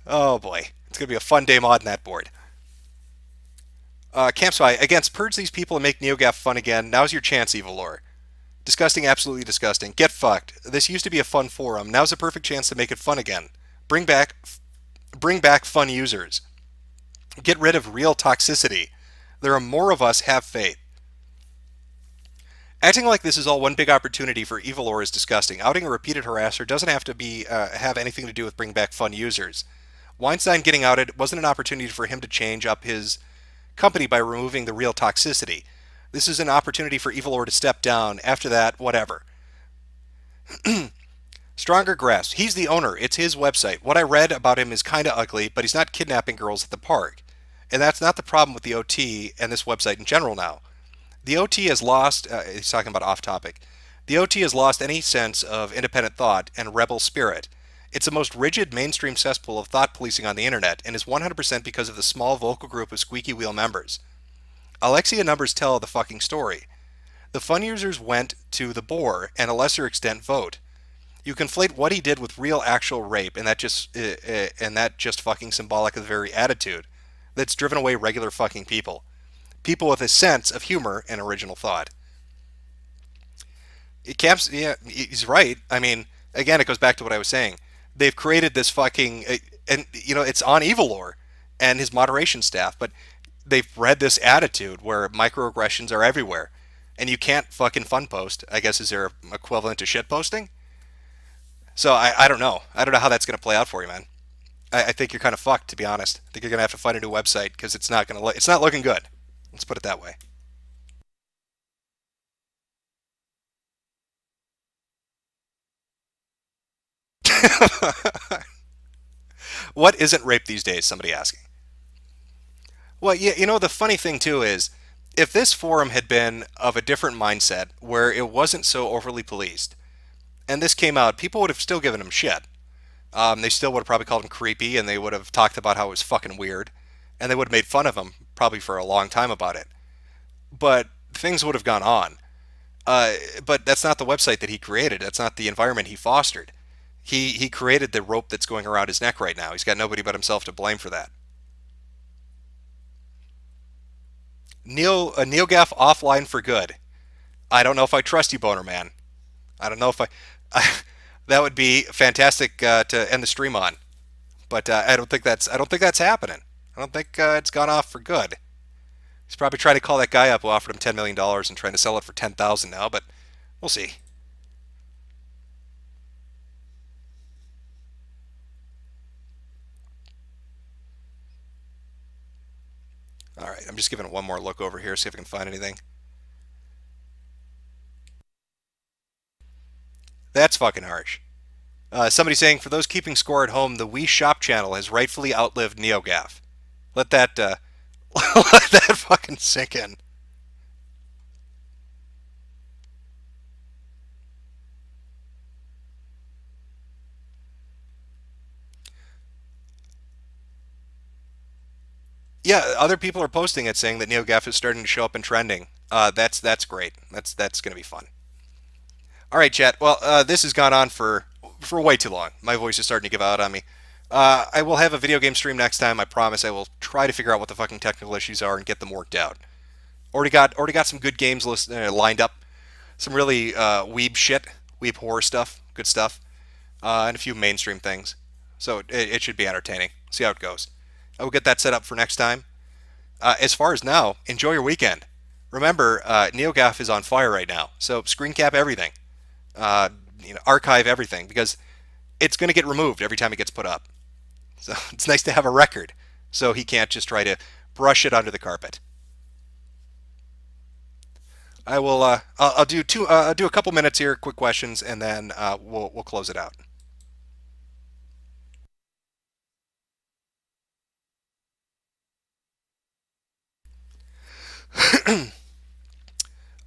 Oh boy, it's going to be a fun day modding that board. Campspy, against purge these people and make NeoGaf fun again. Now's your chance, Evil Lore. Disgusting, absolutely disgusting. Get fucked. This used to be a fun forum. Now's the perfect chance to make it fun again. Bring back, bring back fun users. Get rid of real toxicity. There are more of us. Have faith. Acting like this is all one big opportunity for Evil Lore is disgusting. Outing a repeated harasser doesn't have to be have anything to do with bring back fun users. Weinstein getting outed wasn't an opportunity for him to change up his company by removing the real toxicity. This is an opportunity for Evil Lore to step down. After that, whatever. Stronger grasp. He's the owner. It's his website. What I read about him is kind of ugly, but he's not kidnapping girls at the park. And that's not the problem with the OT and this website in general now. The OT has lost, he's talking about off topic, the OT has lost any sense of independent thought and rebel spirit. It's the most rigid mainstream cesspool of thought policing on the internet and is 100% because of the small vocal group of squeaky wheel members. Alexia numbers tell the fucking story. The fun users went to the bore and a lesser extent vote. You conflate what he did with real actual rape and that just fucking symbolic of the very attitude that's driven away regular fucking people. People with a sense of humor and original thought. Camps, yeah, he's right. I mean, again, it goes back to what I was saying. They've created this fucking, and it's on Evil Lore and his moderation staff, but they've bred this attitude where microaggressions are everywhere, and you can't fucking fun post. I guess is there equivalent to shit posting? So I don't know. I don't know how that's going to play out for you, man. I think you're kind of fucked, to be honest. I think you're going to have to find a new website because it's not looking good. Let's put it that way. What isn't rape these days? Somebody asking. Well, yeah, the funny thing too is, if this forum had been of a different mindset, where it wasn't so overly policed, and this came out, people would have still given him shit. They still would have probably called him creepy, and they would have talked about how it was fucking weird, and they would have made fun of him probably for a long time about it. But things would have gone on. But that's not the website that he created. That's not the environment he fostered. He created the rope that's going around his neck right now. He's got nobody but himself to blame for that. NeoGaf offline for good. I don't know if I trust you, Boner Man. I don't know if that would be fantastic to end the stream on, but I don't think that's happening. I don't think it's gone off for good. He's probably trying to call that guy up who offered him $10 million and trying to sell it for 10,000 now, but we'll see. All right, I'm just giving it one more look over here, see if I can find anything. That's fucking harsh. Somebody saying, for those keeping score at home, the Wii Shop channel has rightfully outlived NeoGaf. Let that let that fucking sink in. Yeah, other people are posting it saying that NeoGaf is starting to show up in trending. That's great. That's gonna be fun. All right, chat. Well, this has gone on for way too long. My voice is starting to give out on me. I will have a video game stream next time. I promise. I will try to figure out what the fucking technical issues are and get them worked out. Already got some good games lined up. Some really weeb shit, weeb horror stuff, good stuff, and a few mainstream things. So it should be entertaining. See how it goes. I will get that set up for next time. As far as now, enjoy your weekend. Remember, NeoGaf is on fire right now, so screen cap everything, uh, archive everything because it's going to get removed every time it gets put up. So it's nice to have a record, so he can't just try to brush it under the carpet. I will. I'll do two. I'll do a couple minutes here, quick questions, and then we'll close it out.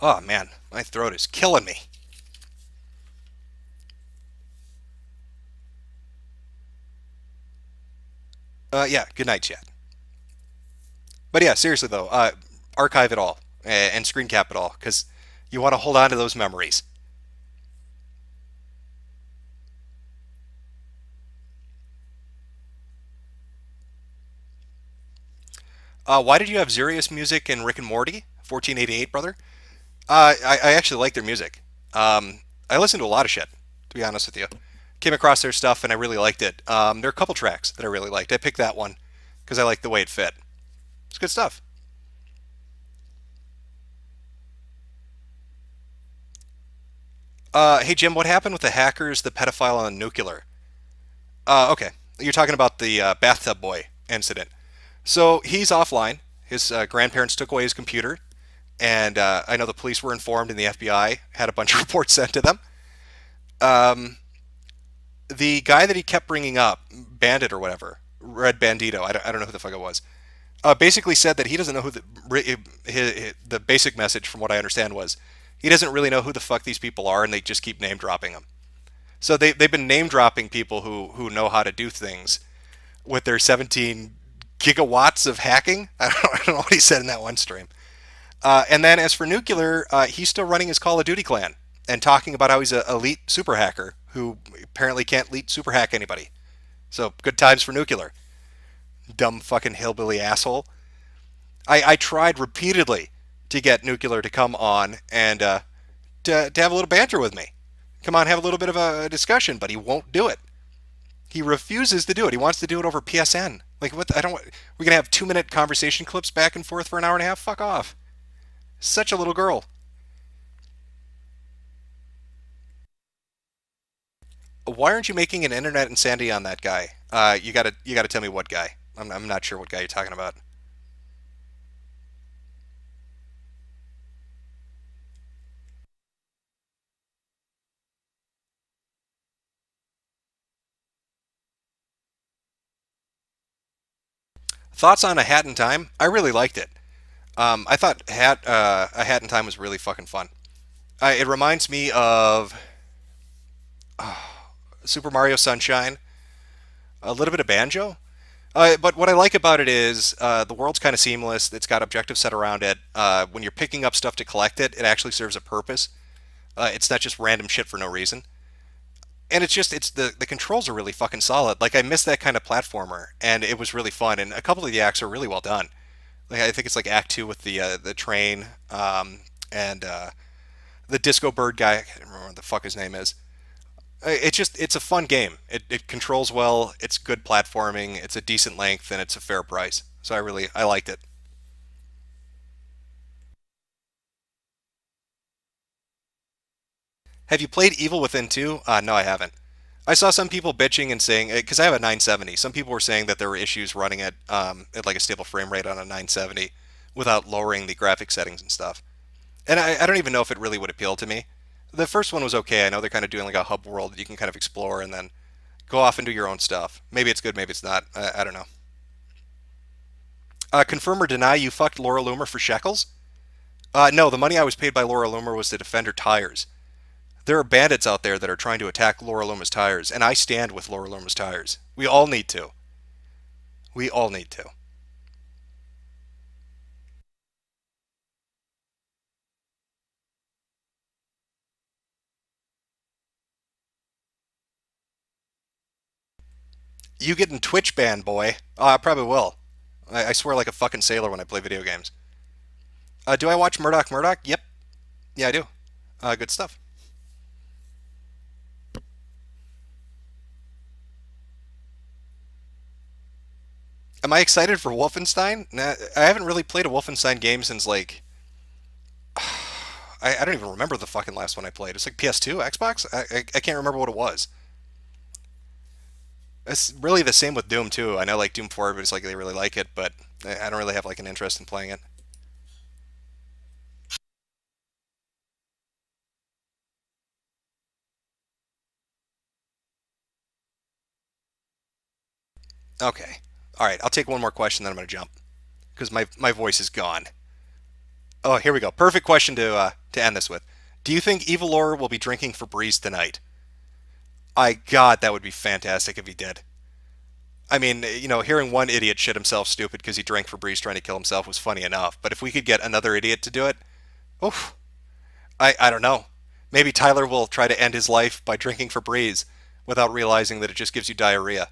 Oh man, my throat is killing me. Yeah. Good night, chat. But yeah, seriously though, archive it all and screen cap it all because you want to hold on to those memories. Why did you have Zurius music and Rick and Morty? 1488, brother. I actually like their music. I listen to a lot of shit, to be honest with you. Came across their stuff and I really liked it. There are a couple tracks that I really liked. I picked that one because I liked the way it fit. It's good stuff. Hey Jim, what happened with the hackers, the pedophile, and the nuclear? Okay, you're talking about the bathtub boy incident. So he's offline. His grandparents took away his computer, and I know the police were informed, and the FBI had a bunch of reports sent to them. Um, the guy that he kept bringing up, Bandit or whatever, Red Bandito, I don't know who the fuck it was, basically said that he doesn't know who the basic message, from what I understand, was he doesn't really know who the fuck these people are, and they just keep name dropping them. So they've been name dropping people who know how to do things with their 17 gigawatts of hacking. I don't know what he said in that one stream. And then as for nuclear, he's still running his Call of Duty clan and talking about how he's an elite super hacker who apparently can't elite super hack anybody. So good times for nuclear. Dumb fucking hillbilly asshole. I tried repeatedly to get nuclear to come on and to have a little banter with me. Come on, have a little bit of a discussion, but he won't do it. He refuses to do it. He wants to do it over PSN. Like what? I don't. We're gonna have 2 minute conversation clips back and forth for an hour and a half. Fuck off. Such a little girl. Why aren't you making an internet insanity on that guy? You gotta tell me what guy. I'm not sure what guy you're talking about. Thoughts on A Hat in Time? I really liked it. I thought A Hat in Time was really fucking fun. It reminds me of Super Mario Sunshine, a little bit of Banjo. But what I like about it is the world's kind of seamless. It's got objectives set around it. When you're picking up stuff to collect it, it actually serves a purpose. It's not just random shit for no reason. And it's the controls are really fucking solid. Like I missed that kind of platformer, and it was really fun. And a couple of the acts are really well done. Like I think it's like Act Two with the train, and the Disco Bird guy. I can't remember what the fuck his name is. It's a fun game. It controls well. It's good platforming. It's a decent length, and it's a fair price. So I liked it. Have you played Evil Within 2? No, I haven't. I saw some people bitching and saying because I have a 970. Some people were saying that there were issues running it at like a stable frame rate on a 970 without lowering the graphic settings and stuff. And I don't even know if it really would appeal to me. The first one was okay. I know they're kind of doing like a hub world that you can kind of explore and then go off and do your own stuff. Maybe it's good, maybe it's not. I don't know. Confirm or deny you fucked Laura Loomer for shekels? No, the money I was paid by Laura Loomer was to defend her tires. There are bandits out there that are trying to attack Laura Loomer's tires, and I stand with Laura Loomer's tires. We all need to. We all need to. You getting Twitch banned, boy? I probably will. I swear like a fucking sailor when I play video games. Do I watch Murdoch Murdoch? Yep. Yeah, I do. Good stuff. Am I excited for Wolfenstein? Nah, I haven't really played a Wolfenstein game since like I don't even remember the fucking last one I played. It's like PS2, Xbox. I can't remember what it was. It's really the same with Doom too. I know like Doom 4, everybody's like they really like it, but I don't really have like an interest in playing it. Okay, all right. I'll take one more question, then I'm gonna jump because my voice is gone. Oh, here we go. Perfect question to end this with. Do you think Evil Laura will be drinking for Breeze tonight? I God, that would be fantastic if he did. I mean, hearing one idiot shit himself stupid because he drank Febreze trying to kill himself was funny enough. But if we could get another idiot to do it, oof, I don't know. Maybe Tyler will try to end his life by drinking Febreze without realizing that it just gives you diarrhea.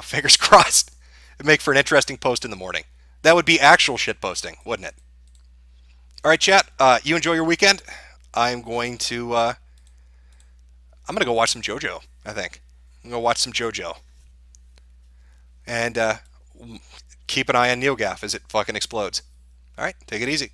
Fingers crossed. It'd make for an interesting post in the morning. That would be actual shit posting, wouldn't it? All right, chat. You enjoy your weekend. I'm going to. I'm gonna go watch some JoJo. I think I'm gonna watch some JoJo and keep an eye on NeoGaf as it fucking explodes. All right, take it easy.